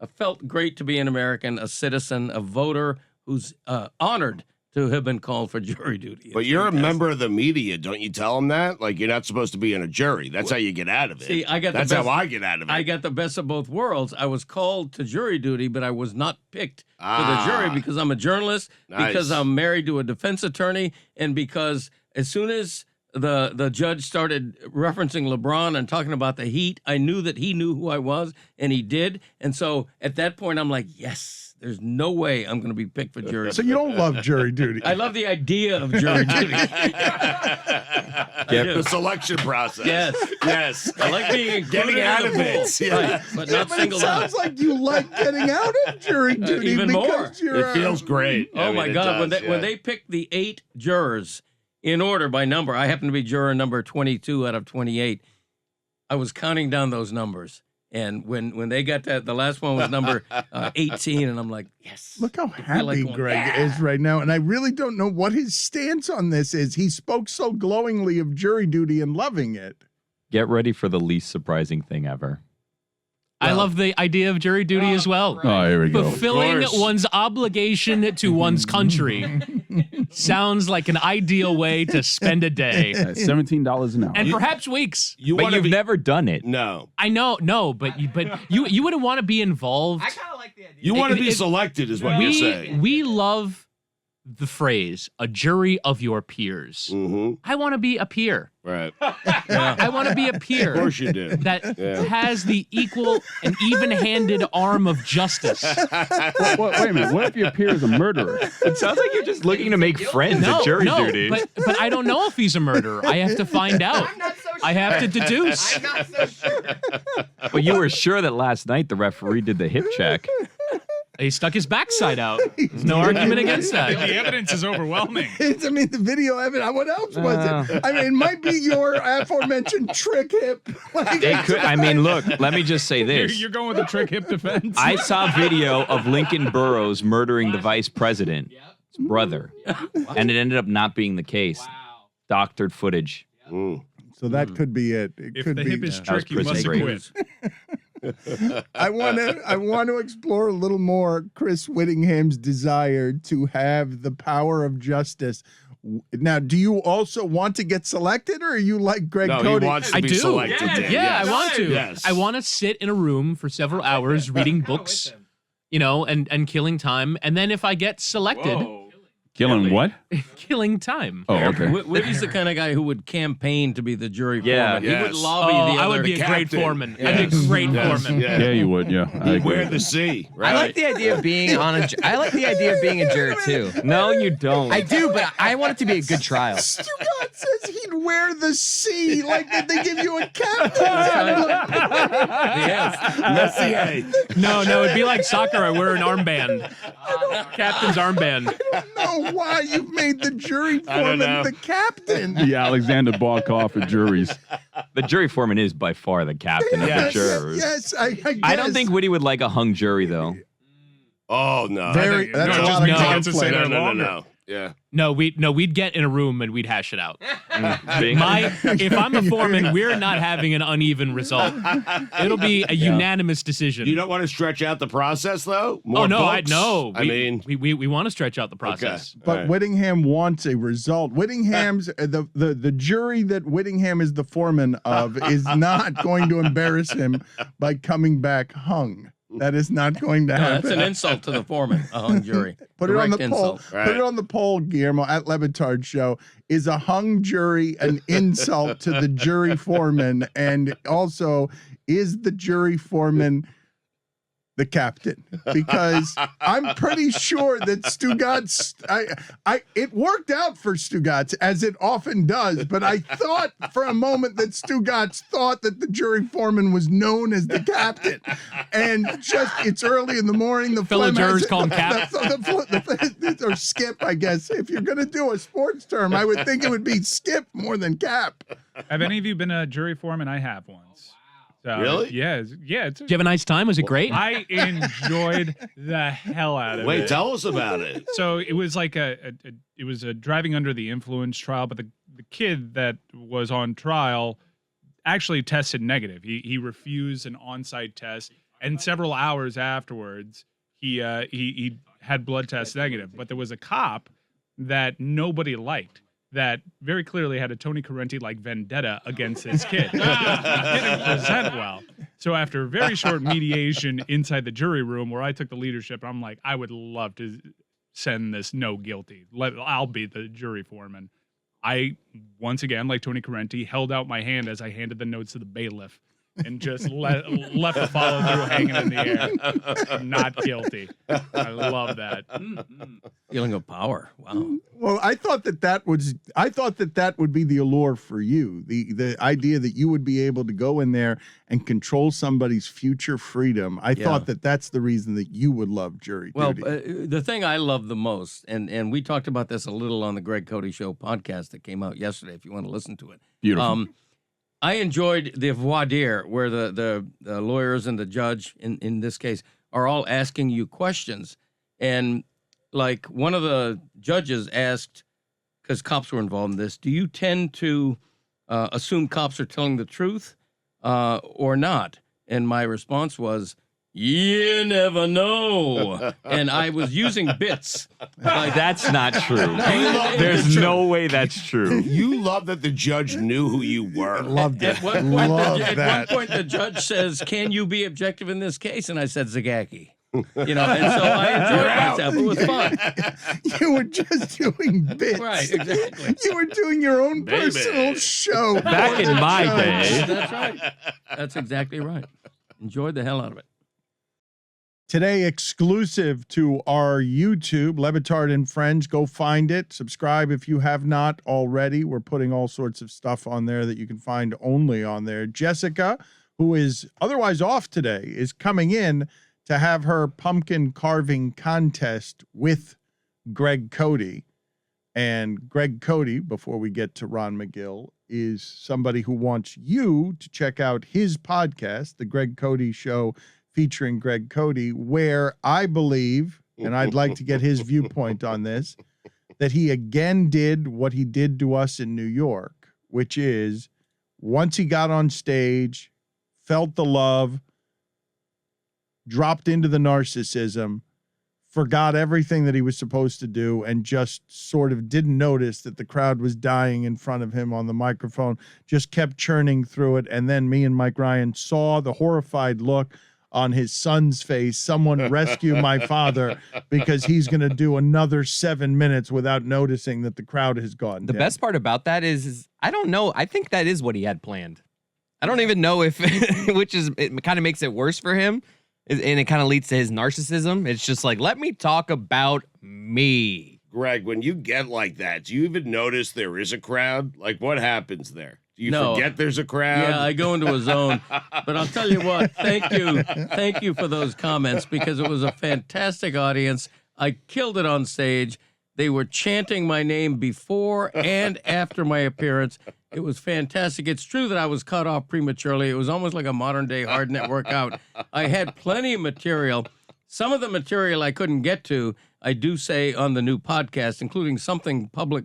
I felt great to be an American, a citizen, a voter who's honored to have been called for jury duty. But It's you're fantastic. a member of the media. Don't you tell them that? Like, you're not supposed to be in a jury. That's how you get out of it. See, That's how I get out of it. I got the best of both worlds. I was called to jury duty, but I was not picked for the jury because I'm a journalist, because Nice. I'm married to a defense attorney, and because as soon as the judge started referencing LeBron and talking about the Heat, I knew that he knew who I was, and he did. And so at that point, I'm like, yes, there's no way I'm going to be picked for jury. So you don't love jury duty. I love the idea of jury duty. The selection process. Yes. Yes. I like being included Getting in out the of pool. it. Yeah. Right, but not But it singled out. sounds like you like getting out of jury duty Even because more. you're It feels great. I Oh mean, my it God! does, When they picked the 8 jurors in order by number, I happen to be juror number 22 out of 28. I was counting down those numbers, and when they got that, the last one was number 18, and I'm like, yes. Look how I feel like happy going, Greg yeah. is right now. And I really don't know what his stance on this is. He spoke so glowingly of jury duty and loving it. Get ready for the least surprising thing ever. I love the idea of jury duty as well. Oh, here we go. Fulfilling Of course. one's obligation to one's country sounds like an ideal way to spend a day. $17 an hour. And perhaps weeks. You But want you've to never done it. No. I know, no, but you wouldn't want to be involved. You want to be It- selected, is what you're saying. We love the phrase, a jury of your peers. Mm-hmm. I want to be a peer. Right. I want to be a peer. Of course you do. That Yeah. has the equal and even-handed arm of justice. Wait a minute. What if your peer is a murderer? It sounds like you're just looking to make friends at jury duty. But I don't know if he's a murderer. I have to find out. I have to deduce. I'm not so sure. But you were sure that last night the referee did the hip check. He stuck his backside out. There's no argument against The that. evidence is overwhelming. I mean, the video evidence. What else was it? I mean, it might be your aforementioned trick hip. Like, It could. I mean, look. Let me just say You're, this. you're going with the trick hip defense. I saw video of Lincoln Burrows murdering the vice president's brother, and it ended up not being the case. Doctored footage. Mm. so that could be it. It if could the be. hip is That was trick, you must Prison acquit. I want to explore a little more Chris Whittingham's desire to have the power of justice. Now, do you also want to get selected, or are you like Greg No, Cody? he wants to I be do. selected. Yeah, Dan. I Yes. want to. Yes. I want to sit in a room for several hours reading books, and killing time. And then if I get selected, Killing what? killing time. Oh, okay. Witty's the kind of guy who would campaign to be the jury Yeah. foreman. He would Yes. lobby Oh, the I other would be a great captain. foreman. Yes. I'd be a great Yes. foreman. Yeah. Yeah, you would. Yeah. I He'd agree. wear the C. Right. I like the idea of being on a. I like the idea of being a juror too. No, you don't. I do, but I want it to be a good trial. Stugotz says he'd wear the C like that they give you a captain. Yes. Messier. No, it'd be like soccer. I wear an armband. Captain's armband. I don't know why you've made the jury I don't foreman know. the captain. The Alexander Barkov of juries. The jury foreman is by far the captain of the Yes. jurors. Yes, I guess. I don't think Witty would like a hung jury, though. Oh, no. Very. No, That's a just lot of no. Chance to say conflict. they're No. longer. Yeah. No, we'd get in a room and we'd hash it out. Being- If I'm a foreman, we're not having an uneven result. It'll be a unanimous decision. You don't want to stretch out the process, though? More Oh no, books? we want to stretch out the process. But Right. Whittingham wants a result. Whittingham's the jury that Whittingham is the foreman of is not going to embarrass him by coming back hung. That is not going to No, happen. that's an insult to the foreman, a hung jury. Put it on the Direct poll. insult. Right. Put it on the poll, Guillermo, at Batard Show. Is a hung jury an insult to the jury foreman? And also, is the jury foreman the captain? Because I'm pretty sure that Stugotz, it worked out for Stugotz, as it often does, but I thought for a moment that Stugotz thought that the jury foreman was known as the captain. And just, it's early in the morning. The fellow phlegm jurors has- call him Cap. or Skip, I guess. If you're going to do a sports term, I would think it would be Skip more than Cap. Have any of you been a jury foreman? I have once. So, Really? Yeah. It's Did you have a nice time? Was it great? I enjoyed the hell out of it. Wait, tell us about it. So it was like it was a driving under the influence trial, but the kid that was on trial actually tested negative. He refused an on-site test, and several hours afterwards, he had blood test negative. But there was a cop that nobody liked, that very clearly had a Tony Corrente-like vendetta against this kid. He didn't present well. So after a very short mediation inside the jury room where I took the leadership, I'm like, I would love to send this no guilty. I'll be the jury foreman. I, once again, like Tony Corrente, held out my hand as I handed the notes to the bailiff and just left the follow-through hanging in the air. Not guilty. I love that. Feeling of power. Wow. Well, I thought that would be the allure for you. The idea that you would be able to go in there and control somebody's future freedom. I thought that's the reason that you would love jury duty. Well, the thing I love the most, and we talked about this a little on the Greg Cody Show podcast that came out yesterday, if you want to listen to it. Beautiful. I enjoyed the voir dire where the lawyers and the judge, in this case, are all asking you questions. And like one of the judges asked, because cops were involved in this, do you tend to assume cops are telling the truth or not? And my response was, you never know. And I was using bits. Like, That's not true. There's no way that's true. You love that the judge knew who you were. Loved it. At one point, the judge says, "Can you be objective in this case?" And I said, "Zagacki." You know, and so I enjoyed myself. It was fun. You were just doing bits. Right, exactly. You were doing your own personal show. Back in my day. That's right. That's exactly right. Enjoyed the hell out of it. Today, exclusive to our YouTube, Batard and Friends. Go find it. Subscribe if you have not already. We're putting all sorts of stuff on there that you can find only on there. Jessica, who is otherwise off today, is coming in to have her pumpkin carving contest with Greg Cody. And Greg Cody, before we get to Ron Magill, is somebody who wants you to check out his podcast, The Greg Cody Show, featuring Greg Cody, where I believe, and I'd like to get his viewpoint on this, that he again did what he did to us in New York, which is once he got on stage, felt the love, dropped into the narcissism, forgot everything that he was supposed to do, and just sort of didn't notice that the crowd was dying in front of him on the microphone, just kept churning through it. And then me and Mike Ryan saw the horrified look on his son's face. Someone rescue my father, because he's going to do another 7 minutes without noticing that the crowd has gone The down. best part about that is I don't know. I think that is what he had planned. I don't even know if, which is, it kind of makes it worse for him. And it kind of leads to his narcissism. It's just like, let me talk about me. Greg, when you get like that, do you even notice there is a crowd? Like, what happens there? Do you forget there's a crowd? Yeah, I go into a zone. But I'll tell you what, thank you for those comments, because it was a fantastic audience. I killed it on stage. They were chanting my name before and after my appearance. It was fantastic. It's true that I was cut off prematurely. It was almost like a modern-day hard net workout. I had plenty of material. Some of the material I couldn't get to, I do say on the new podcast, including something public,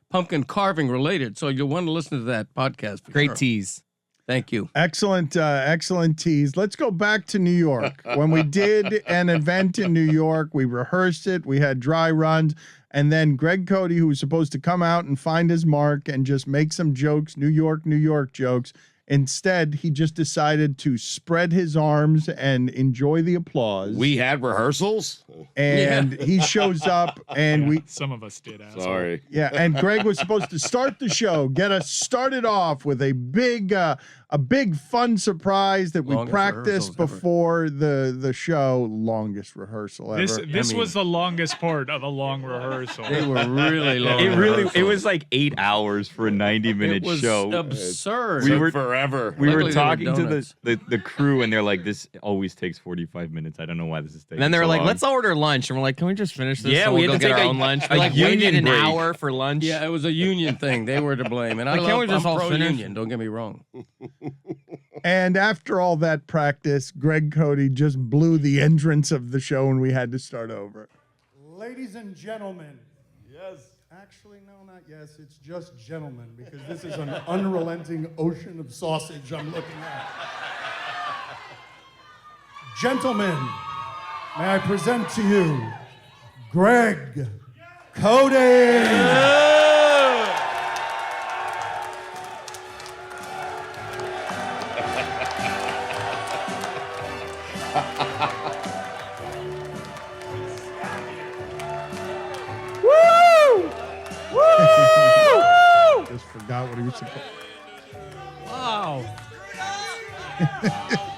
pumpkin carving related. So you'll want to listen to that podcast. Great tease. Thank you. Excellent, excellent tease. Let's go back to New York. When we did an event in New York, we rehearsed it. We had dry runs. And then Greg Cody, who was supposed to come out and find his mark and just make some jokes, New York jokes, Instead, he just decided to spread his arms and enjoy the applause. We had rehearsals, and he shows up, and some of us did. Asshole. Sorry. Yeah, and Greg was supposed to start the show, get us started off with a big fun surprise that we Longest practiced rehearsals ever. before the show. Longest rehearsal ever. This was the longest part of a long rehearsal. They were really long. It was like 8 hours for a 90-minute It was show. absurd. We were forever. We were Luckily, there were talking to donuts. the crew, and they're like, "This always takes 45 minutes. I don't know why this is taking." And then they were so like, long." "Let's order lunch," and we're like, "Can we just finish this? Yeah, so we we'll had go to get take our a- own lunch." a We like waited union an break. hour for lunch. Yeah, it was a union thing. They were to blame, and I Like, can't we love. just I'm all pro finish? union. Don't get me wrong. And after all that practice, Greg Cody just blew the entrance of the show, and we had to start over. Ladies and gentlemen. Yes. Actually, no, not yes. It's just gentlemen, because this is an unrelenting ocean of sausage I'm looking at. Gentlemen, may I present to you Greg Cody. Just forgot what he was supposed. Wow.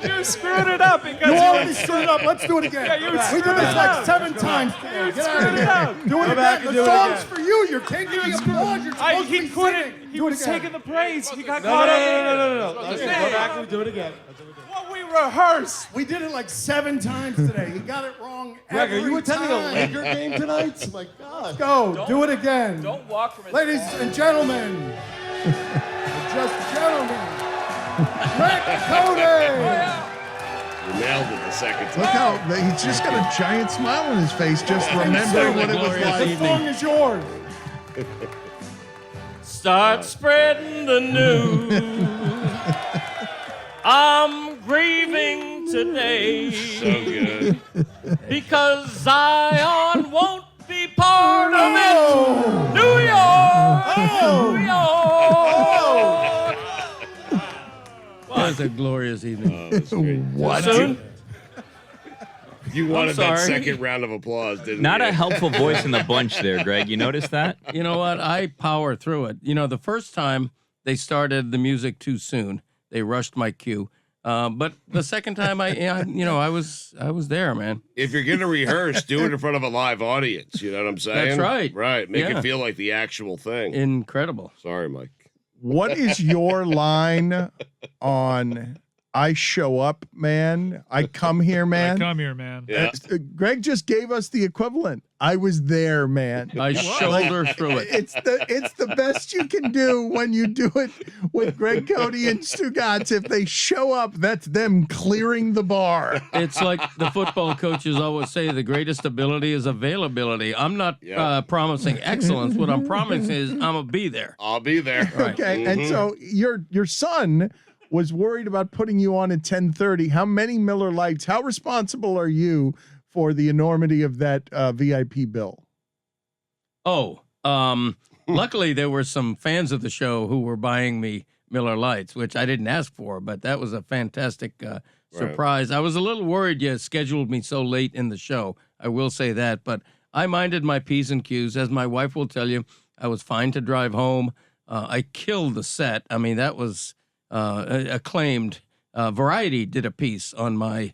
You screwed it up because You already screwed it up. Let's do it again. Yeah, you we did screwed this it like up. 7 times today. You Get screwed out of it here. up. Do it Go again. back and The do it song's again. for you. You're taking the applause. You're supposed to be singing. He Do it was again. taking the praise. He got No, caught no, up. no. Let's Go back and do it again. What we rehearsed. We did it like 7 times today. He got it wrong Greg, every are you attending time. a Laker game tonight? Oh my God. Go. Do it again. Don't walk from it. Ladies and gentlemen. Just gentlemen. Greg Cody. You nailed it the second time. Look how he's just got a giant smile on his face, just remembering what it was The like. song is yours. Start spreading the news. I'm grieving today. So good. Because Zion won't be part of it. New York. New York. That was a glorious evening. That's great. What? Soon? You wanted that sorry. second round of applause, didn't Not you? a helpful voice in the bunch there, Greg. You noticed that? You know what? I power through it. You know, the first time they started the music too soon, they rushed my cue. But the second time, I was there, man. If you're going to rehearse, do it in front of a live audience. You know what I'm saying? That's right. Right. Make Yeah. it feel like the actual thing. Incredible. Sorry, Mike. What is your line on I show up, man? I come here, man? Come here, man. Yeah. Greg just gave us the equivalent. I was there, man. I shoulder through it. It's the best you can do when you do it with Greg Cody and Stugotz. If they show up, that's them clearing the bar. It's like the football coaches always say, the greatest ability is availability. I'm not promising excellence. What I'm promising is I'm going to be there. I'll be there. Okay, and so your son was worried about putting you on at 10:30. How many Miller Lights? How responsible are you for the enormity of that VIP bill? Oh, luckily there were some fans of the show who were buying me Miller Lights, which I didn't ask for, but that was a fantastic surprise. I was a little worried you scheduled me so late in the show. I will say that, but I minded my P's and Q's. As my wife will tell you, I was fine to drive home. I killed the set. I mean, that was acclaimed. Variety did a piece on my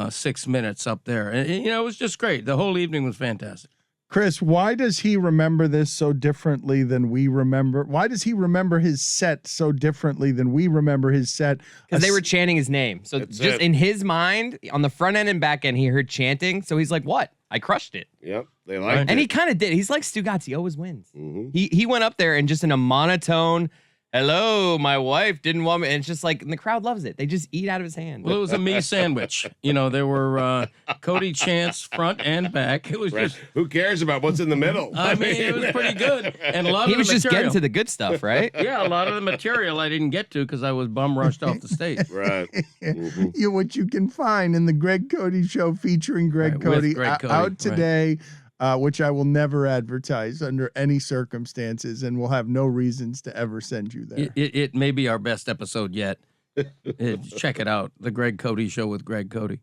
6 minutes up there. And, it was just great. The whole evening was fantastic. Chris, why does he remember this so differently than we remember? Why does he remember his set so differently than we remember his set? Because they were chanting his name. So That's just it. in his mind, on the front end and back end, he heard chanting. So he's like, what? I crushed it. Yep. They liked it. And he kind of did. He's like Stugotz. He always wins. Mhm. He went up there and just in a monotone, hello, my wife didn't want me. And it's just like, and the crowd loves it. They just eat out of his hand. Well, it was a me sandwich. There were Cody chants front and back. It was Right. just, Who cares about what's in the middle? I mean, it was pretty good. And a lot He of was the just material. getting to the good stuff, right? Yeah, a lot of the material I didn't get to because I was bum rushed off the stage. Right. What you can find in the Greg Cody Show featuring Greg Right, with Cody, Greg Cody, out right. today, which I will never advertise under any circumstances, and will have no reasons to ever send you there. It may be our best episode yet. Check it out. The Greg Cody Show with Greg Cody.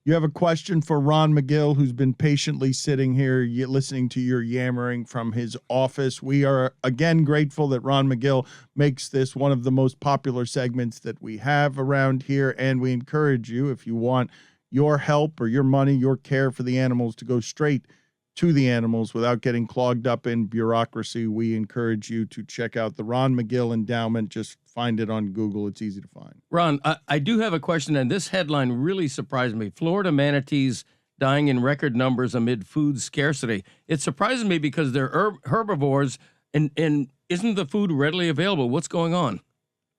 You have a question for Ron Magill, who's been patiently sitting here listening to your yammering from his office. We are, again, grateful that Ron Magill makes this one of the most popular segments that we have around here, and we encourage you, if you want your help or your money, your care for the animals, to go straight to the animals without getting clogged up in bureaucracy. We encourage you to check out the Ron Magill Endowment. Just find it on Google. It's easy to find. Ron, I do have a question, and this headline really surprised me. Florida manatees dying in record numbers amid food scarcity. It surprises me because they're herbivores, and isn't the food readily available? What's going on?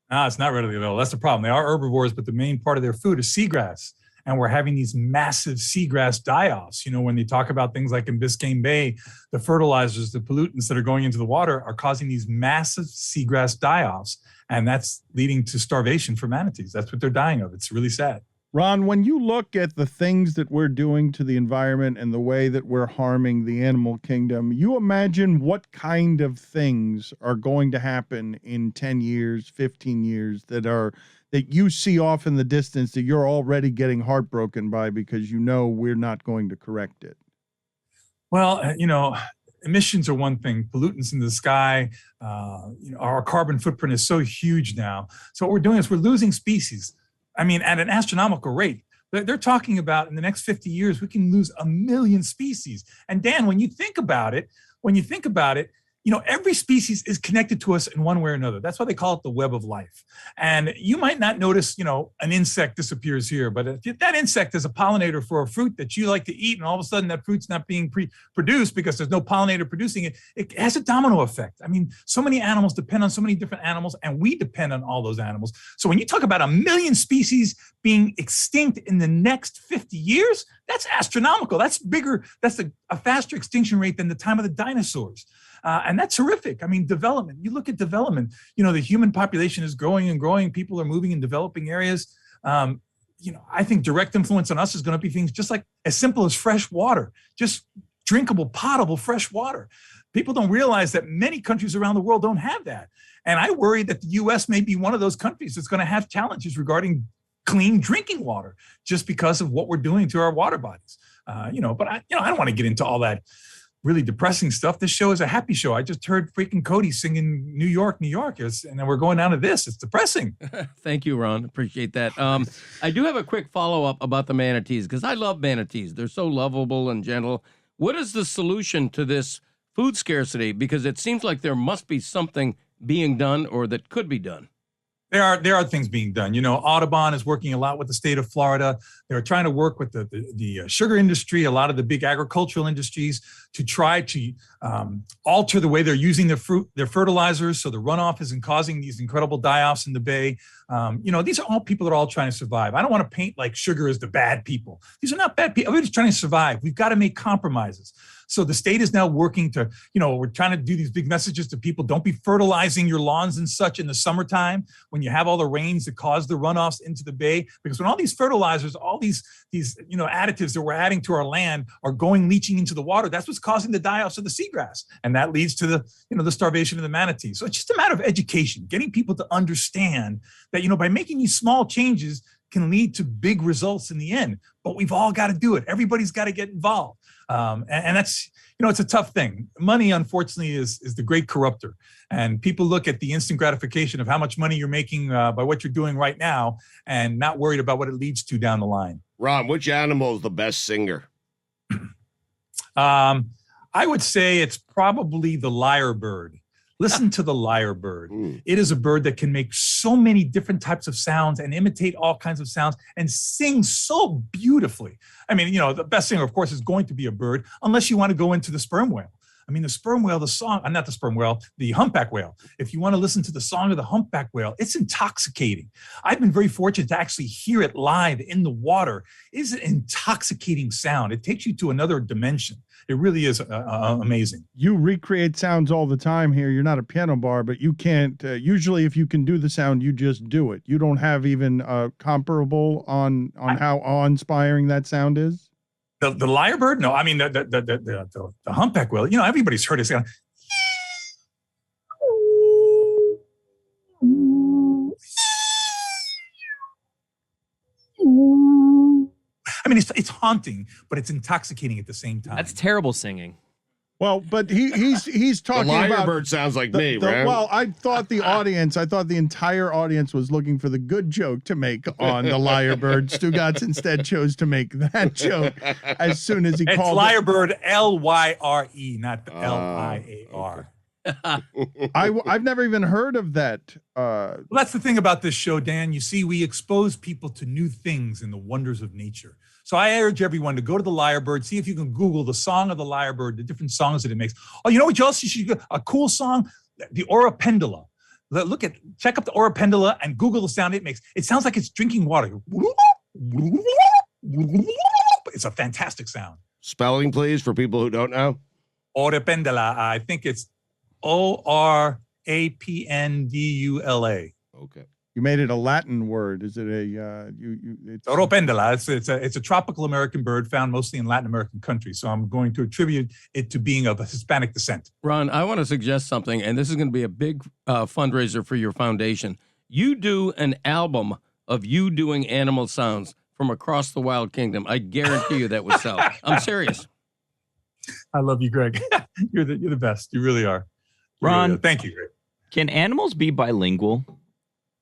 No, it's not readily available. That's the problem. They are herbivores, but the main part of their food is seagrass. And we're having these massive seagrass die-offs. You know, when you talk about things like in Biscayne Bay, the fertilizers, the pollutants that are going into the water are causing these massive seagrass die-offs. And that's leading to starvation for manatees. That's what they're dying of. It's really sad. Ron, when you look at the things that we're doing to the environment and the way that we're harming the animal kingdom, you imagine what kind of things are going to happen in 10 years, 15 years that you see off in the distance that you're already getting heartbroken by because you know we're not going to correct it? Well, you know, emissions are one thing. Pollutants in the sky, you know, our carbon footprint is so huge now. So what we're doing is we're losing species. I mean, at an astronomical rate. They're talking about in the next 50 years, we can lose 1 million species. And Dan, when you think about it, you know, every species is connected to us in one way or another. That's why they call it the web of life. And you might not notice, you know, an insect disappears here, but if that insect is a pollinator for a fruit that you like to eat, and all of a sudden that fruit's not being produced because there's no pollinator producing it, it has a domino effect. I mean, so many animals depend on so many different animals, and we depend on all those animals. So when you talk about 1 million species being extinct in the next 50 years, that's astronomical. That's bigger. That's a faster extinction rate than the time of the dinosaurs. And that's horrific. I mean, development, you look at development, you know, the human population is growing and growing. People are moving in developing areas. You know, I think direct influence on us is going to be things just like as simple as fresh water, just drinkable, potable, fresh water. People don't realize that many countries around the world don't have that. And I worry that the U.S. may be one of those countries that's going to have challenges regarding clean drinking water just because of what we're doing to our water bodies. You know, but I don't want to get into all that really depressing stuff. This show is a happy show. I just heard freaking Cody singing New York, New York. And then we're going down to this. It's depressing. Thank you, Ron. Appreciate that. I do have a quick follow-up about the manatees because I love manatees. They're so lovable and gentle. What is the solution to this food scarcity? Because it seems like there must be something being done or that could be done. There are things being done. You know, Audubon is working a lot with the state of Florida. They're trying to work with the sugar industry, a lot of the big agricultural industries to try to alter the way they're using their fertilizers so the runoff isn't causing these incredible die-offs in the bay. You know, these are all people that are all trying to survive. I don't want to paint like sugar as the bad people. These are not bad people. Everybody's trying to survive. We've got to make compromises. So the state is now working to, you know, we're trying to do these big messages to people. Don't be fertilizing your lawns and such in the summertime when you have all the rains that cause the runoffs into the bay. Because when all these fertilizers, all these you know, additives that we're adding to our land are leaching into the water, that's what's causing the die-offs of the seagrass. And that leads to the, you know, the starvation of the manatee. So it's just a matter of education, getting people to understand that, you know, by making these small changes can lead to big results in the end. But we've all got to do it. Everybody's got to get involved. And that's, you know, it's a tough thing. Money, unfortunately, is the great corrupter. And people look at the instant gratification of how much money you're making by what you're doing right now and not worried about what it leads to down the line. Ron, which animal is the best singer? I would say it's probably the lyrebird. Listen to the lyrebird. It is a bird that can make so many different types of sounds and imitate all kinds of sounds and sing so beautifully. I mean, you know, the best singer, of course, is going to be a bird, unless you want to go into the sperm whale. I mean, the sperm whale, the song, not the sperm whale, the humpback whale. If you want to listen to the song of the humpback whale, it's intoxicating. I've been very fortunate to actually hear it live in the water. It's an intoxicating sound. It takes you to another dimension. It really is amazing. You recreate sounds all the time here. You're not a piano bar, but you can't. Usually, if you can do the sound, you just do it. You don't have even comparable on how awe-inspiring that sound is. The lyrebird? No, I mean the humpback whale. You know, everybody's heard it sound. I mean, it's haunting, but it's intoxicating at the same time. That's terrible singing. Well, but he's talking the about Lyrebird sounds like me, right? Well, I thought the entire audience was looking for the good joke to make on the Lyrebird. Stugotz instead chose to make that joke as soon as he it's called Lyrebird, Lyre, not Liar. I've never even heard of that. Well, that's the thing about this show, Dan. You see, we expose people to new things and the wonders of nature. So I urge everyone to go to the Lyrebird, see if you can Google the song of the Lyrebird, the different songs that it makes. Oh, you know what else you should go? A cool song, the Ora Pendula. Check up the Ora Pendula and Google the sound it makes. It sounds like it's drinking water. It's a fantastic sound. Spelling, please, for people who don't know. Ora Pendula. I think it's Orapendula. Okay. You made it a Latin word. Is it it's Oropendula. It's a tropical American bird found mostly in Latin American countries. So I'm going to attribute it to being of Hispanic descent. Ron, I want to suggest something, and this is going to be a big fundraiser for your foundation. You do an album of you doing animal sounds from across the wild kingdom. I guarantee you that would sell. I'm serious. I love you, Greg. You're the best. You really are. Ron, thank you, Greg. Can animals be bilingual?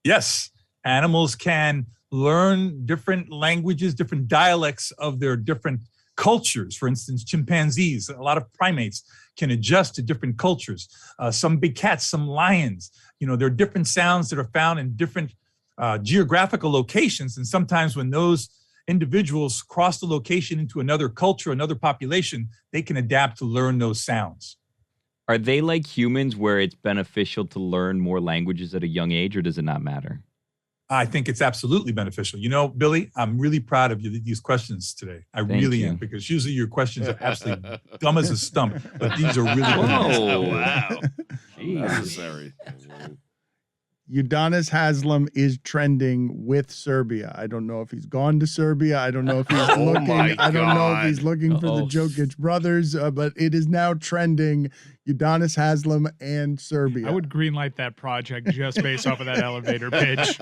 Yes, animals can learn different languages, different dialects of their different cultures. For instance, chimpanzees, a lot of primates can adjust to different cultures. Some big cats, some lions. There are different sounds that are found in different geographical locations. And sometimes when those individuals cross the location into another culture, another population, they can adapt to learn those sounds. Are they like humans where it's beneficial to learn more languages at a young age, or does it not matter? I think it's absolutely beneficial. Billy, I'm really proud of you, these questions today. I really am, because usually your questions are absolutely dumb as a stump, but these are really good. Oh, wow. Necessary. Udonis Haslem is trending with Serbia. I don't know if he's gone to Serbia. I don't know if he's looking. I don't know if he's looking for the Jokić brothers, but it is now trending. Udonis Haslem and Serbia. I would greenlight that project just based off of that elevator pitch.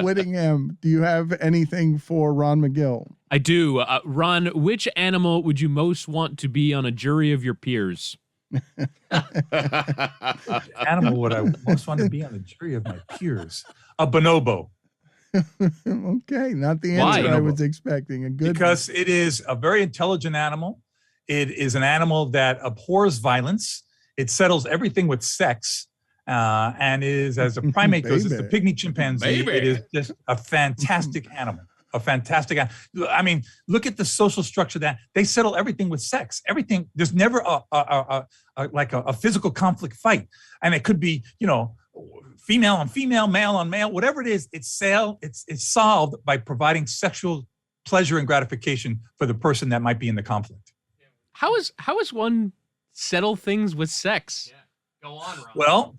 Whittingham, do you have anything for Ron Magill? I do. Ron, which animal would you most want to be on a jury of your peers? Animal would I most want to be on the jury of my peers? A bonobo. Okay, not the answer I was expecting. Because it is a very intelligent animal. It is an animal that abhors violence. It settles everything with sex, and is, as a primate goes, it's the pygmy chimpanzee. It is just a fantastic animal. A fantastic. I mean, look at the social structure that they settle everything with sex. Everything. There's never a physical conflict fight, and it could be female on female, male on male, whatever it is. It's solved by providing sexual pleasure and gratification for the person that might be in the conflict. How is one settle things with sex? Yeah. Go on, Ron. Well,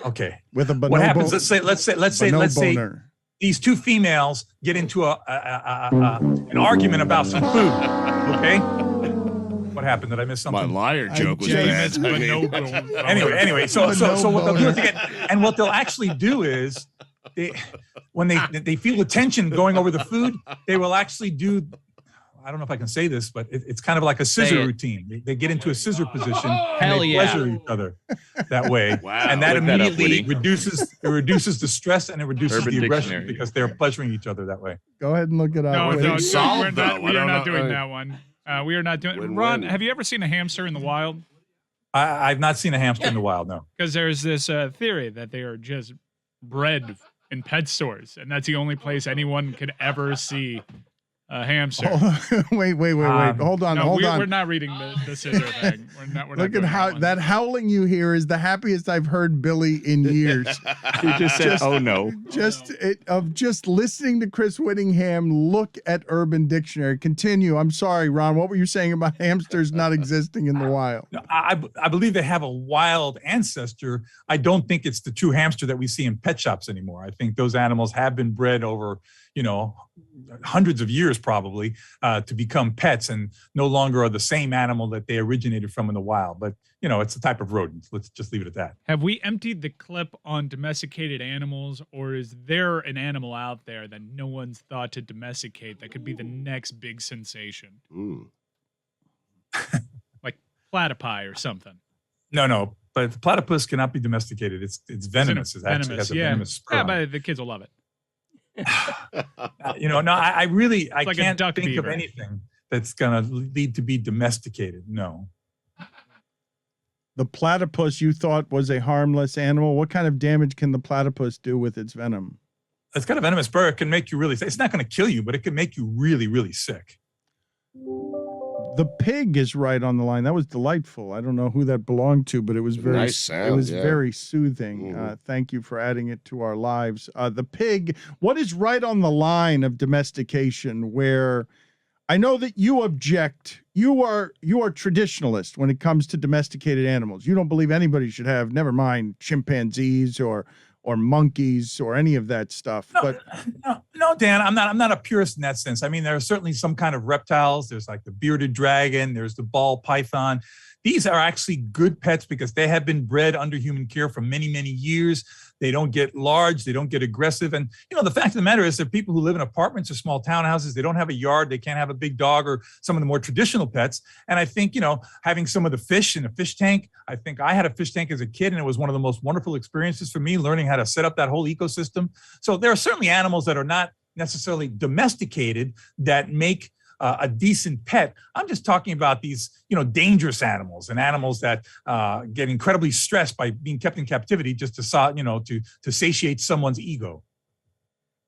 okay. With a bonobo, what happens? Let's say these two females get into an argument about some food. Okay. What happened? Did I miss something? My liar joke was bad. Anyway. So what they'll do is what they'll actually do is when they feel the tension going over the food, they will actually do. I don't know if I can say this, but it's kind of like a scissor routine. They get into a scissor position and they pleasure each other that way. Wow. And that Look immediately up, reduces the stress and it reduces Urban the aggression Dictionary. because they're pleasuring each other that way. Go ahead and look it up. No, Whitty. we are not doing that one. We are not doing. Ron, have you ever seen a hamster in the wild? I've not seen a hamster in the wild, no. Because there's this theory that they are just bred in pet stores, and that's the only place anyone could ever see a hamster. Wait. Hold on. We're not reading the scissor thing. We're Look at how that howling you hear is the happiest I've heard Billy in years. He just said, "Oh no!" Just listening to Chris Whittingham look at Urban Dictionary. Continue. I'm sorry, Ron. What were you saying about hamsters not existing in the wild? I believe they have a wild ancestor. I don't think it's the true hamster that we see in pet shops anymore. I think those animals have been bred over, hundreds of years probably, to become pets and no longer are the same animal that they originated from in the wild. But, it's a type of rodent. Let's just leave it at that. Have we emptied the clip on domesticated animals, or is there an animal out there that no one's thought to domesticate that could be the next big sensation? Like platypi or something? No. But the platypus cannot be domesticated. It's venomous. It actually has a venomous spur. Yeah, but the kids will love it. I like can't think beaver. of anything that's going to lead to be domesticated. No. The platypus you thought was a harmless animal. What kind of damage can the platypus do with its venom? It's got a venomous spur. It can make you really sick. It's not going to kill you, but it can make you really, really sick. The pig is right on the line. That was delightful. I don't know who that belonged to, but it was very Nice sound, it was yeah. very soothing. Thank you for adding it to our lives. The pig, what is right on the line of domestication where I know that you object. You are traditionalist when it comes to domesticated animals. You don't believe anybody should have, never mind chimpanzees or monkeys or any of that stuff. No, Dan, I'm not a purist in that sense. I mean, there are certainly some kind of reptiles. There's like the bearded dragon. There's the ball python. These are actually good pets because they have been bred under human care for many, many years. They don't get large. They don't get aggressive. And, the fact of the matter is there are people who live in apartments or small townhouses. They don't have a yard. They can't have a big dog or some of the more traditional pets. And I think, having some of the fish in a fish tank, I think I had a fish tank as a kid, and it was one of the most wonderful experiences for me, learning how to set up that whole ecosystem. So there are certainly animals that are not necessarily domesticated that make a decent pet. I'm just talking about these, dangerous animals and animals that get incredibly stressed by being kept in captivity just to satiate someone's ego.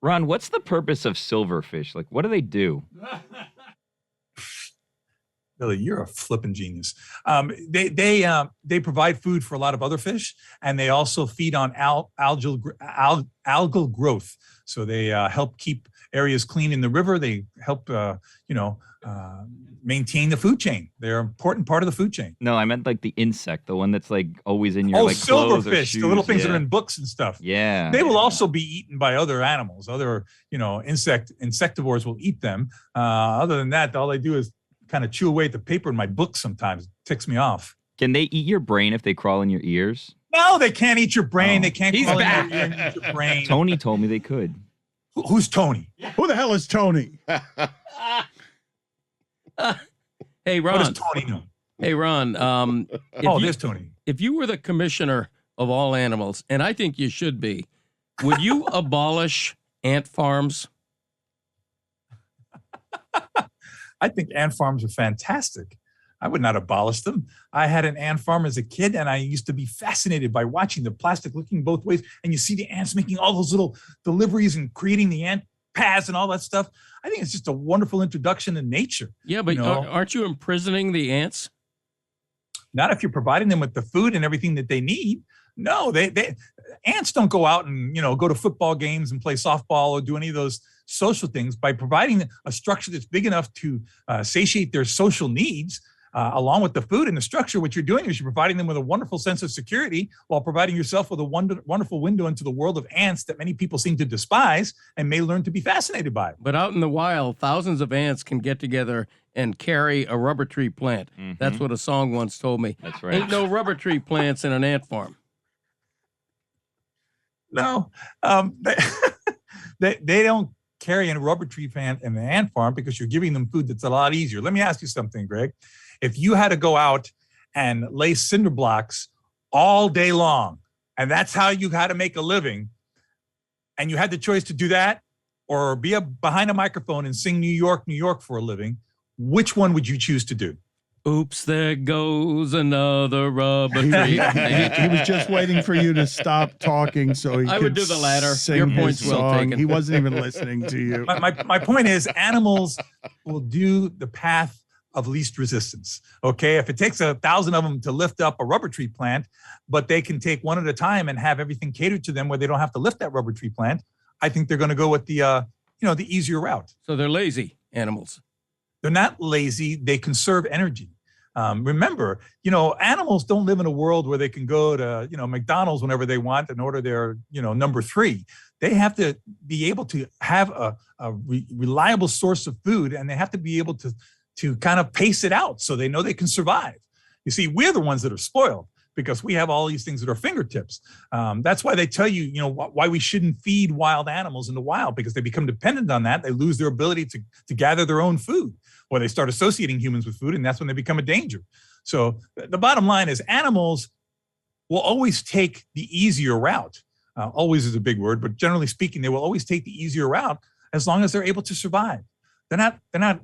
Ron, what's the purpose of silverfish? Like, what do they do? Billy, you're a flippin' genius. They provide food for a lot of other fish, and they also feed on algal growth. So they help keep areas clean in the river. They help, maintain the food chain. They're an important part of the food chain. No, I meant like the insect, the one that's like always in your like clothes or silverfish, shoes. the little things that yeah. are in books and stuff. Yeah. They will also be eaten by other animals. Other, insectivores will eat them. Other than that, all they do is kind of chew away at the paper in my book sometimes. It ticks me off. Can they eat your brain if they crawl in your ears? No, they can't eat your brain. They can't He's crawl in back. your ear and eat your brain. Tony told me they could. Who's Tony? Who the hell is Tony? Hey, Ron. What does Tony know? Hey, Ron. There's Tony. If you were the commissioner of all animals, and I think you should be, would you abolish ant farms? I think ant farms are fantastic. I would not abolish them. I had an ant farm as a kid, and I used to be fascinated by watching the plastic looking both ways. And you see the ants making all those little deliveries and creating the ant paths and all that stuff. I think it's just a wonderful introduction to nature. Yeah, but aren't you imprisoning the ants? Not if you're providing them with the food and everything that they need. No, they ants don't go out and go to football games and play softball or do any of those social things. By providing a structure that's big enough to satiate their social needs, along with the food and the structure, what you're doing is you're providing them with a wonderful sense of security while providing yourself with a wonderful window into the world of ants that many people seem to despise and may learn to be fascinated by. But out in the wild, thousands of ants can get together and carry a rubber tree plant. Mm-hmm. That's what a song once told me. That's right. Ain't no rubber tree plants in an ant farm. No, they don't carry a rubber tree plant in the ant farm because you're giving them food that's a lot easier. Let me ask you something, Greg. If you had to go out and lay cinder blocks all day long, and that's how you had to make a living, and you had the choice to do that or be behind a microphone and sing New York, New York for a living, which one would you choose to do? Oops, there goes another rubber tree. He was just waiting for you to stop talking so he I could would do the latter. sing Your his point's well song. taken. He wasn't even listening to you. My point is animals will do the path of least resistance. Okay. If it takes 1,000 of them to lift up a rubber tree plant, but they can take one at a time and have everything catered to them where they don't have to lift that rubber tree plant, I think they're going to go with the easier route. So they're lazy animals. They're not lazy. They conserve energy. Remember, animals don't live in a world where they can go to, McDonald's whenever they want and order their, number 3. They have to be able to have a reliable source of food, and they have to be able to kind of pace it out so they know they can survive. You see, we're the ones that are spoiled because we have all these things at our fingertips. That's why they tell you, why we shouldn't feed wild animals in the wild, because they become dependent on that. They lose their ability to gather their own food, or they start associating humans with food, and that's when they become a danger. So the bottom line is animals will always take the easier route. Always is a big word, but generally speaking, they will always take the easier route as long as they're able to survive. They're not,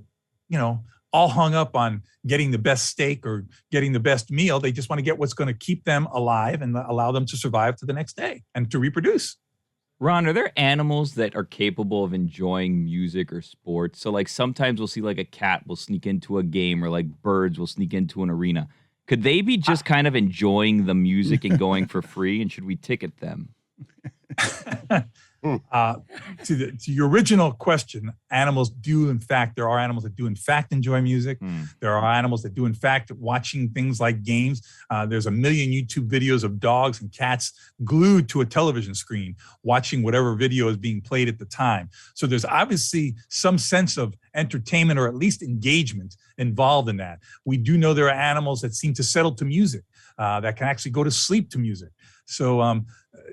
all hung up on getting the best steak or getting the best meal. They just want to get what's going to keep them alive and allow them to survive to the next day and to reproduce. Ron, are there animals that are capable of enjoying music or sports? So like sometimes we'll see like a cat will sneak into a game, or like birds will sneak into an arena. Could they be just kind of enjoying the music and going for free? And should we ticket them? To your original question, there are animals that do in fact enjoy music. There are animals that do in fact watching things like games. There's a million YouTube videos of dogs and cats glued to a television screen watching whatever video is being played at the time. So there's obviously some sense of entertainment, or at least engagement, involved in that. We do know there are animals that seem to settle to music, that can actually go to sleep to music. So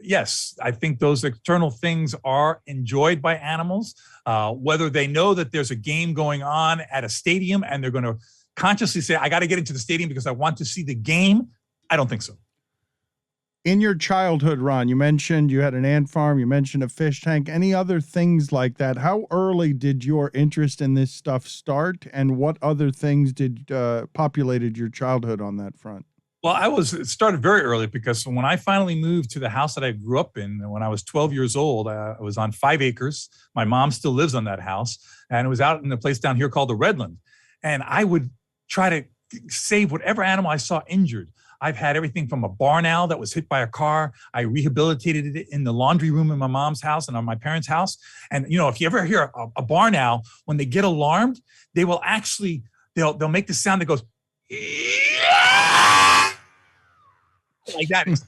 yes, I think those external things are enjoyed by animals. Whether they know that there's a game going on at a stadium and they're going to consciously say, I got to get into the stadium because I want to see the game, I don't think so. In your childhood, Ron, you mentioned you had an ant farm, you mentioned a fish tank, any other things like that? How early did your interest in this stuff start, and what other things did populated your childhood on that front? Well, it started very early, because when I finally moved to the house that I grew up in, when I was 12 years old, I was on 5 acres. My mom still lives on that house, and it was out in a place down here called the Redland. And I would try to save whatever animal I saw injured. I've had everything from a barn owl that was hit by a car. I rehabilitated it in the laundry room in my mom's house and on my parents' house. And, if you ever hear a barn owl, when they get alarmed, they will actually, they'll make the sound that goes, like that. It's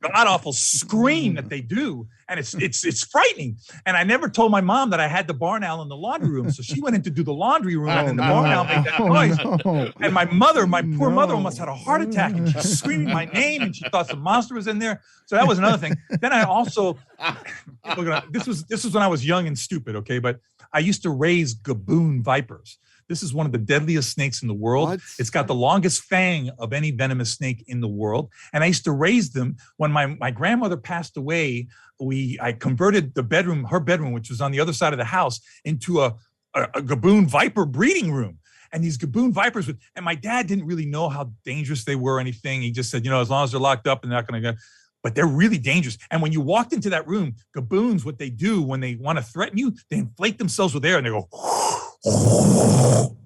god awful scream that they do, and it's frightening. And I never told my mom that I had the barn owl in the laundry room, so she went in to do the laundry room, and the barn owl made that noise. No. And my poor mother almost had a heart attack, and she's screaming my name, and she thought some monster was in there. So that was another thing. Then I also, this was when I was young and stupid, okay, but I used to raise gaboon vipers. This is one of the deadliest snakes in the world. What? It's got the longest fang of any venomous snake in the world. And I used to raise them. When my grandmother passed away, I converted her bedroom, which was on the other side of the house, into a gaboon viper breeding room. And these gaboon vipers and my dad didn't really know how dangerous they were or anything. He just said, as long as they're locked up and they're not going to go. But they're really dangerous. And when you walked into that room, gaboons, what they do when they want to threaten you, they inflate themselves with air and they go. So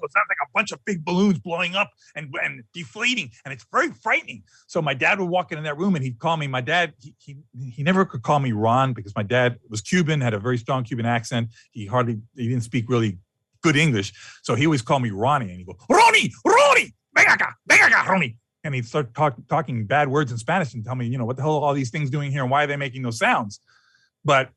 it sounds like a bunch of big balloons blowing up and deflating, and it's very frightening. So my dad would walk into that room and he'd call me. My dad, he never could call me Ron, because my dad was Cuban, had a very strong Cuban accent. He didn't speak really good English. So he always called me Ronnie, and he'd go, Ronnie, ven acá, Ronnie. And he'd start talking bad words in Spanish and tell me, what the hell are all these things doing here and why are they making those sounds? But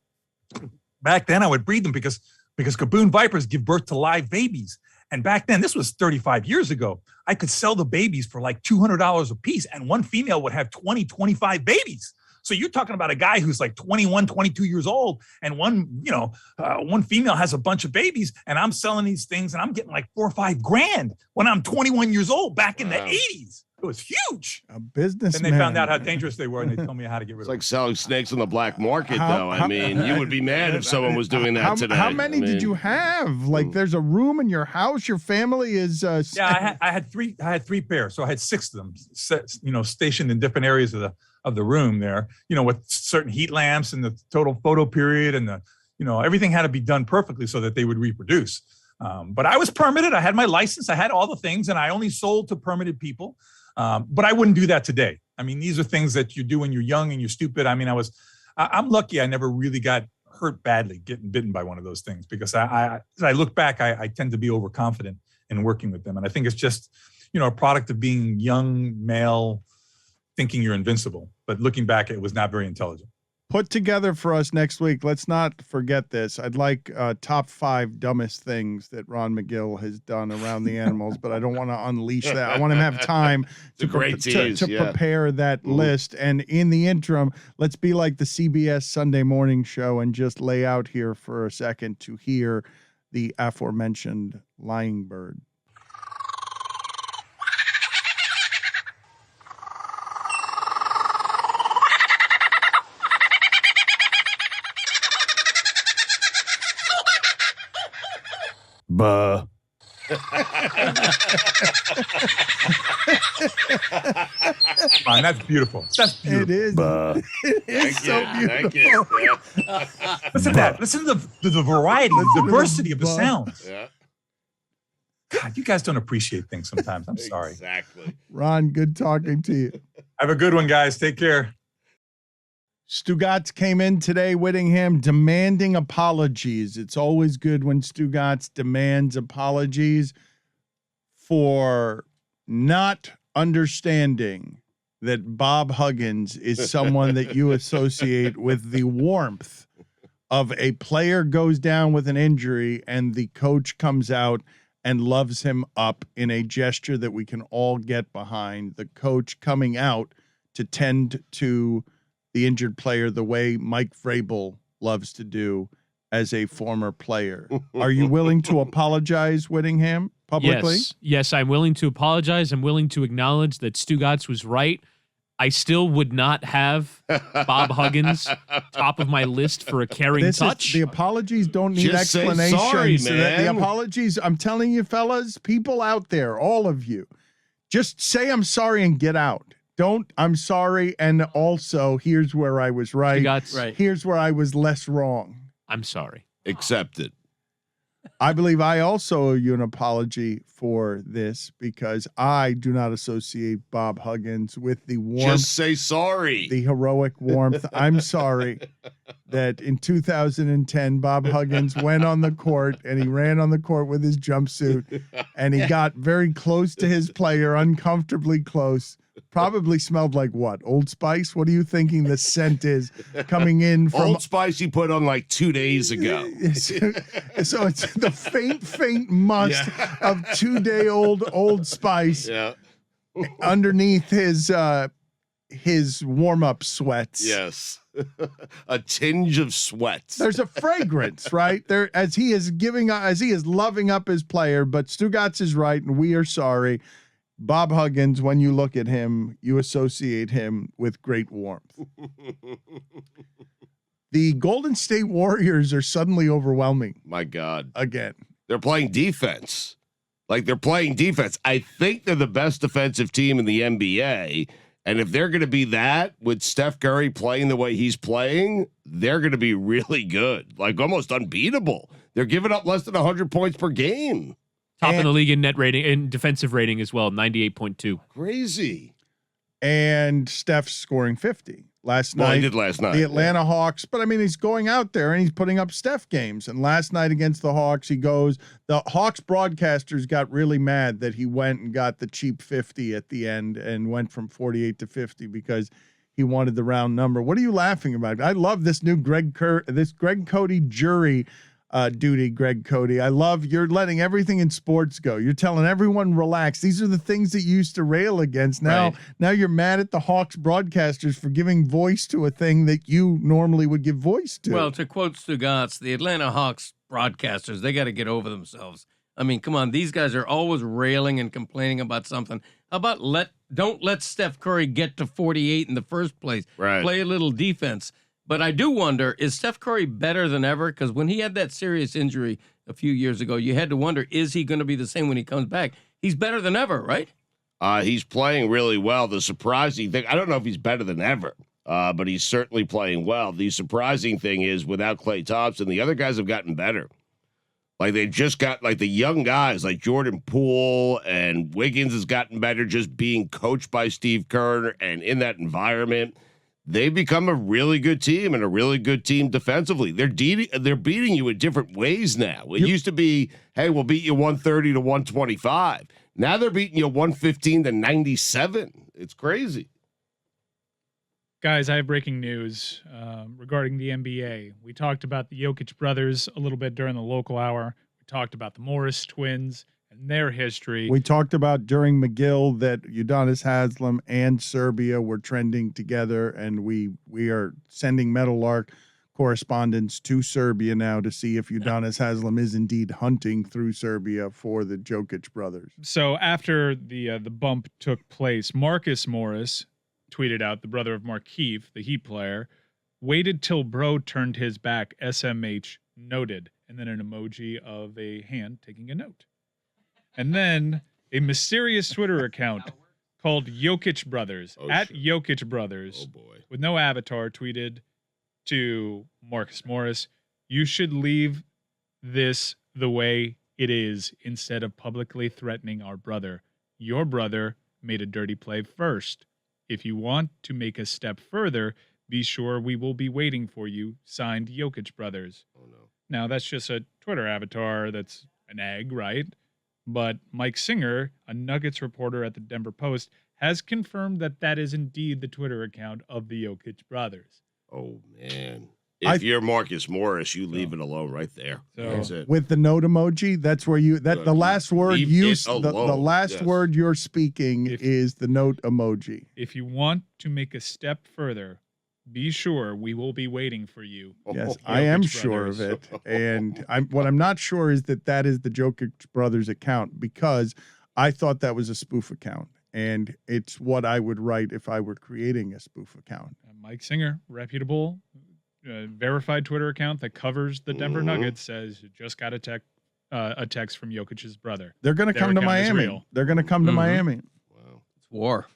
back then I would breed them because gaboon vipers give birth to live babies. And back then, this was 35 years ago, I could sell the babies for like $200 a piece, and one female would have 20, 25 babies. So you're talking about a guy who's like 21, 22 years old, and one female has a bunch of babies, and I'm selling these things and I'm getting like $4 or $5 grand when I'm 21 years old back in the 80s. It was huge. A business. And they found out how dangerous they were, and they told me how to get rid of them. It's like selling snakes on the black market, though. I mean, you would be mad if someone was doing that today. How many did you have? Like, there's a room in your house. Your family is. Yeah, I had three pairs, so I had 6 of them, stationed in different areas of the room there. With certain heat lamps and the total photo period, and everything had to be done perfectly so that they would reproduce. But I was permitted. I had my license. I had all the things, and I only sold to permitted people. But I wouldn't do that today. I mean, these are things that you do when you're young and you're stupid. I mean, I'm lucky I never really got hurt badly getting bitten by one of those things because as I look back, I tend to be overconfident in working with them. And I think it's just, a product of being young, male, thinking you're invincible. But looking back, it was not very intelligent. Put together for us next week. Let's not forget this. I'd like top 5 dumbest things that Ron Magill has done around the animals, but I don't want to unleash that. I want him to have time to prepare that list. And in the interim, let's be like the CBS Sunday morning show and just lay out here for a second to hear the aforementioned lying bird. Buh. Man, that's beautiful. That's beautiful. It is. Buh. It is so beautiful. Listen to that. Listen to the variety, the diversity of the sounds. Yeah. God, you guys don't appreciate things sometimes. I'm sorry. Exactly. Ron, good talking to you. Have a good one, guys. Take care. Stugotz came in today, Whittingham, demanding apologies. It's always good when Stugotz demands apologies for not understanding that Bob Huggins is someone that you associate with the warmth of a player goes down with an injury and the coach comes out and loves him up in a gesture that we can all get behind. The coach coming out to tend to the injured player the way Mike Vrabel loves to do as a former player. Are you willing to apologize, Whittingham, publicly? Yes, I'm willing to apologize. I'm willing to acknowledge that Stugotz was right. I still would not have Bob Huggins top of my list for a caring touch. The apologies don't need Just say explanations. sorry, The man. apologies, I'm telling you, fellas, people out there, all of you, just say I'm sorry and get out. Don't, I'm sorry, and also, here's where I was right. Stugotz. Here's where I was less wrong. I'm sorry. Accepted. I believe I also owe you an apology for this because I do not associate Bob Huggins with the warmth. Just say sorry. The heroic warmth. I'm sorry that in 2010, Bob Huggins went on the court and he ran on the court with his jumpsuit and he got very close to his player, uncomfortably close. Probably smelled like what? Old Spice? What are you thinking the scent is coming in from? Old Spice he put on like 2 days ago. So it's the faint must of 2-day-old Old Spice underneath his warm-up sweats. Yes. A tinge of sweat. There's a fragrance, right? There as he is loving up his player, but Stugotz is right, and we are sorry. Bob Huggins, when you look at him, you associate him with great warmth. The Golden State Warriors are suddenly overwhelming. My God. Again. They're playing defense. I think they're the best defensive team in the NBA. And if they're going to be that with Steph Curry playing the way he's playing, they're going to be really good, like almost unbeatable. They're giving up less than 100 points per game. Top in the league in net rating and defensive rating as well, 98.2. Crazy. And Steph's scoring 50 last night. Well, he did last night. The Atlanta Hawks, but I mean, he's going out there and he's putting up Steph games. And last night against the Hawks, the Hawks broadcasters got really mad that he went and got the cheap 50 at the end and went from 48 to 50 because he wanted the round number. What are you laughing about? I love this new Greg Cody jury duty, Greg Cody. I love you're letting everything in sports go. You're telling everyone relax. These are the things that you used to rail against. Now you're mad at the Hawks broadcasters for giving voice to a thing that you normally would give voice to. Well, to quote Stugotz, the Atlanta Hawks broadcasters, they got to get over themselves. I mean, come on, these guys are always railing and complaining about something. How about don't let Steph Curry get to 48 in the first place. Right. Play a little defense. But I do wonder, is Steph Curry better than ever? Because when he had that serious injury a few years ago, you had to wonder, is he going to be the same when he comes back? He's better than ever, right? He's playing really well. The surprising thing, I don't know if he's better than ever, but he's certainly playing well. The surprising thing is without Klay Thompson, the other guys have gotten better. Like they just got like the young guys like Jordan Poole and Wiggins has gotten better just being coached by Steve Kerr and in that environment. they've become a really good team and a really good team defensively. They're beating you in different ways now. It used to be, hey, we'll beat you 130 to 125. Now they're beating you 115 to 97. It's crazy. Guys, I have breaking news regarding the NBA. We talked about the Jokić brothers a little bit during the local hour. We talked about the Morris twins and their history. We talked about during Magill that Udonis Haslem and Serbia were trending together, and we are sending Meadowlark correspondence to Serbia now to see if Udonis Haslem is indeed hunting through Serbia for the Jokić brothers. So after the bump took place, Marcus Morris tweeted out, the brother of Markieff, the Heat player, waited till bro turned his back, SMH noted, and then an emoji of a hand taking a note. And then a mysterious Twitter account called Jokić Brothers, Jokić Brothers, with no avatar, tweeted to Marcus Morris, you should leave this the way it is instead of publicly threatening our brother. Your brother made a dirty play first. If you want to make a step further, be sure we will be waiting for you. Signed, Jokić Brothers. Oh, no. Now, that's just a Twitter avatar that's an egg, right? But Mike Singer, a Nuggets reporter at the Denver Post, has confirmed that that is indeed the Twitter account of the Jokić brothers. Oh, man. If you're Marcus Morris, you leave it alone right there. That's it. With the note emoji, that's where the last word the last word you're speaking is the note emoji. If you want to make a step further, be sure we will be waiting for you. Yes, I am sure of it. And what I'm not sure is that is the Jokić brothers account, because I thought that was a spoof account. And it's what I would write if I were creating a spoof account. Mike Singer, reputable, verified Twitter account that covers the Denver Nuggets, says you just got a text from Jokic's brother. They're going to come to Miami. They're going to come to Miami. Wow. It's war.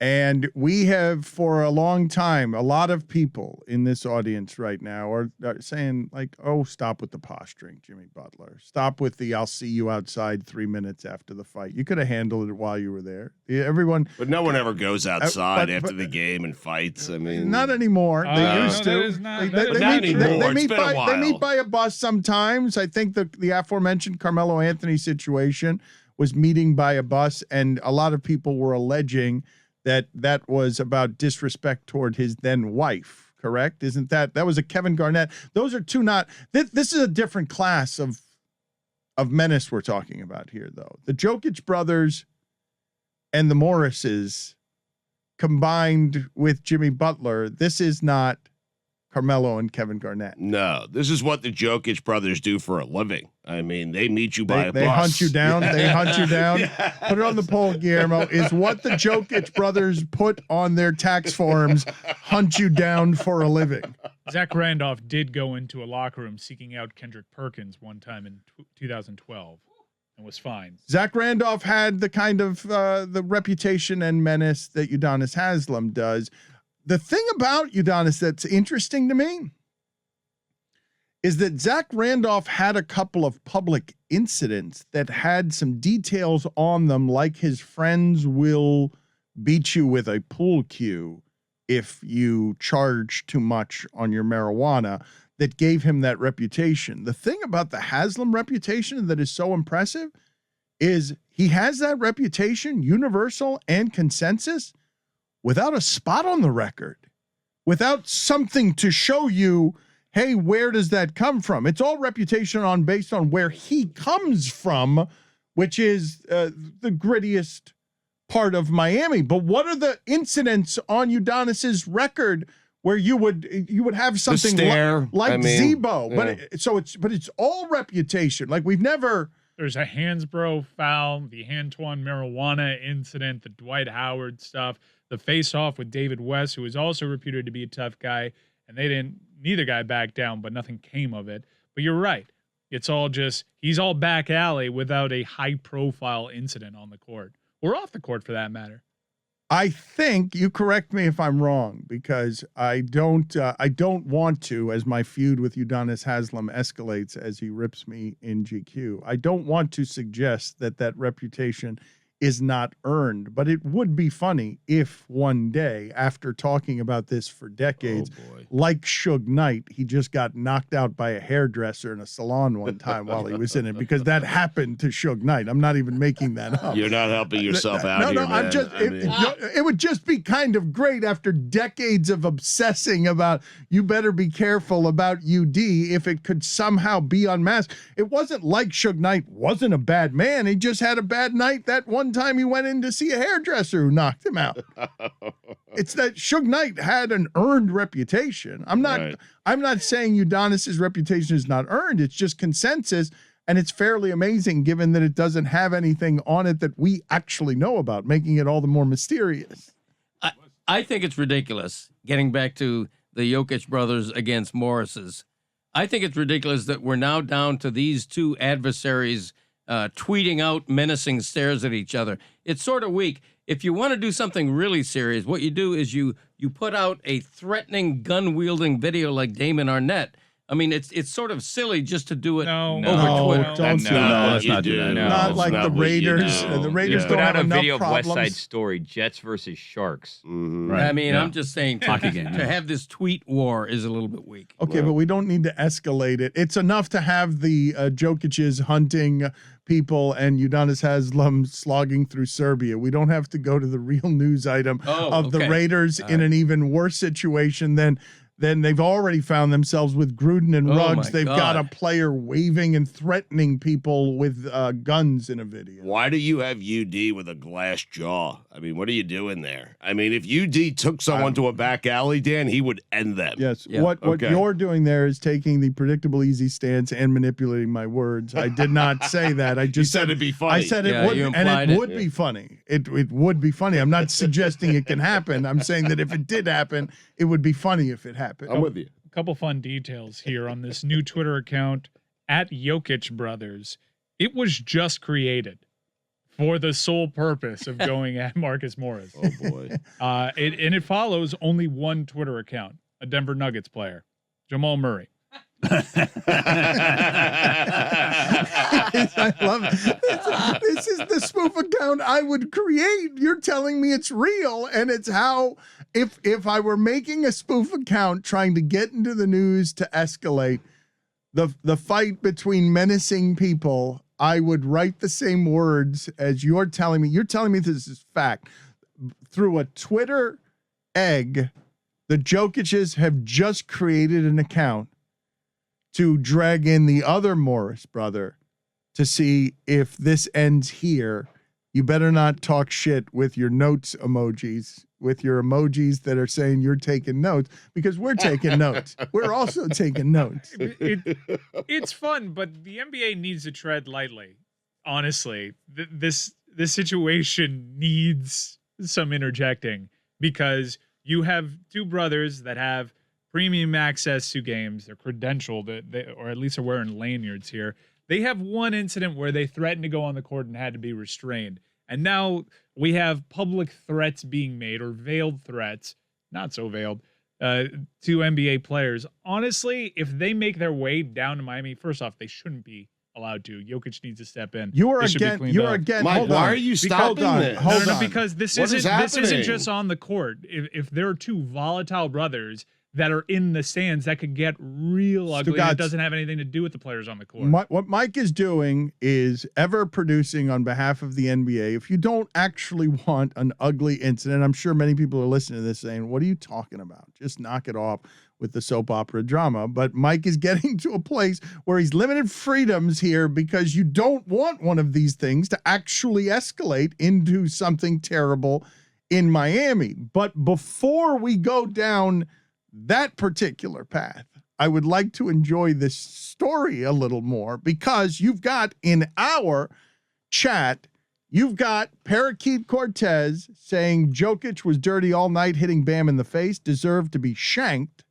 And we have, for a long time, a lot of people in this audience right now are saying, like, oh, stop with the posturing, Jimmy Butler. Stop with the I'll see you outside 3 minutes after the fight. You could have handled it while you were there. Everyone. But no one ever goes outside after the game and fights. I mean, not anymore. They used to. They meet by a bus sometimes. I think the aforementioned Carmelo Anthony situation was meeting by a bus, and a lot of people were alleging that was about disrespect toward his then wife, correct? Isn't that was a Kevin Garnett? Those are two not. This is a different class of menace we're talking about here, though. The Jokić brothers and the Morrises combined with Jimmy Butler. This is not Carmelo and Kevin Garnett. No, this is what the Jokić brothers do for a living. I mean, they meet you by a bus. They hunt you down. They hunt you down. Yeah. Put it on the poll, Guillermo. Is what the Jokić brothers put on their tax forms hunt you down for a living? Zach Randolph did go into a locker room seeking out Kendrick Perkins one time in 2012 and was fine. Zach Randolph had the kind of the reputation and menace that Udonis Haslem does. The thing about Udonis that's interesting to me is that Zach Randolph had a couple of public incidents that had some details on them, like his friends will beat you with a pool cue if you charge too much on your marijuana, that gave him that reputation. The thing about the Haslem reputation that is so impressive is he has that reputation, universal and consensus, without a spot on the record, without something to show you, hey, where does that come from? It's all reputation based on where he comes from, which is the grittiest part of Miami. But what are the incidents on Udonis's record where you would have something like Zebo? Yeah. But it's all reputation. Like we've never. There's a Hansbrough foul, the Antoine marijuana incident, the Dwight Howard stuff, the face-off with David West, who is also reputed to be a tough guy, and neither guy backed down, but nothing came of it. But you're right. It's all he's all back alley without a high-profile incident on the court, or off the court for that matter. I think, you correct me if I'm wrong, because I don't want to, as my feud with Udonis Haslem escalates as he rips me in GQ, I don't want to suggest that reputation is not earned. But it would be funny if one day, after talking about this for decades, like Suge Knight, he just got knocked out by a hairdresser in a salon one time while he was in it, because that happened to Suge Knight. I'm not even making that up. You're not helping yourself out here, No, man. I'm just. It would just be kind of great after decades of obsessing about you better be careful about UD if it could somehow be unmasked. It wasn't like Suge Knight wasn't a bad man. He just had a bad night that one time he went in to see a hairdresser who knocked him out. It's that Suge Knight had an earned reputation. I'm not saying Udonis's reputation is not earned. It's just consensus, and it's fairly amazing given that it doesn't have anything on it that we actually know about, making it all the more mysterious. I think it's ridiculous, getting back to the Jokić brothers against Morris's. I think it's ridiculous that we're now down to these two adversaries tweeting out menacing stares at each other. It's sort of weak. If you want to do something really serious, what you do is you put out a threatening gun-wielding video like Damon Arnett. I mean, it's sort of silly just to do it over Twitter. Don't do that. Let's not do that. Not like the Raiders. The Raiders Put don't out have a enough video of West problems. Side Story, Jets versus Sharks. I mean, I'm just saying Hockey game, to have this tweet war is a little bit weak. Okay, but we don't need to escalate it. It's enough to have the Jokic's hunting people and Udonis Haslem slogging through Serbia. We don't have to go to the real news item of the Raiders in an even worse situation than they've already found themselves with Gruden and Ruggs. They've got a player waving and threatening people with guns in a video. Why do you have UD with a glass jaw? I mean, what are you doing there? I mean, if UD took someone to a back alley, Dan, he would end them. Yes. What you're doing there is taking the predictable easy stance and manipulating my words. I did not say that. I just said it'd be funny. I said it would, and it would be funny. It would be funny. I'm not suggesting it can happen. I'm saying that if it did happen, it would be funny if it happened. I'm with you. A couple fun details here on this new Twitter account at Jokić Brothers. It was just created for the sole purpose of going at Marcus Morris. Oh boy! It follows only one Twitter account, a Denver Nuggets player, Jamal Murray. I love it. This is the spoof account I would create. You're telling me it's real, and it's how if I were making a spoof account trying to get into the news to escalate the fight between menacing people, I would write the same words as you're telling me. You're telling me this is fact. Through a Twitter egg, the Jokic's have just created an account to drag in the other Morris brother to see if this ends here. You better not talk shit with your notes emojis, with your emojis that are saying you're taking notes, because we're taking notes. We're also taking notes. It's fun, but the NBA needs to tread lightly. Honestly, this situation needs some interjecting, because you have two brothers that have premium access to games. They're credentialed, or at least are wearing lanyards here. They have one incident where they threatened to go on the court and had to be restrained. And now we have public threats being made, or veiled threats, not so veiled, to NBA players. Honestly, if they make their way down to Miami, first off, they shouldn't be allowed to. Jokić needs to step in. You're again. Mike, why are you stopping this? Hold on. Because this What is isn't just on the court. If there are two volatile brothers that are in the stands, that could get real ugly. And it doesn't have anything to do with the players on the court. What Mike is doing is ever producing on behalf of the NBA. If you don't actually want an ugly incident, I'm sure many people are listening to this saying, what are you talking about? Just knock it off with the soap opera drama. But Mike is getting to a place where he's limited freedoms here, because you don't want one of these things to actually escalate into something terrible in Miami. But before we go down that particular path, I would like to enjoy this story a little more, because you've got in our chat, you've got Parakeet Cortez saying Jokić was dirty all night, hitting Bam in the face, deserved to be shanked.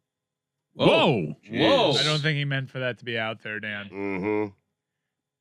Whoa. I don't think he meant for that to be out there, Dan. Mm-hmm.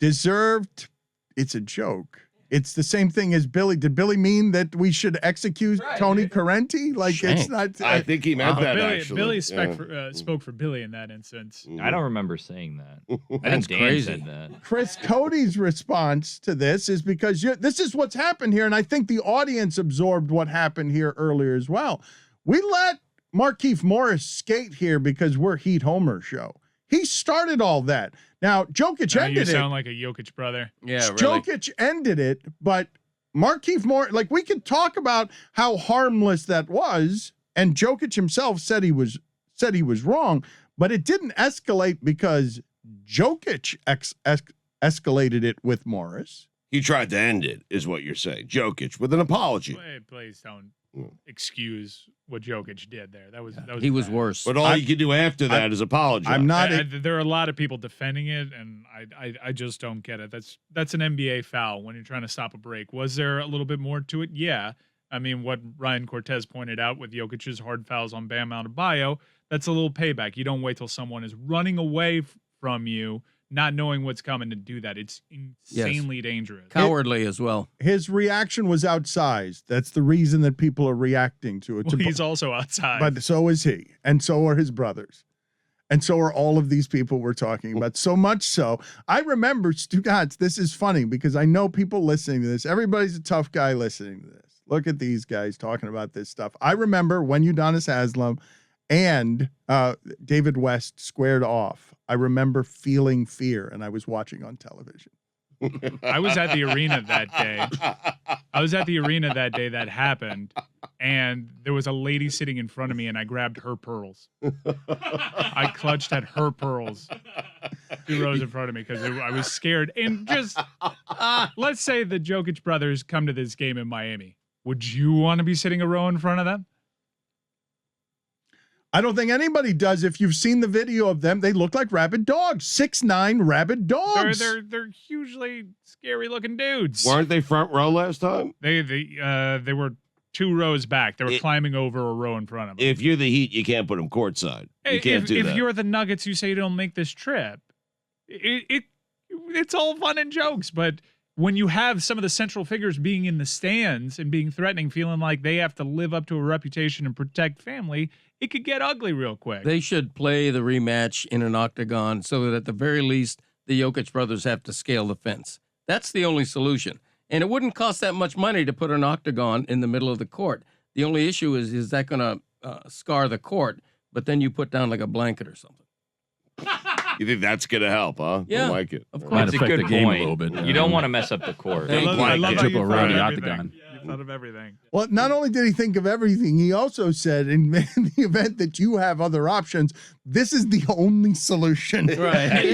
Deserved. It's a joke. It's the same thing as Billy. Did Billy mean that we should execute Tony Corrente? Like, it's not. I think he meant that, Billy actually. spoke for Billy in that instance. I don't remember saying that. I That's think Dan crazy. said that. Chris Cody's response to this is because this is what's happened here, and I think the audience absorbed what happened here earlier as well. We let Markieff Morris skate here because we're Heat Homer show. He started all that. Now, Jokić Now ended you it. sound like a Jokić brother. Yeah, really. Jokić ended it, but Markieff Morris, like, we could talk about how harmless that was, and Jokić himself said he was wrong, but it didn't escalate because Jokić escalated it with Morris. He tried to end it, is what you're saying. Jokić with an apology. Please don't excuse what Jokić did there. That was He was bad. worse. But all you can do after that is apologize. I'm not. There are a lot of people defending it, and I just don't get it. That's an NBA foul when you're trying to stop a break. Was there a little bit more to it? Yeah. I mean, what Ryan Cortez pointed out with Jokic's hard fouls on Bam Adebayo, that's a little payback. You don't wait till someone is running away from you, not knowing what's coming to do that. It's insanely dangerous. Cowardly as well. His reaction was outsized. That's the reason that people are reacting to it. Well, he's also outside. But so is he, and so are his brothers. And so are all of these people we're talking about. So much so, I remember, Stugotz, this is funny because I know people listening to this. Everybody's a tough guy listening to this. Look at these guys talking about this stuff. I remember when Udonis Haslem and David West squared off. I remember feeling fear, and I was watching on television. I was at the arena that day. That happened, and there was a lady sitting in front of me, and I grabbed her pearls. I clutched at her pearls 2 rows in front of me because I was scared. And just let's say the Jokić brothers come to this game in Miami. Would you want to be sitting a row in front of them? I don't think anybody does. If you've seen the video of them, they look like rabid dogs. 6'9" rabid dogs. They're hugely scary looking dudes. Weren't they front row last time? They were 2 rows back. They were climbing over a row in front of them. If you're the Heat, you can't put them courtside. You can't do that. If you're the Nuggets, you say you don't make this trip. It's all fun and jokes, but when you have some of the central figures being in the stands and being threatening, feeling like they have to live up to a reputation and protect family, it could get ugly real quick. They should play the rematch in an octagon so that at the very least the Jokić brothers have to scale the fence. That's the only solution. And it wouldn't cost that much money to put an octagon in the middle of the court. The only issue is that going to scar the court? But then you put down like a blanket or something. You think that's going to help, huh? Yeah, I like it. of course. That's a affect good the game a point. little bit. You don't want to mess up the court. I love how you Dribble thought around of the everything. octagon. You thought of everything. Well, not only did he think of everything, he also said, in the event that you have other options, this is the only solution. Right. He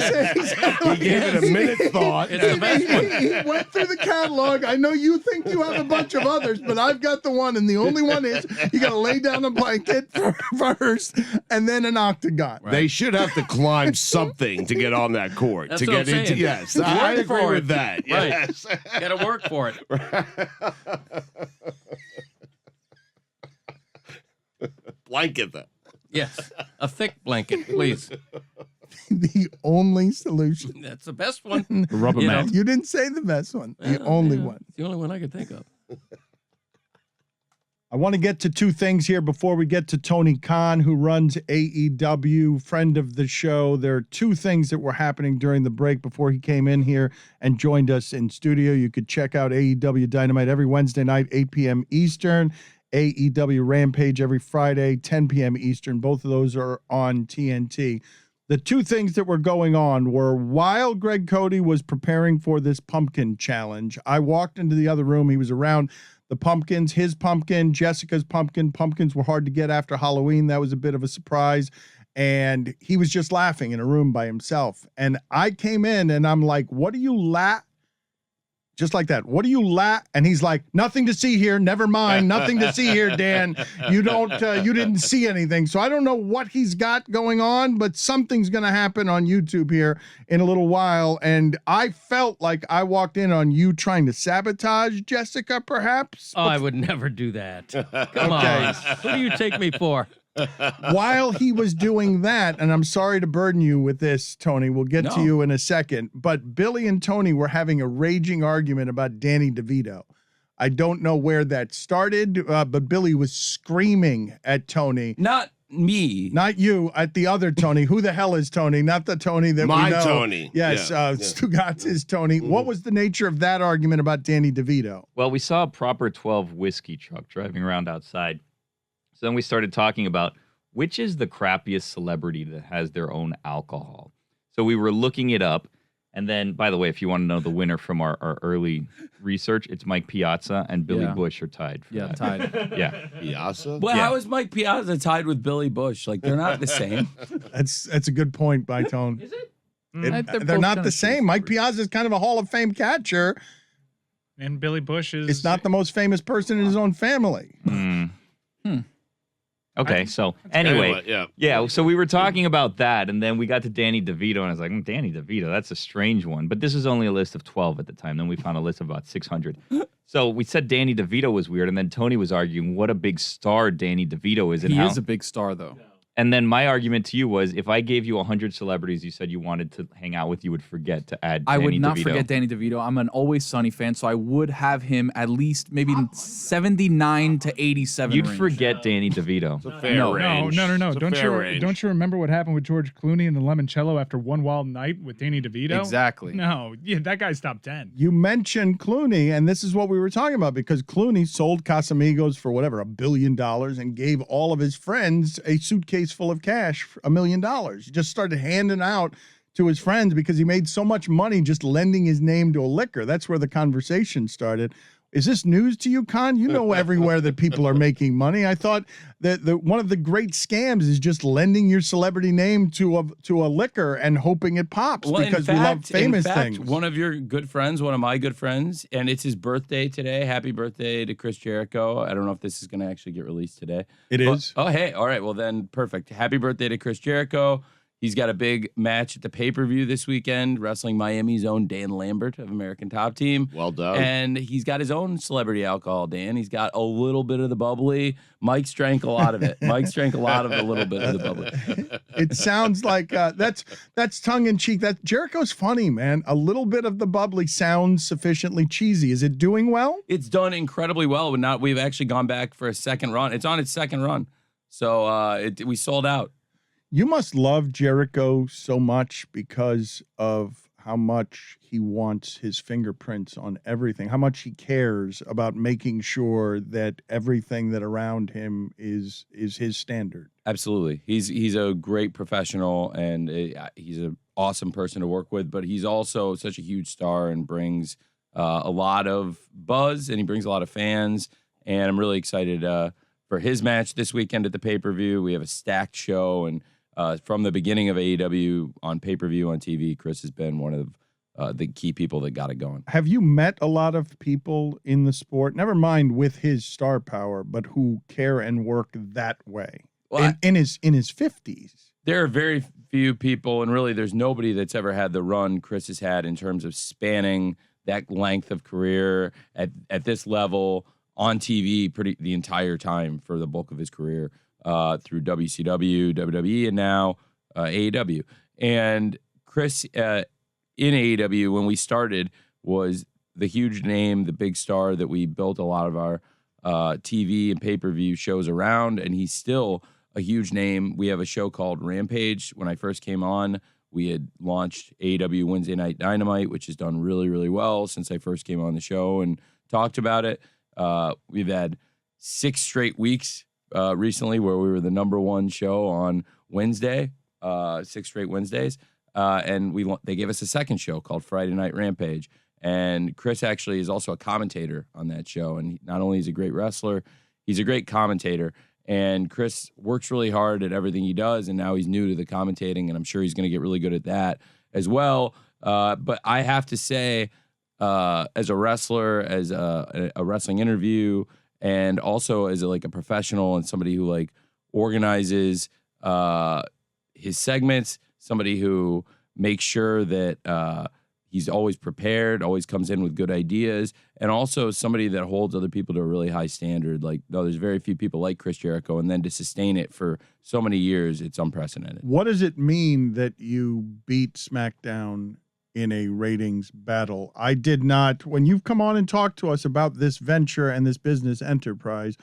gave it a minute thought. It's the best one. He went through the catalog. I know you think you have a bunch of others, but I've got the one, and the only one is you got to lay down a blanket first, and then an octagon. They should have to climb something to get on that court. That's to what get I'm into saying. yes. Work I agree for with it. that. Right. Yes. Got to work for it. Blanket them. Yes, a thick blanket, please. The only solution. That's the best one. Rubber You mat. know. You didn't say the best one. The only one. It's the only one I could think of. I want to get to 2 things here before we get to Tony Khan, who runs AEW, friend of the show. There are 2 things that were happening during the break before he came in here and joined us in studio. You could check out AEW Dynamite every Wednesday night, 8 p.m. Eastern. AEW Rampage every Friday, 10 p.m. Eastern. Both of those are on TNT. The 2 things that were going on were while Greg Cody was preparing for this pumpkin challenge, I walked into the other room. He was around the pumpkins, his pumpkin, Jessica's pumpkin. Pumpkins were hard to get after Halloween. That was a bit of a surprise. And he was just laughing in a room by himself. And I came in and I'm like, what do you laugh? Just like that. What do you laugh? And he's like, nothing to see here. Never mind. Nothing to see here, Dan. You didn't see anything. So I don't know what he's got going on, but something's going to happen on YouTube here in a little while. And I felt like I walked in on you trying to sabotage Jessica, perhaps. Oh, I would never do that. Come on. Who do you take me for? While he was doing that, and I'm sorry to burden you with this, Tony, we'll get to you in a second, but Billy and Tony were having a raging argument about Danny DeVito. I don't know where that started, but Billy was screaming at Tony. Not me. Not you, at the other Tony. Who the hell is Tony? Not the Tony that My we know. Tony. Yes, Stugotz is Tony. What was the nature of that argument about Danny DeVito? Well, we saw a proper 12 whiskey truck driving around outside. So then we started talking about which is the crappiest celebrity that has their own alcohol. So we were looking it up. And then, by the way, if you want to know the winner from our early research, it's Mike Piazza and Billy Bush are tied. For that. Tied. Yeah. Piazza? Well, how is Mike Piazza tied with Billy Bush? Like, they're not the same. That's a good point, Bytone. Is it? They're not the same. Mike Piazza is kind of a Hall of Fame catcher. And Billy Bush is... It's not the most famous person in his own family. Okay, so anyway, so we were talking about that, and then we got to Danny DeVito, and I was like, Danny DeVito, that's a strange one. But this is only a list of 12 at the time. Then we found a list of about 600. So we said Danny DeVito was weird, and then Tony was arguing what a big star Danny DeVito is. And he is a big star, though. And then my argument to you was, if I gave you 100 celebrities you said you wanted to hang out with, you would forget to add Danny I would not DeVito. forget Danny DeVito. I'm an Always Sunny fan, so I would have him at least maybe 79 to 87 You'd range. forget Danny DeVito. It's a fair range. No. It's a Don't fair you range. remember what happened with George Clooney and the Limoncello after One Wild Night with Danny DeVito? Exactly. No, that guy's top 10. You mentioned Clooney, and this is what we were talking about, because Clooney sold Casamigos for whatever, $1 billion, and gave all of his friends a suitcase full of cash, $1 million. He just started handing out to his friends because he made so much money just lending his name to a liquor. That's where the conversation started. Is this news to you, Con? You know everywhere that people are making money. I thought that one of the great scams is just lending your celebrity name to a liquor and hoping it pops, because we love famous things. One of your good friends, one of my good friends, and it's his birthday today. Happy birthday to Chris Jericho. I don't know if this is going to actually get released today. It is. Oh, hey. All right. Well, then perfect. Happy birthday to Chris Jericho. He's got a big match at the pay-per-view this weekend, wrestling Miami's own Dan Lambert of American Top Team. Well done. And he's got his own celebrity alcohol, Dan. He's got a little bit of the bubbly. Mike's drank a lot of it. Mike's drank a lot of a little bit of the bubbly. It sounds like that's tongue-in-cheek. That Jericho's funny, man. A little bit of the bubbly sounds sufficiently cheesy. Is it doing well? It's done incredibly well, but we've actually gone back for a second run. It's on its second run. So we sold out. You must love Jericho so much because of how much he wants his fingerprints on everything, how much he cares about making sure that everything that around him is his standard. Absolutely. He's a great professional, and he's an awesome person to work with, but he's also such a huge star and brings a lot of buzz, and he brings a lot of fans, and I'm really excited for his match this weekend at the pay-per-view. We have a stacked show, and from the beginning of AEW on pay-per-view on TV, Chris has been one of the key people that got it going. Have you met a lot of people in the sport, never mind with his star power, but who care and work that way? Well, in his 50s. There are very few people, and really there's nobody that's ever had the run Chris has had in terms of spanning that length of career at this level on TV the entire time for the bulk of his career. Through WCW, WWE, and now AEW. And Chris in AEW, when we started, was the huge name, the big star that we built a lot of our TV and pay-per-view shows around, and he's still a huge name. We have a show called Rampage. When I first came on, we had launched AEW Wednesday Night Dynamite, which has done really, really well since I first came on the show and talked about it. We've had 6 straight weeks recently where we were the #1 show on Wednesday, 6 straight Wednesdays, and they gave us a second show called Friday Night Rampage, and Chris actually is also a commentator on that show, and not only is he a great wrestler, he's a great commentator, and Chris works really hard at everything he does, and now he's new to the commentating, and I'm sure he's going to get really good at that as well, but I have to say, as a wrestler, as a wrestling interview, and also as a professional and somebody who organizes his segments, somebody who makes sure that He's always prepared, always comes in with good ideas, and also somebody that holds other people to a really high standard. Like, no, there's very few people like Chris Jericho, and then to sustain it for so many years, it's unprecedented. What does it mean that you beat SmackDown in a ratings battle? I did not. When you've come on and talked to us about this venture and this business enterprise,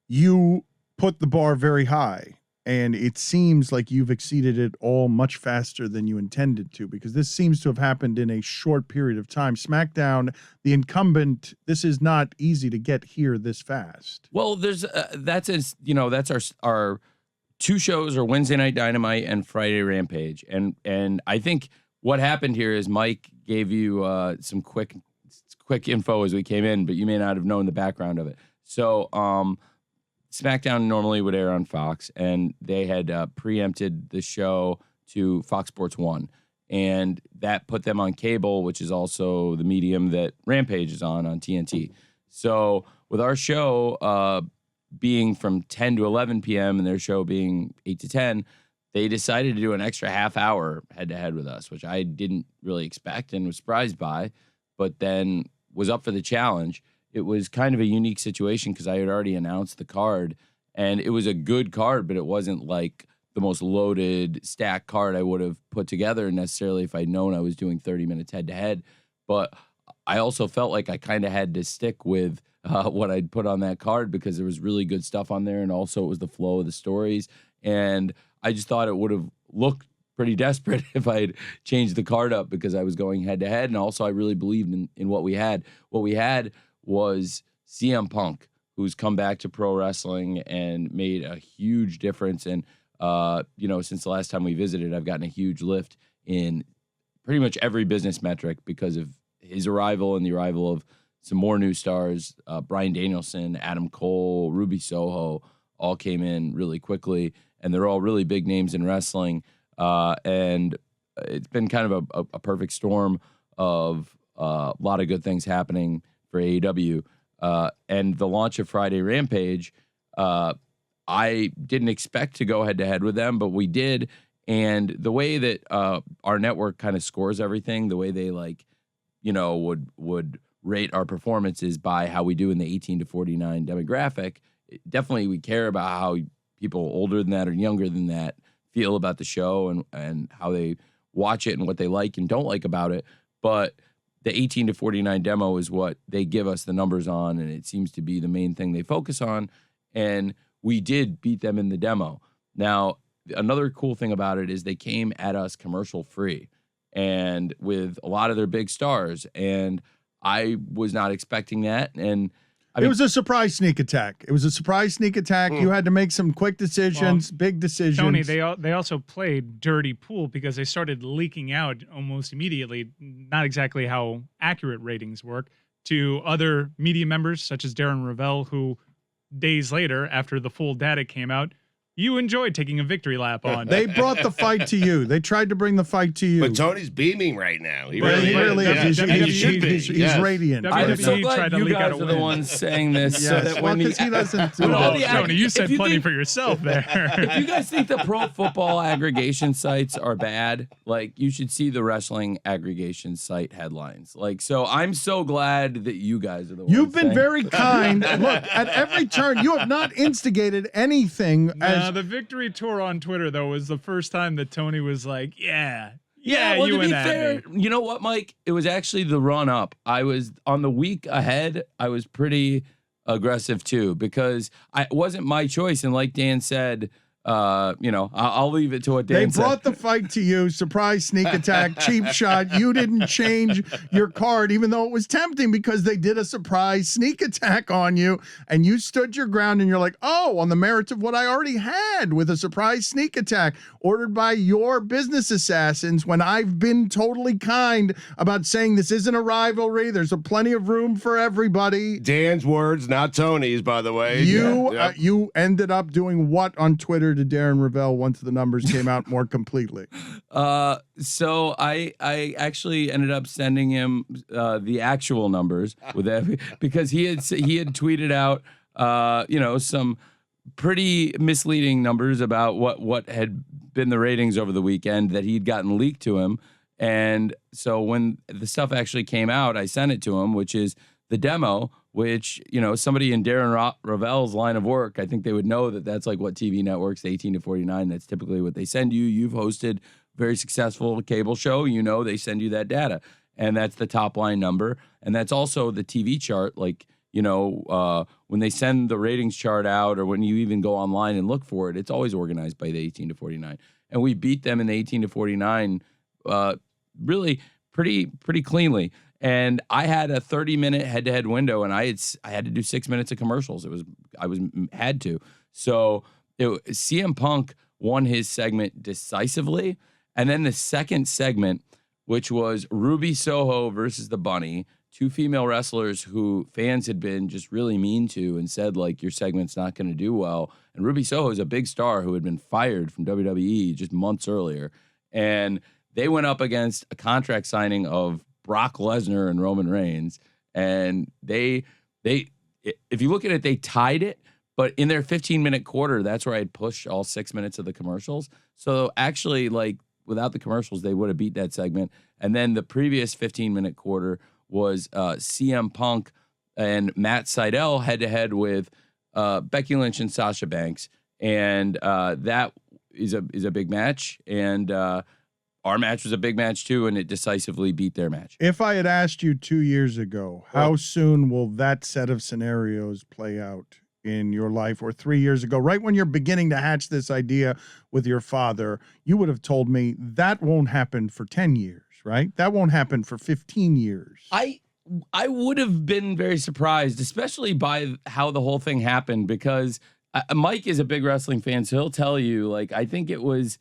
you put the bar very high. And it seems like you've exceeded it all much faster than you intended to, because this seems to have happened in a short period of time. SmackDown, the incumbent, this is not easy to get here this fast. Well, that's our two shows are Wednesday Night Dynamite and Friday Rampage, and I think what happened here is Mike gave you some quick info as we came in, but you may not have known the background of it. So, SmackDown normally would air on Fox, and they had preempted the show to Fox Sports 1, and that put them on cable, which is also the medium that Rampage is on TNT. So with our show being from 10 to 11 p.m. and their show being 8 to 10, they decided to do an extra half hour head-to-head with us, which I didn't really expect and was surprised by, but then was up for the challenge. It was kind of a unique situation because I had already announced the card, and it was a good card, but it wasn't like the most loaded stack card I would have put together necessarily if I'd known I was doing 30 minutes head-to-head. But I also felt like I kind of had to stick with what I'd put on that card because there was really good stuff on there, and also it was the flow of the stories. And I just thought it would have looked pretty desperate if I'd changed the card up because I was going head-to-head, and also I really believed in what we had. What we had was CM Punk, who's come back to pro wrestling and made a huge difference. And, since the last time we visited, I've gotten a huge lift in pretty much every business metric because of his arrival and the arrival of some more new stars. Bryan Danielson, Adam Cole, Ruby Soho all came in really quickly, and they're all really big names in wrestling. And it's been kind of a perfect storm of a lot of good things happening for AEW, and the launch of Friday Rampage. I didn't expect to go head to head with them, but we did. And the way that our network kind of scores everything, the way they would rate our performances by how we do in the 18 to 49 demographic. Definitely, we care about how people older than that or younger than that feel about the show and how they watch it and what they like and don't like about it. But the 18 to 49 demo is what they give us the numbers on, and it seems to be the main thing they focus on. And we did beat them in the demo. Now, another cool thing about it is they came at us commercial free and with a lot of their big stars. And I was not expecting that. And it was a surprise sneak attack. You had to make some quick decisions, big decisions. Tony, they also played dirty pool because they started leaking out almost immediately, not exactly how accurate ratings work, to other media members such as Darren Ravel, who days later, after the full data came out, you enjoyed taking a victory lap on. They brought the fight to you. They tried to bring the fight to you. But Tony's beaming right now. He really is. He's radiant. I'm so glad you guys are the ones saying this. Yes. So that when Because he doesn't. Tony, you said plenty for yourself there. If you guys think the pro football aggregation sites are bad, you should see the wrestling aggregation site headlines. So I'm so glad that you guys are the ones. You've been very kind. Look, at every turn, you have not instigated anything. The victory tour on Twitter, though, was the first time that Tony was like, yeah, well, you to be went at fair, me. you know what, Mike? It was actually the run up. I was on the week ahead. I was pretty aggressive too because it wasn't my choice. And like Dan said, I'll leave it to what Dan said. They brought the fight to you. Surprise sneak attack, cheap shot. You didn't change your card, even though it was tempting because they did a surprise sneak attack on you. And you stood your ground and you're like, oh, on the merits of what I already had with a surprise sneak attack ordered by your business assassins when I've been totally kind about saying this isn't a rivalry. There's plenty of room for everybody. Dan's words, not Tony's, by the way. You ended up doing what on Twitter to Darren Ravel once the numbers came out more completely? So I actually ended up sending him the actual numbers with that because he had tweeted out some pretty misleading numbers about what had been the ratings over the weekend that he'd gotten leaked to him. And so when the stuff actually came out, I sent it to him, which is the demo, which, somebody in Darren Ravel's line of work, I think they would know that that's like what TV networks, 18 to 49, that's typically what they send you. You've hosted very successful cable show, they send you that data. And that's the top line number. And that's also the TV chart. Like, when they send the ratings chart out or when you even go online and look for it, it's always organized by the 18 to 49. And we beat them in the 18 to 49 really pretty cleanly. And I had a 30-minute head-to-head window, and I had to do 6 minutes of commercials. I had to. So CM Punk won his segment decisively, and then the second segment, which was Ruby Soho versus the Bunny, two female wrestlers who fans had been just really mean to and said, like, your segment's not going to do well. And Ruby Soho is a big star who had been fired from WWE just months earlier, and they went up against a contract signing of Brock Lesnar and Roman Reigns, and they if you look at it, they tied it, but in their 15-minute quarter, that's where I'd push all 6 minutes of the commercials. So actually, like, without the commercials, they would have beat that segment. And then the previous 15-minute quarter was CM Punk and Matt Sydal head-to-head with Becky Lynch and Sasha Banks, and that is a big match, and our match was a big match too, and it decisively beat their match. If I had asked you 2 years ago, how soon will that set of scenarios play out in your life, or 3 years ago, right when you're beginning to hatch this idea with your father, you would have told me that won't happen for 10 years, right? That won't happen for 15 years. I would have been very surprised, especially by how the whole thing happened, because Mike is a big wrestling fan, so he'll tell you, like, I think it was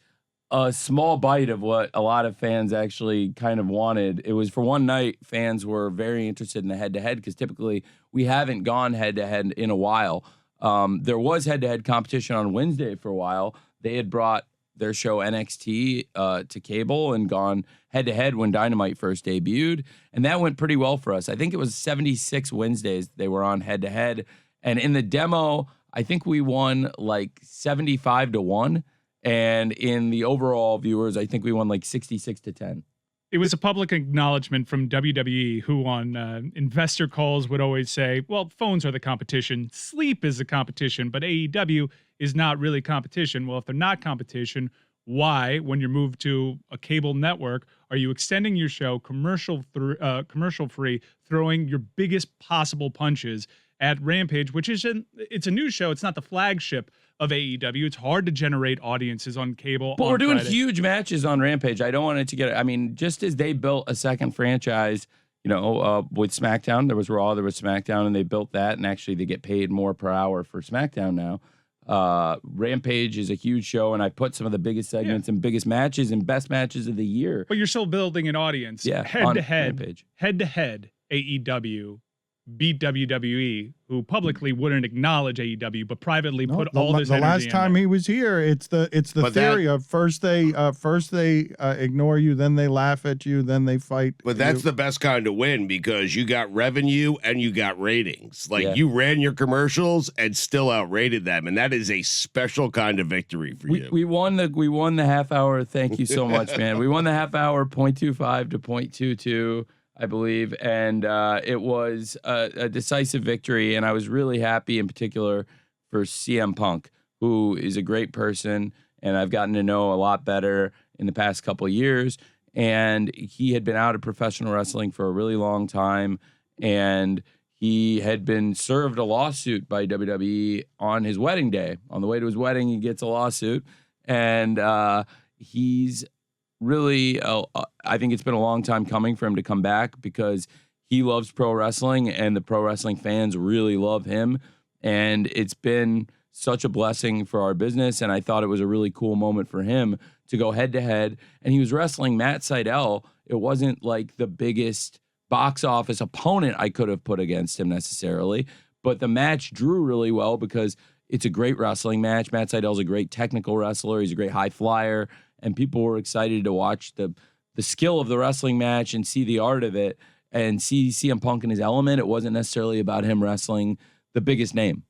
a small bite of what a lot of fans actually kind of wanted. It was for one night, fans were very interested in the head-to-head because typically we haven't gone head-to-head in a while. There was head-to-head competition on Wednesday for a while. They had brought their show NXT to cable and gone head-to-head when Dynamite first debuted, and that went pretty well for us. I think it was 76 Wednesdays they were on head-to-head, and in the demo, I think we won like 75-1. And in the overall viewers, I think we won like 66-10. It was a public acknowledgement from WWE, who on investor calls would always say, well, phones are the competition, sleep is the competition, but AEW is not really competition. Well, if they're not competition, why, when you're moved to a cable network, are you extending your show commercial-free, throwing your biggest possible punches at Rampage, which is it's a new show. It's not the flagship of AEW. It's hard to generate audiences on cable. But we're doing huge matches on Rampage. I don't want it to get, I mean, just as they built a second franchise, with SmackDown, there was Raw, there was SmackDown, and they built that, and actually they get paid more per hour for SmackDown now. Rampage is a huge show, and I put some of the biggest segments and biggest matches and best matches of the year. But you're still building an audience. Yeah, head-to-head AEW beat WWE, who publicly wouldn't acknowledge AEW, but privately put all this the energy last in time there. he was here, it's the theory of first they ignore you, then they laugh at you, then they fight. But that's the best kind of win, because you got revenue and you got ratings. Like, you ran your commercials and still outrated them, and that is a special kind of victory for you. We won the half hour. Thank you so much, man. We won the half hour 0.25 to 0.22. I believe, and it was a decisive victory, and I was really happy in particular for CM Punk, who is a great person, and I've gotten to know a lot better in the past couple of years, and he had been out of professional wrestling for a really long time, and he had been served a lawsuit by WWE on his wedding day. On the way to his wedding, he gets a lawsuit, and he's really, I think it's been a long time coming for him to come back, because he loves pro wrestling and the pro wrestling fans really love him. And it's been such a blessing for our business. And I thought it was a really cool moment for him to go head to head. And he was wrestling Matt Sydal. It wasn't like the biggest box office opponent I could have put against him necessarily, but the match drew really well because it's a great wrestling match. Matt Sydal's a great technical wrestler. He's a great high flyer. And people were excited to watch the skill of the wrestling match and see the art of it and see CM Punk in his element. It wasn't necessarily about him wrestling the biggest name.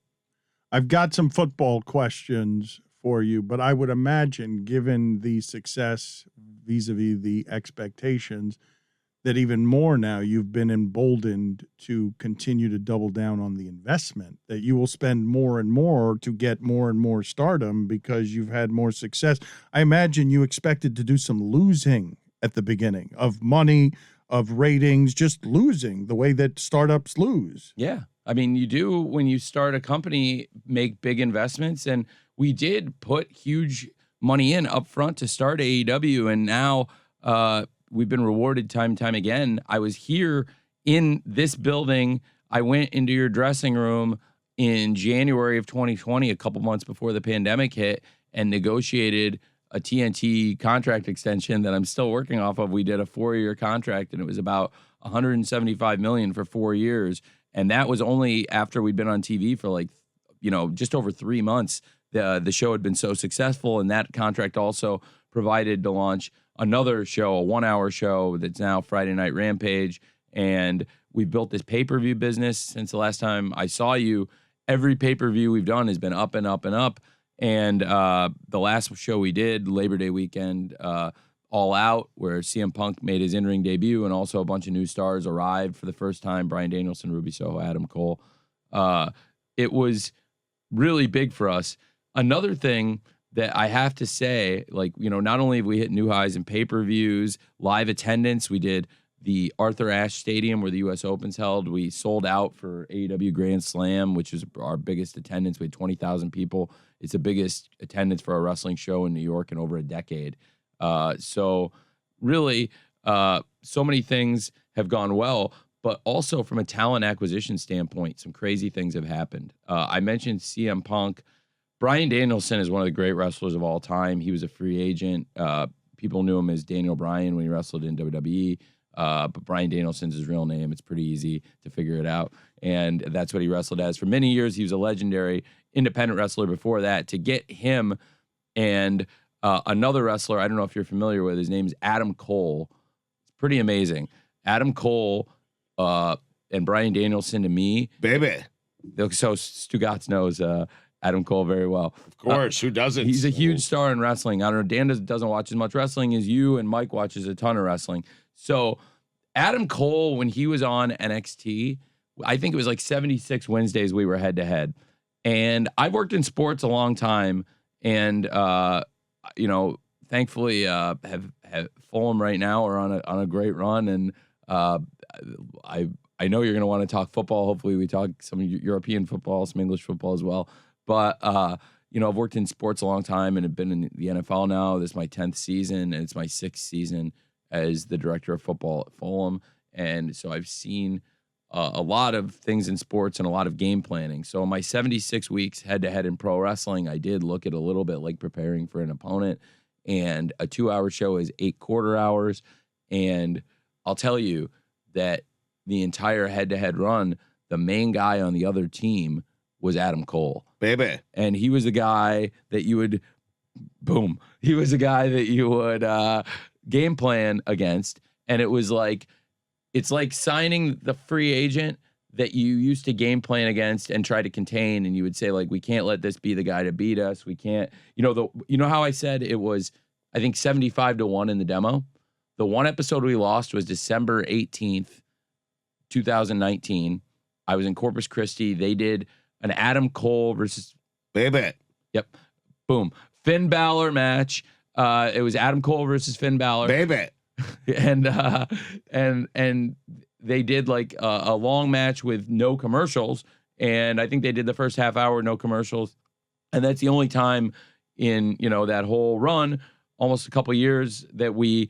I've got some football questions for you, but I would imagine, given the success vis-a-vis the expectations, that even more now you've been emboldened to continue to double down on the investment, that you will spend more and more to get more and more stardom because you've had more success. I imagine you expected to do some losing at the beginning of money, of ratings, just losing the way that startups lose. Yeah. I mean, you do when you start a company, make big investments. And we did put huge money in up front to start AEW. And now we've been rewarded time and time again. I was here in this building. I went into your dressing room in January of 2020, a couple months before the pandemic hit, and negotiated a TNT contract extension that I'm still working off of. We did a 4-year contract, and it was about $175 million for 4 years. And that was only after we'd been on TV for just over 3 months. The show had been so successful, and that contract also provided to launch another show, a 1-hour show that's now Friday Night Rampage. And we've built this pay-per-view business since the last time I saw you. Every pay-per-view we've done has been up and up and up. And the last show we did, Labor Day weekend, All Out, where CM Punk made his in-ring debut, and also a bunch of new stars arrived for the first time, Bryan Danielson, Ruby Soho, Adam Cole. It was really big for us. Another thing that I have to say, not only have we hit new highs in pay-per-views, live attendance, we did the Arthur Ashe Stadium where the U.S. Open's held. We sold out for AEW Grand Slam, which was our biggest attendance. We had 20,000 people. It's the biggest attendance for a wrestling show in New York in over a decade. So really, so many things have gone well, but also from a talent acquisition standpoint, some crazy things have happened. I mentioned CM Punk. Bryan Danielson is one of the great wrestlers of all time. He was a free agent. People knew him as Daniel Bryan when he wrestled in WWE. But Bryan Danielson's his real name. It's pretty easy to figure it out. And that's what he wrestled as. For many years, he was a legendary independent wrestler before that. To get him and another wrestler, I don't know if you're familiar with, his name is Adam Cole. It's pretty amazing. Adam Cole and Bryan Danielson to me. Baby. So Stugotz knows Adam Cole very well. Of course, who doesn't? He's a huge star in wrestling. I don't know, Dan doesn't watch as much wrestling as you, and Mike watches a ton of wrestling. So Adam Cole, when he was on NXT, I think it was like 76 Wednesdays we were head-to-head. And I've worked in sports a long time, and, thankfully have Fulham right now are on a great run, and I know you're going to want to talk football. Hopefully we talk some European football, some English football as well. But, I've worked in sports a long time and have been in the NFL now. This is my 10th season, and it's my 6th season as the director of football at Fulham. And so I've seen a lot of things in sports and a lot of game planning. So in my 76 weeks head-to-head in pro wrestling, I did look at a little bit like preparing for an opponent. And a 2-hour show is 8 quarter hours. And I'll tell you that the entire head-to-head run, the main guy on the other team was Adam Cole. Baby. And he was the guy that you would, boom, he was the guy that you would game plan against. And it was like, it's like signing the free agent that you used to game plan against and try to contain. And you would say, like, we can't let this be the guy to beat us. We can't, you know how I said it was, I think 75-1 in the demo. The one episode we lost was December 18th, 2019. I was in Corpus Christi. They did an Adam Cole versus Baby. Yep. Boom. Finn Balor match. It was Adam Cole versus Finn Balor. Baby. And they did like a long match with no commercials. And I think they did the first half hour, no commercials. And that's the only time in, that whole run, almost a couple years, that we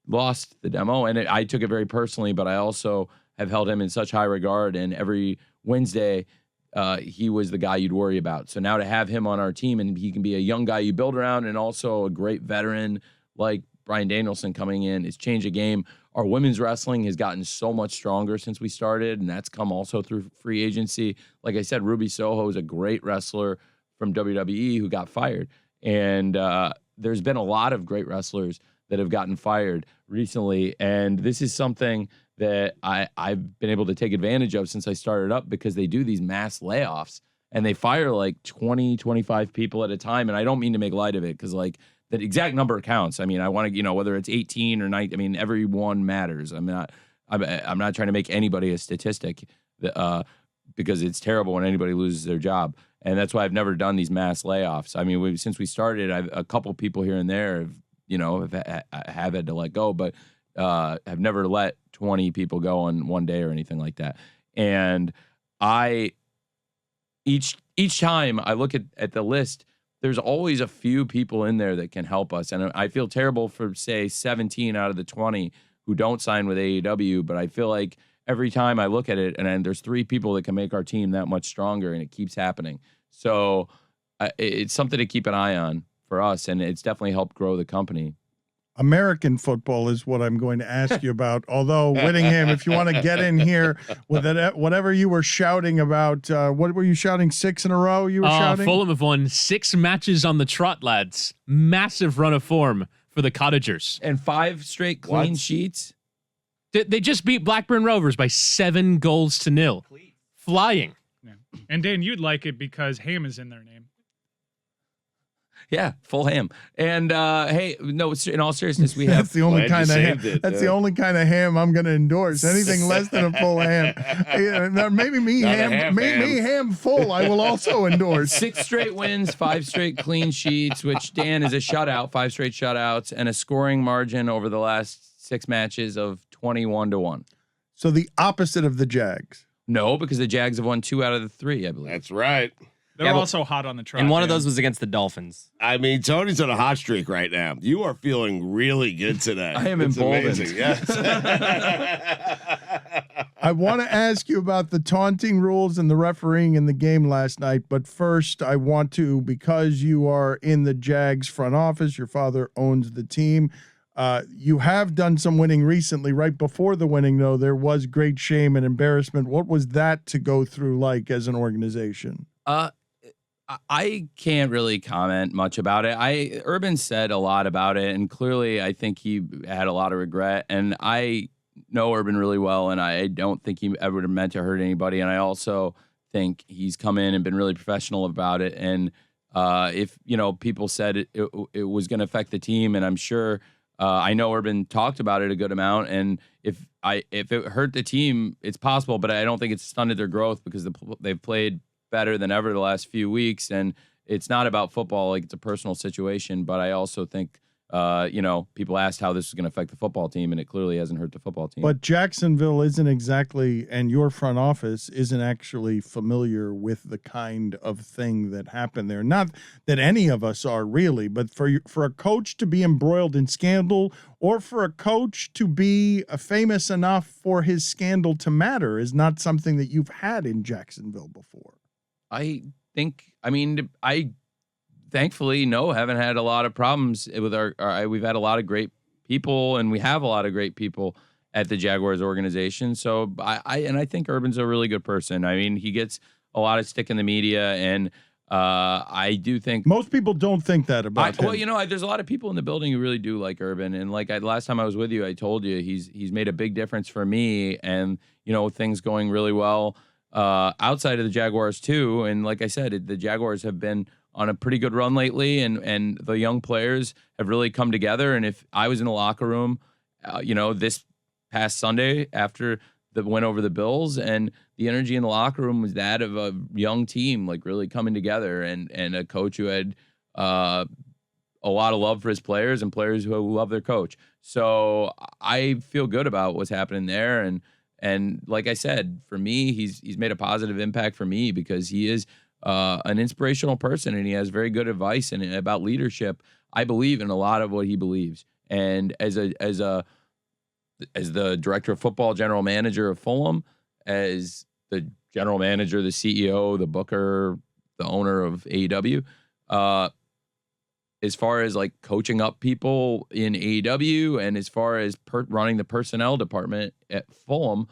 lost the demo. And I took it very personally, but I also have held him in such high regard. And every Wednesday, he was the guy you'd worry about. So now to have him on our team, and he can be a young guy you build around and also a great veteran like Bryan Danielson coming in, it's changed the game. Our women's wrestling has gotten so much stronger since we started, and that's come also through free agency. Like I said, Ruby Soho is a great wrestler from WWE who got fired. And there's been a lot of great wrestlers that have gotten fired recently. And this is something that I've been able to take advantage of since I started up, because they do these mass layoffs. and they fire like 20, 25 people at a time. And I don't mean to make light of it because like the exact number counts. I mean, I want to, whether it's 18 or 19, I mean, every one matters. I'm not trying to make anybody a statistic because it's terrible when anybody loses their job. And that's why I've never done these mass layoffs. I mean, since we started, a couple people here and there have had to let go, but have never let 20 people go on one day or anything like that. And each time I look at the list, there's always a few people in there that can help us. And I feel terrible for, say, 17 out of the 20 who don't sign with AEW, but I feel like every time I look at it, and there's 3 people that can make our team that much stronger, and it keeps happening. So it's something to keep an eye on for us, and it's definitely helped grow the company. American football is what I'm going to ask you about. Although, Whittingham, if you want to get in here with it, whatever you were shouting about, what were you shouting? 6 in a row you were shouting? Fulham have won 6 matches on the trot, lads. Massive run of form for the Cottagers. And 5 straight clean sheets? They just beat Blackburn Rovers by 7-0. Flying. Yeah. And Dan, you'd like it because ham is in their name. Yeah, full ham. And hey, no, in all seriousness, we have that's the only kind of ham. The only kind of ham I'm going to endorse. Anything less than a full ham. Maybe me ham full. I will also endorse. 6 straight wins, 5 straight clean sheets, which Dan is a shutout, 5 straight shutouts, and a scoring margin over the last 6 matches of 21-1. So the opposite of the Jags. No, because the Jags have won 2 out of the 3, I believe. That's right. They're also hot on the trot. And one of those was against the Dolphins. I mean, Tony's on a hot streak right now. You are feeling really good today. I am emboldened. emboldened. Yes. I want to ask you about the taunting rules and the refereeing in the game last night. But first, I want to, because you are in the Jags front office, your father owns the team. You have done some winning recently. Right before the winning, though, there was great shame and embarrassment. What was that to go through like as an organization? I can't really comment much about it. Urban said a lot about it, and clearly I think he had a lot of regret. And I know Urban really well, and I don't think he ever meant to hurt anybody. And I also think he's come in and been really professional about it. And if people said it was going to affect the team, and I'm sure I know Urban talked about it a good amount. And if it hurt the team, it's possible, but I don't think it's stunted their growth because they've played better than ever the last few weeks, and it's not about football, like it's a personal situation. But I also think people asked how this was going to affect the football team, and it clearly hasn't hurt the football team. But Jacksonville isn't exactly, and your front office isn't actually familiar with the kind of thing that happened there. Not that any of us are really, but for a coach to be embroiled in scandal, or for a coach to be famous enough for his scandal to matter, is not something that you've had in Jacksonville before. I thankfully, haven't had a lot of problems with we've had a lot of great people, and we have a lot of great people at the Jaguars organization. So I think Urban's a really good person. I mean, he gets a lot of stick in the media, and I do think most people don't think that about him. Well, there's a lot of people in the building who really do like Urban, and last time I was with you, I told you he's made a big difference for me, and things going really well outside of the Jaguars too. And like I said, the Jaguars have been on a pretty good run lately, and the young players have really come together. And if I was in the locker room, this past Sunday after the win over the Bills, and the energy in the locker room was that of a young team, like really coming together, and a coach who had a lot of love for his players, and players who love their coach. So I feel good about what's happening there. And like I said, for me, he's made a positive impact for me because he is an inspirational person, and he has very good advice and about leadership. I believe in a lot of what he believes. And as the director of football, general manager of Fulham, as the general manager, the CEO, the booker, the owner of AEW, as far as like coaching up people in AEW, and as far as running the personnel department at Fulham,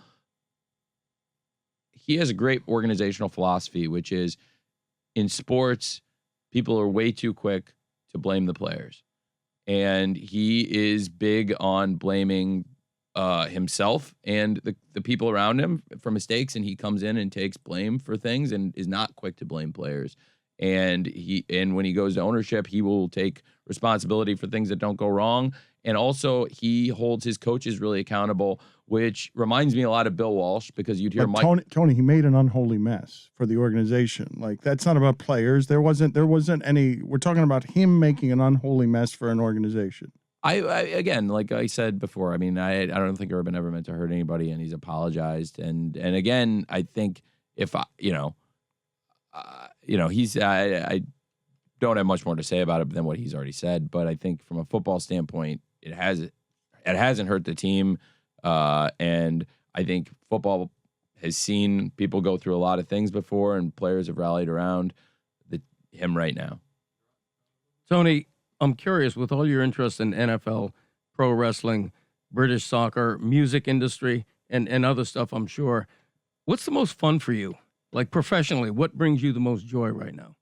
he has a great organizational philosophy, which is in sports, people are way too quick to blame the players. And he is big on blaming himself and the people around him for mistakes, and he comes in and takes blame for things and is not quick to blame players. And when he goes to ownership, he will take responsibility for things that don't go wrong. And also, he holds his coaches really accountable, which reminds me a lot of Bill Walsh, because you'd hear Mike. Tony, he made an unholy mess for the organization. Like, that's not about players. There wasn't any. We're talking about him making an unholy mess for an organization. I again, like I said before, I mean, I don't think Urban ever meant to hurt anybody, and he's apologized. And again, I think if I don't have much more to say about it than what he's already said. But I think from a football standpoint, it hasn't hurt the team, and I think football has seen people go through a lot of things before, and players have rallied around him right now. Tony, I'm curious, with all your interest in NFL, pro wrestling, British soccer, music industry, and other stuff, I'm sure, what's the most fun for you? Like, professionally, what brings you the most joy right now?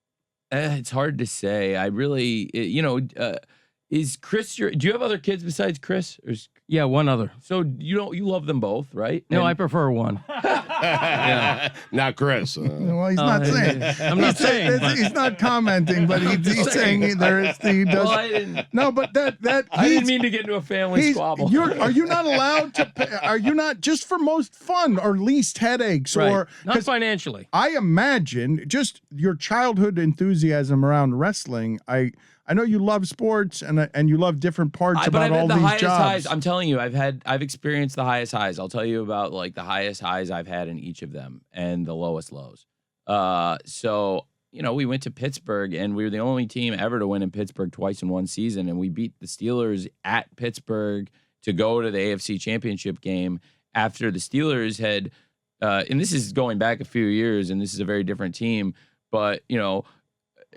It's hard to say. I really, is Chris do you have other kids besides Chris? Yeah, one other. So you love them both, right? No, I prefer one. Yeah. Not Chris. Well, he's not saying. I'm not saying. He's not commenting, but he's saying there is the. Well, I didn't. No, but that I didn't mean to get into a family squabble. Are you not allowed to? Are you not just for most fun or least headaches Right. or Not financially? I imagine just your childhood enthusiasm around wrestling. I know you love sports and you love different parts But about I've had all the these highest jobs. highs. I'm telling you, I've experienced the highest highs. I'll tell you about like the highest highs I've had in each of them and the lowest lows. So we went to Pittsburgh, and we were the only team ever to win in Pittsburgh twice in one season, and we beat the Steelers at Pittsburgh to go to the AFC Championship game after the Steelers had. And this is going back a few years, and this is a very different team, but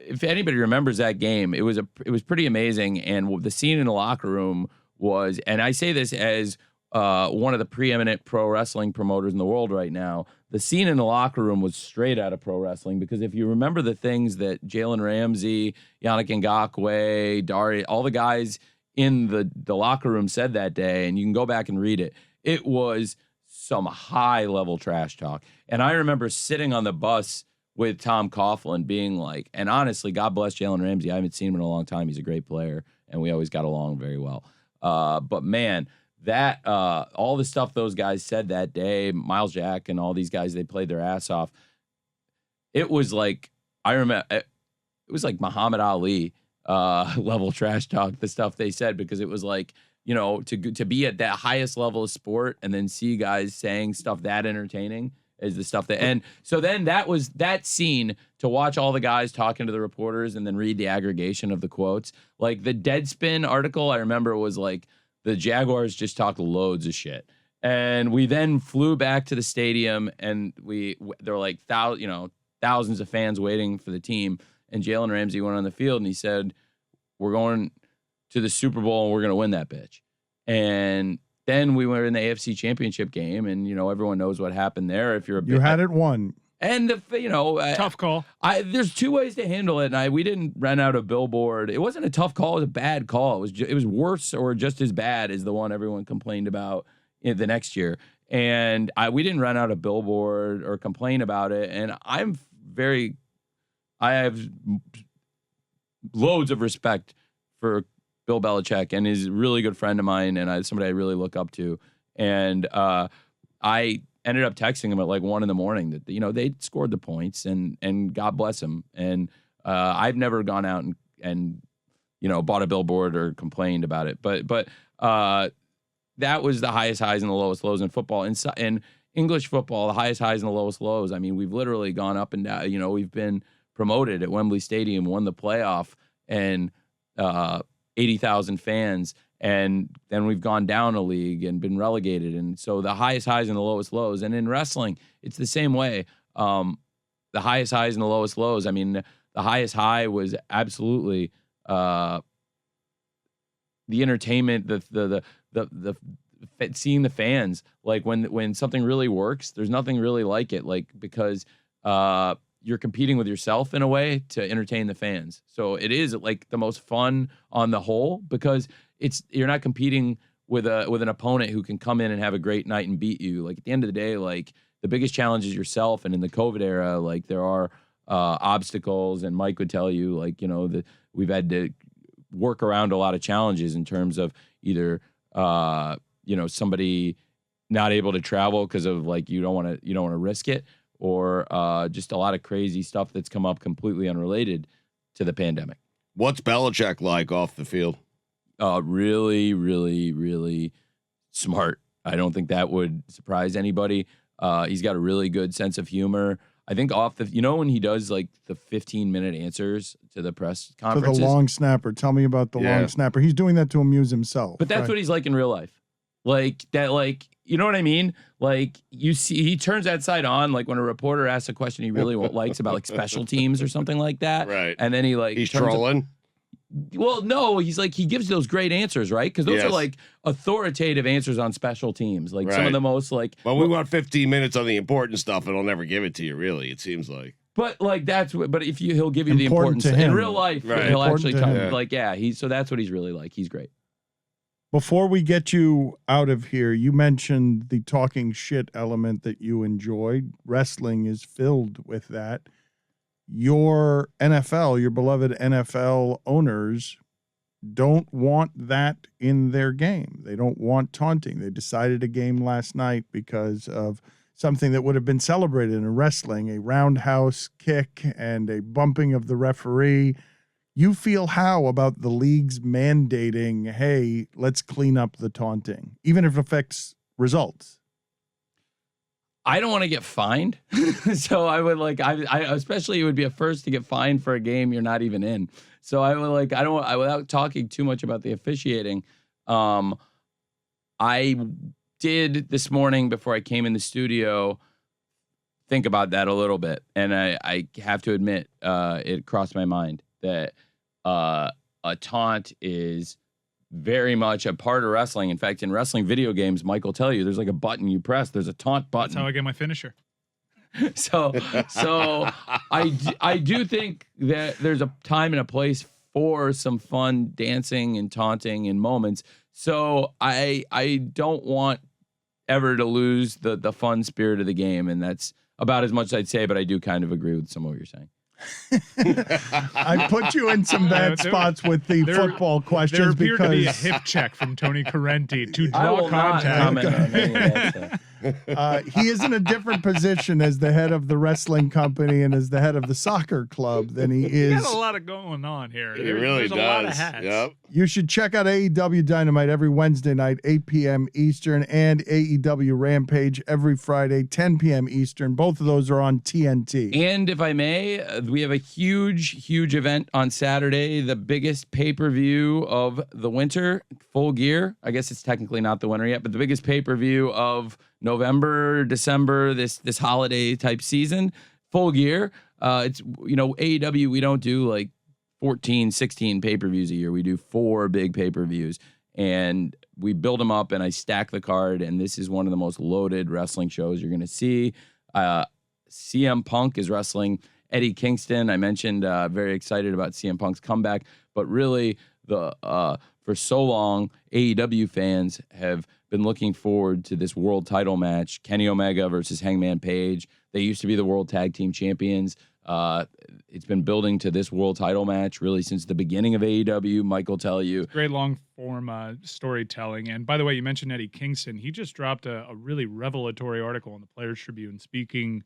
if anybody remembers that game, it was pretty amazing. And the scene in the locker room was, and I say this as one of the preeminent pro wrestling promoters in the world right now, the scene in the locker room was straight out of pro wrestling, because if you remember the things that Jalen Ramsey, Yannick Ngakoue, Dari, all the guys in the locker room said that day, and you can go back and read it, it was some high level trash talk. And I remember sitting on the bus with Tom Coughlin being like, and honestly, God bless Jalen Ramsey. I haven't seen him in a long time. He's a great player, and we always got along very well. But man, that all the stuff those guys said that day, Miles Jack and all these guys, they played their ass off. It was like, I remember, it was like Muhammad Ali level trash talk, the stuff they said, because it was like, to be at that highest level of sport and then see guys saying stuff that entertaining is the stuff that, and so then that was that scene to watch all the guys talking to the reporters and then read the aggregation of the quotes. Like the Deadspin article, I remember was like, the Jaguars just talked loads of shit. And we then flew back to the stadium, and there were like thousands of fans waiting for the team. And Jalen Ramsey went on the field and he said, "We're going to the Super Bowl and we're going to win that bitch." And then we were in the AFC Championship game, and everyone knows what happened there. If you're You had it won. And tough call. There's two ways to handle it, and we didn't rent out a billboard. It wasn't a tough call; it was a bad call. It was worse or just as bad as the one everyone complained about the next year. And we didn't rent out a billboard or complain about it. And I have loads of respect for Bill Belichick, and he's a really good friend of mine, and somebody I really look up to. And I ended up texting him at like 1 a.m. that they scored the points, and God bless him. And I've never gone out and bought a billboard or complained about it, but that was the highest highs and the lowest lows in football. In English football, the highest highs and the lowest lows. I mean, we've literally gone up and down. We've been promoted at Wembley Stadium, won the playoff, and 80,000 fans. And then we've gone down a league and been relegated. And so the highest highs and the lowest lows. And in wrestling, it's the same way. The highest highs and the lowest lows. I mean, the highest high was absolutely the entertainment, the seeing the fans. Like when something really works, there's nothing really like it. Like because you're competing with yourself in a way to entertain the fans. So it is like the most fun on the whole, because you're not competing with an opponent who can come in and have a great night and beat you. Like at the end of the day, like the biggest challenge is yourself. And in the COVID era, like there are obstacles, and Mike would tell you, like, you know, that we've had to work around a lot of challenges in terms of either, you know, somebody not able to travel because of like, you don't want to risk it, or just a lot of crazy stuff that's come up completely unrelated to the pandemic. What's Belichick like off the field? Really, really, really smart. I don't think that would surprise anybody. He's got a really good sense of humor. I think you know, when he does like the 15-minute answers to the press conferences. To the long snapper. Tell me about the long snapper. He's doing that to amuse himself. But that's what he's like in real life. Like that, like, you know what I mean? Like you see, he turns that side on, like when a reporter asks a question he really likes about like special teams or something like that. Right. And then he's trolling. Well, no, he's like, he gives those great answers, right? Because those are like authoritative ansers on special teams. Like some of the most like. Well, we want 15 minutes on the important stuff, and he'll never give it to you, really, it seems like. But like but if he'll give you the important stuff. In real life, he'll actually so that's what he's really like. He's great. Before we get you out of here, you mentioned the talking shit element that you enjoyed. Wrestling is filled with that. Your beloved NFL owners don't want that in their game. They don't want taunting. They decided a game last night because of something that would have been celebrated in wrestling, a roundhouse kick and a bumping of the referee. You feel how about the league's mandating, hey, let's clean up the taunting, even if it affects results? I don't want to get fined. So I would like, I especially it would be a first to get fined for a game you're not even in. So I would like, without talking too much about the officiating, I did this morning before I came in the studio think about that a little bit. And I have to admit, it crossed my mind that a taunt is very much a part of wrestling. In fact, in wrestling video games, Mike will tell you there's like a button you press. There's a taunt button. That's how I get my finisher. So I do think that there's a time and a place for some fun dancing and taunting in moments. So I don't want ever to lose the fun spirit of the game, and that's about as much as I'd say, but I do kind of agree with some of what you're saying. I put you in some bad spots with the football questions there appeared because to be a hip check from Tony Corrente to draw contact. He is in a different position as the head of the wrestling company and as the head of the soccer club than he is. He got a lot of going on here. He really There's does. a lot of hats. Yep. You should check out AEW Dynamite every Wednesday night, 8 p.m. Eastern, and AEW Rampage every Friday, 10 p.m. Eastern. Both of those are on TNT. And if I may, we have a huge event on Saturday, the biggest pay-per-view of the winter, Full Gear. I guess it's technically not the winter yet, but the biggest pay-per-view of November, December, this holiday type season, Full Gear. It's, you know, AEW, we don't do like 14, 16 pay-per-views a year. We do 4 big pay-per-views, and we build them up, and I stack the card, and this is one of the most loaded wrestling shows you're going to see. CM Punk is wrestling Eddie Kingston. I mentioned very excited about CM Punk's comeback, but really for so long, AEW fans have been looking forward to this world title match, Kenny Omega versus Hangman Page. They used to be the world tag team champions. It's been building to this world title match really since the beginning of AEW. Mike will tell you. Great long form storytelling. And by the way, you mentioned Eddie Kingston. He just dropped a really revelatory article in the Players Tribune speaking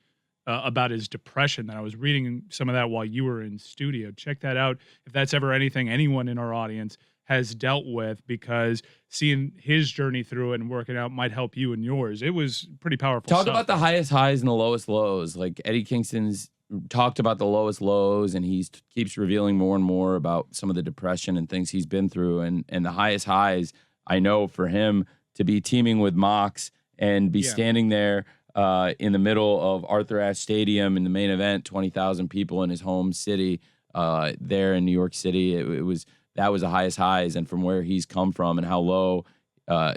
about his depression. That I was reading some of that while you were in studio. Check that out if that's ever anything anyone in our audience has dealt with, because seeing his journey through it and working out might help you and yours. It was pretty powerful Talk stuff. about the highest highs and the lowest lows. Like Eddie Kingston's talked about the lowest lows, and he keeps revealing more and more about some of the depression and things he's been through. And the highest highs, I know for him to be teaming with Mox and be standing there in the middle of Arthur Ashe Stadium in the main event, 20,000 people in his home city there in New York City. That was the highest highs, and from where he's come from and how low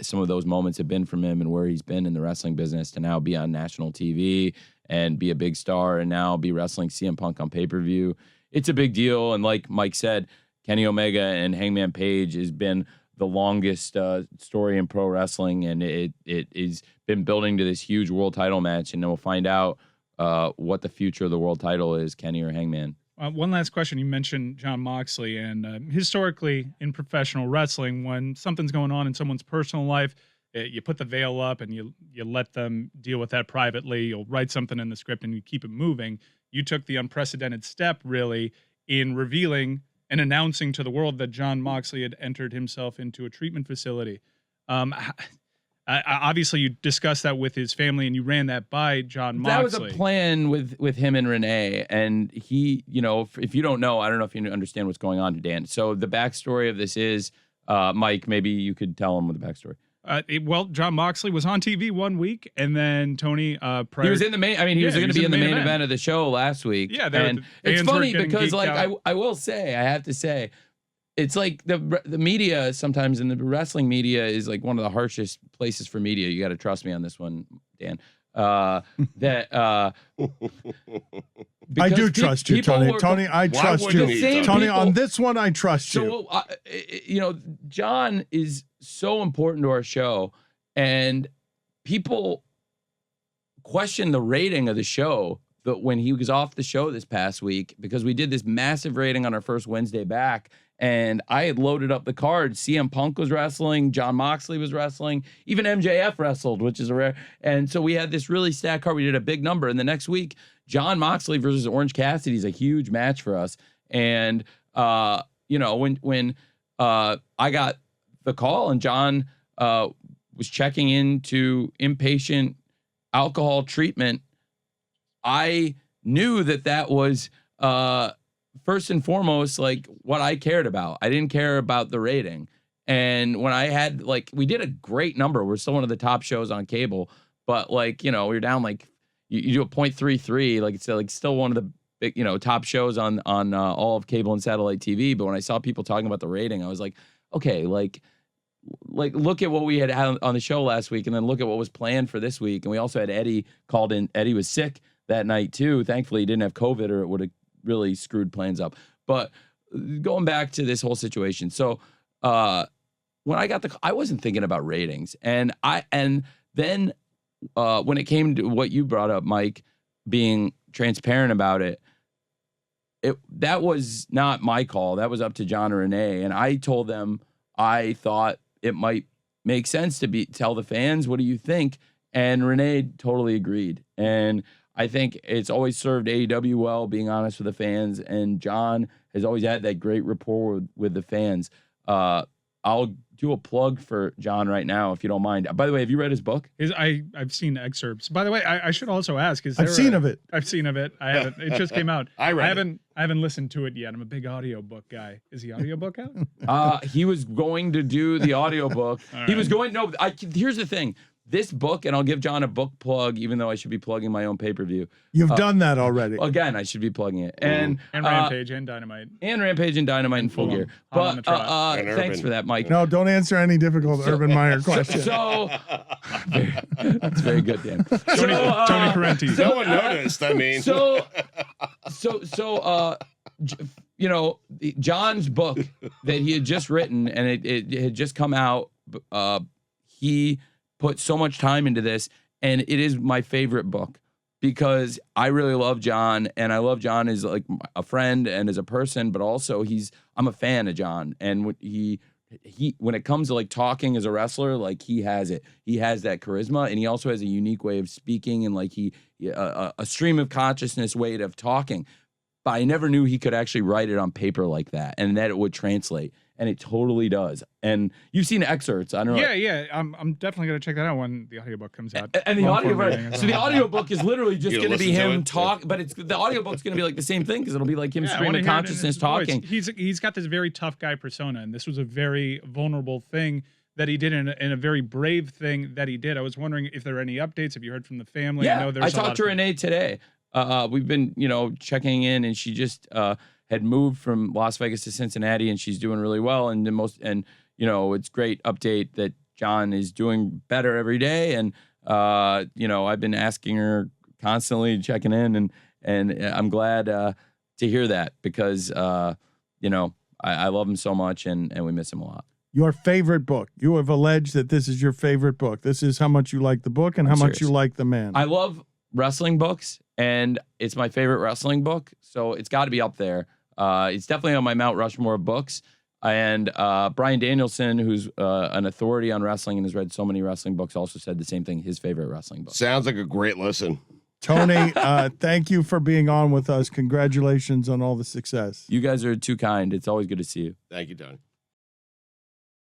some of those moments have been from him and where he's been in the wrestling business to now be on national TV and be a big star and now be wrestling CM Punk on pay-per-view. It's a big deal, and like Mike said, Kenny Omega and Hangman Page has been the longest story in pro wrestling, and it is been building to this huge world title match, and then we'll find out what the future of the world title is, Kenny or Hangman. One last question. You mentioned Jon Moxley, and historically in professional wrestling, when something's going on in someone's personal life, you put the veil up and you let them deal with that privately. You'll write something in the script and you keep it moving. You took the unprecedented step, really, in revealing and announcing to the world that Jon Moxley had entered himself into a treatment facility. Obviously, you discussed that with his family and you ran that by Jon Moxley. That was a plan with him and Renee. And he, if you don't know, I don't know if you understand what's going on, Dan. So the backstory of this is, Mike, maybe you could tell him the backstory. Well, Jon Moxley was on TV one week, and then Tony. He was in the main. I mean, he was going to be in the main event of the show last week. Yeah, and it's funny because, like, I will say, I have to say, it's like the media sometimes, in the wrestling media, is like one of the harshest places for media. You got to trust me on this one, Dan. I do trust you, Tony. Tony, I trust you. Tony, on this one, I trust you. So, Jon is so important to our show, and people question the rating of the show when he was off the show this past week, because we did this massive rating on our first Wednesday back, and I had loaded up the card. CM Punk was wrestling, Jon Moxley was wrestling, even MJF wrestled, which is a rare. And so we had this really stacked card. We did a big number, and the next week, Jon Moxley versus Orange Cassidy is a huge match for us. And when I got the call and Jon was checking into inpatient alcohol treatment, I knew that was first and foremost, like, what I cared about. I didn't care about the rating. And when I had, like, we did a great number. We're still one of the top shows on cable, but, like, we were down, like, you do a 0.33, like, it's like still one of the big, top shows on all of cable and satellite TV. But when I saw people talking about the rating, I was like, okay, like look at what we had on the show last week, and then look at what was planned for this week. And we also had Eddie called in. Eddie was sick that night too. Thankfully, he didn't have COVID, or it would have really screwed plans up. But going back to this whole situation, so when I got I wasn't thinking about ratings, and then when it came to what you brought up, Mike, being transparent about it, that was not my call. That was up to Jon or Renee, and I told them I thought it might make sense to tell the fans, what do you think? And Renee totally agreed. And I think it's always served AEW well, being honest with the fans. And Jon has always had that great rapport with the fans. I'll do a plug for Jon right now, if you don't mind. By the way, have you read his book? I've seen excerpts. By the way, I should also ask, I've seen of it. I've seen of it. I haven't. It just came out. I haven't listened to it yet. I'm a big audiobook guy. Is the audiobook out? He was going to do the audiobook. He was going, here's the thing. This book, and I'll give Jon a book plug, even though I should be plugging my own pay-per-view. You've done that already. Again, I should be plugging it. And Rampage and Dynamite. And Rampage and Dynamite in Full Gear. But thanks for that, Mike. No, don't answer any difficult Urban Meyer questions. That's very good, Dan. Tony Corrente. No one noticed, I mean. Jon's book that he had just written, and it had just come out, he put so much time into this, and it is my favorite book because I really love Jon, and I love Jon as like a friend and as a person, but also I'm a fan of Jon, and when it comes to like talking as a wrestler, like he has it. He has that charisma, and he also has a unique way of speaking, and like a stream of consciousness way of talking. But I never knew he could actually write it on paper like that, and that it would translate. And it totally does. And you've seen excerpts. I don't know. Yeah. I'm definitely going to check that out when the audiobook comes out. And the audiobook. So the audiobook is literally just going to be him talk, but the audiobook's going to be like the same thing because it'll be like him stream of consciousness talking. He's got this very tough guy persona, and this was a very vulnerable thing that he did in a very brave thing that he did. I was wondering if there are any updates. Have you heard from the family? Yeah, I talked to Renee today. We've been, checking in, and she just had moved from Las Vegas to Cincinnati, and she's doing really well. And it's great update that Jon is doing better every day. And I've been asking her constantly, checking in, and I'm glad to hear that because I love him so much, and we miss him a lot. Your favorite book. You have alleged that this is your favorite book. This is how much you like the book and how much you like the man. I love wrestling books, and it's my favorite wrestling book, so it's got to be up there. It's definitely on my Mount Rushmore of books. And Brian Danielson, who's an authority on wrestling and has read so many wrestling books, also said the same thing, his favorite wrestling book. Sounds like a great listen. Tony, thank you for being on with us. Congratulations on all the success. You guys are too kind. It's always good to see you. Thank you, Tony.